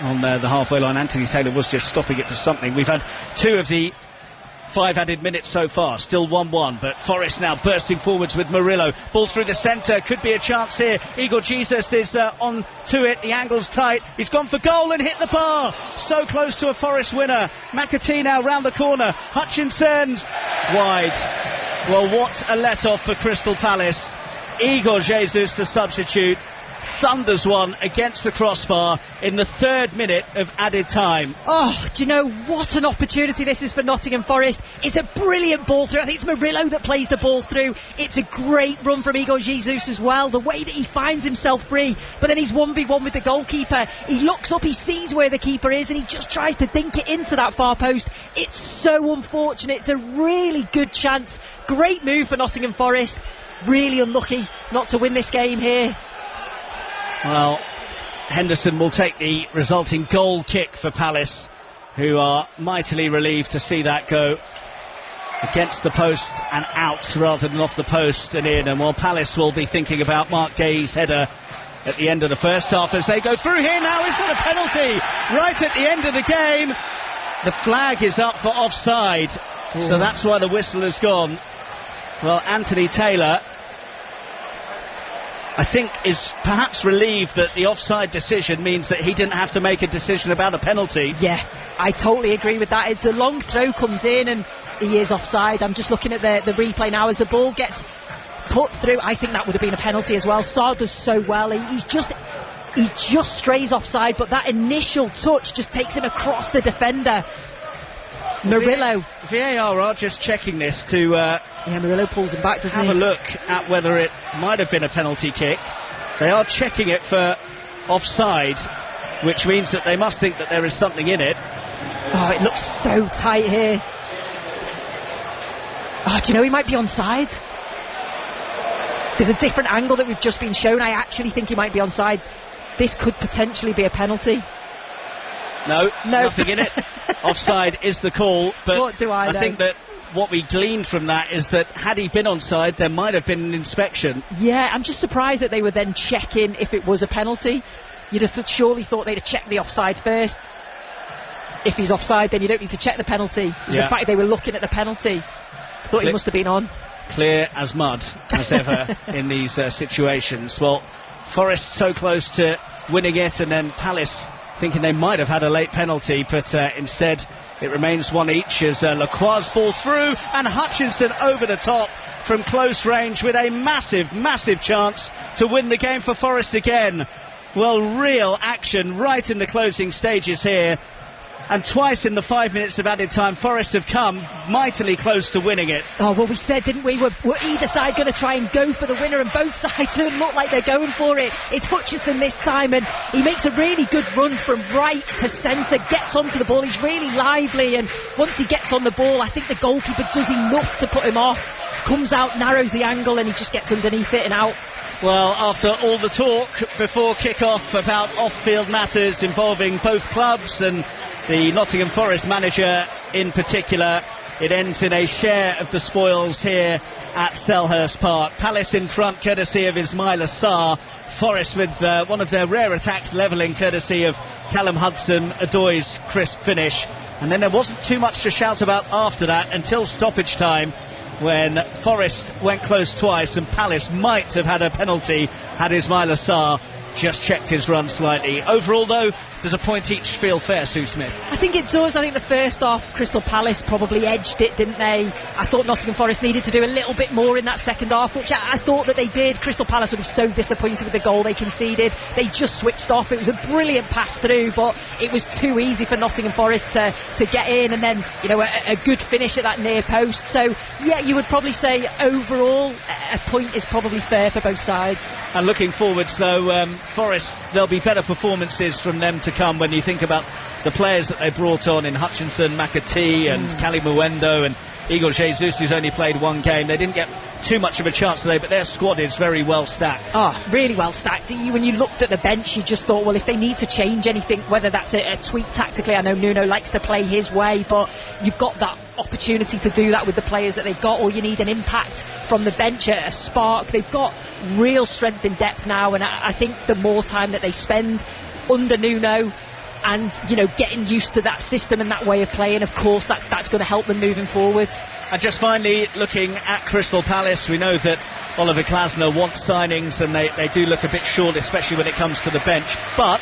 on the halfway line. Anthony Taylor was just stopping it for something. We've had 2 of the 5 added minutes so far, still 1-1, but Forest now bursting forwards with Murillo. Ball through the centre, could be a chance here. Igor Jesus is on to it, the angle's tight, he's gone for goal and hit the bar. So close to a Forest winner. McAtee now round the corner, Hutchinson's wide. Well, what a let-off for Crystal Palace. Igor Jesus, the substitute, thunders one against the crossbar in the 3rd minute of added time. Oh, do you know what an opportunity this is for Nottingham Forest? It's a brilliant ball through. I think it's Murillo that plays the ball through. It's a great run from Igor Jesus as well. The way that he finds himself free, but then he's 1v1 with the goalkeeper. He looks up, he sees where the keeper is, and he just tries to dink it into that far post. It's so unfortunate. It's a really good chance. Great move for Nottingham Forest. Really unlucky not to win this game here. Well, Henderson will take the resulting goal kick for Palace, who are mightily relieved to see that go against the post and out rather than off the post and in. And while Palace will be thinking about Mark Gay's header at the end of the first half as they go through here now. Is that a penalty? Right at the end of the game. The flag is up for offside. So that's why the whistle has gone. Well, Anthony Taylor, I think, is perhaps relieved that the offside decision means that he didn't have to make a decision about a penalty. Yeah, I totally agree with that. It's a long throw comes in and he is offside. I'm just looking at the replay now as the ball gets put through. I think that would have been a penalty as well. Sarr does so well. He just strays offside, but that initial touch just takes him across the defender. Murillo. VAR are just checking this to Murillo pulls him back, doesn't have he? a look at whether it might have been a penalty kick. They are checking it for offside, which means that they must think that there is something in it. Oh, it looks so tight here. Oh, do you know he might be onside? There's a different angle that we've just been shown. I actually think he might be onside. This could potentially be a penalty. No, nothing in it. Offside is the call, but what do I know? think that what we gleaned from that is that had he been onside, there might have been an inspection. Yeah, I'm just surprised that they were then checking if it was a penalty. You'd have surely thought they'd have checked the offside first. If he's offside, then you don't need to check the penalty. It was the fact they were looking at the penalty. Thought he must have been on. Clear as mud, as ever, in these situations. Well, Forest so close to winning it, and then Palace thinking they might have had a late penalty, but instead it remains one each as Lacroix's ball through and Hutchinson over the top from close range with a massive chance to win the game for Forest again. Well, real action right in the closing stages here, and twice in the 5 minutes of added time Forest have come mightily close to winning it. Oh, well, we said, didn't we, were either side going to try and go for the winner, and both sides look like they're going for it. It's Hutchinson this time, and he makes a really good run from right to centre, gets onto the ball. He's really lively, and once he gets on the ball, I think the goalkeeper does enough to put him off, comes out, narrows the angle, and he just gets underneath it and out. Well, after all the talk before kick-off about off-field matters involving both clubs and the Nottingham Forest manager in particular, it ends in a share of the spoils here at Selhurst Park. Palace in front courtesy of Ismaila Sarr. Forest with one of their rare attacks levelling courtesy of Callum Hudson-Odoi's crisp finish. And then there wasn't too much to shout about after that until stoppage time, when Forest went close twice and Palace might have had a penalty had Ismaila Sarr just checked his run slightly. Overall, though, does a point each feel fair, Sue Smith? I think it does. I think the first half, Crystal Palace probably edged it, didn't they? I thought Nottingham Forest needed to do a little bit more in that second half, which I thought that they did. Crystal Palace will be so disappointed with the goal they conceded. They just switched off. It was a brilliant pass through, but it was too easy for Nottingham Forest to get in, and then, you know, a good finish at that near post. So, yeah, you would probably say overall a point is probably fair for both sides. And looking forwards, though, Forest, there'll be better performances from them to come when you think about the players that they brought on in Hutchinson, McAtee and Cali Muendo and Igor Jesus, who's only played one game. They didn't get too much of a chance today, but their squad is very well stacked. Oh, really well stacked. When you looked at the bench, you just thought, well, if they need to change anything, whether that's a tweak tactically, I know Nuno likes to play his way, but you've got that opportunity to do that with the players that they've got, or you need an impact from the bench, a spark. They've got real strength in depth now, and I think the more time that they spend under Nuno and, you know, getting used to that system and that way of playing, of course that's going to help them moving forward. And just finally, looking at Crystal Palace, we know that Oliver Glasner wants signings, and they do look a bit short, especially when it comes to the bench. But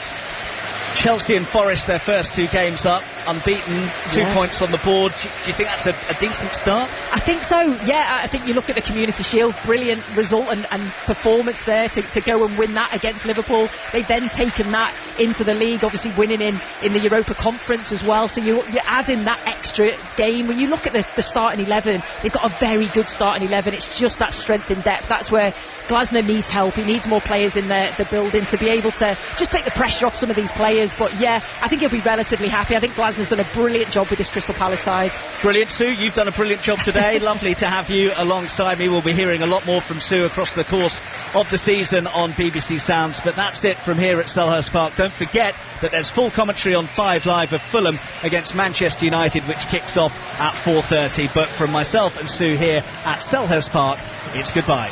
Chelsea and Forest, their first two games up, unbeaten, 2 points on the board. Do you think that's a decent start? I think so, yeah. I think you look at the Community Shield, brilliant result and performance there to go and win that against Liverpool. They've then taken that into the league, obviously winning in the Europa Conference as well. So you add in that extra game. When you look at the starting 11, they've got a very good starting 11. It's just that strength in depth. That's where Glasner needs help. He needs more players in the building to be able to just take the pressure off some of these players. But yeah, I think he'll be relatively happy. I think Glasner's done a brilliant job with this Crystal Palace side. Brilliant, Sue. You've done a brilliant job today. Lovely to have you alongside me. We'll be hearing a lot more from Sue across the course of the season on BBC Sounds. But that's it from here at Selhurst Park. Don't forget that there's full commentary on 5 Live of Fulham against Manchester United, which kicks off at 4:30. But from myself and Sue here at Selhurst Park, it's goodbye.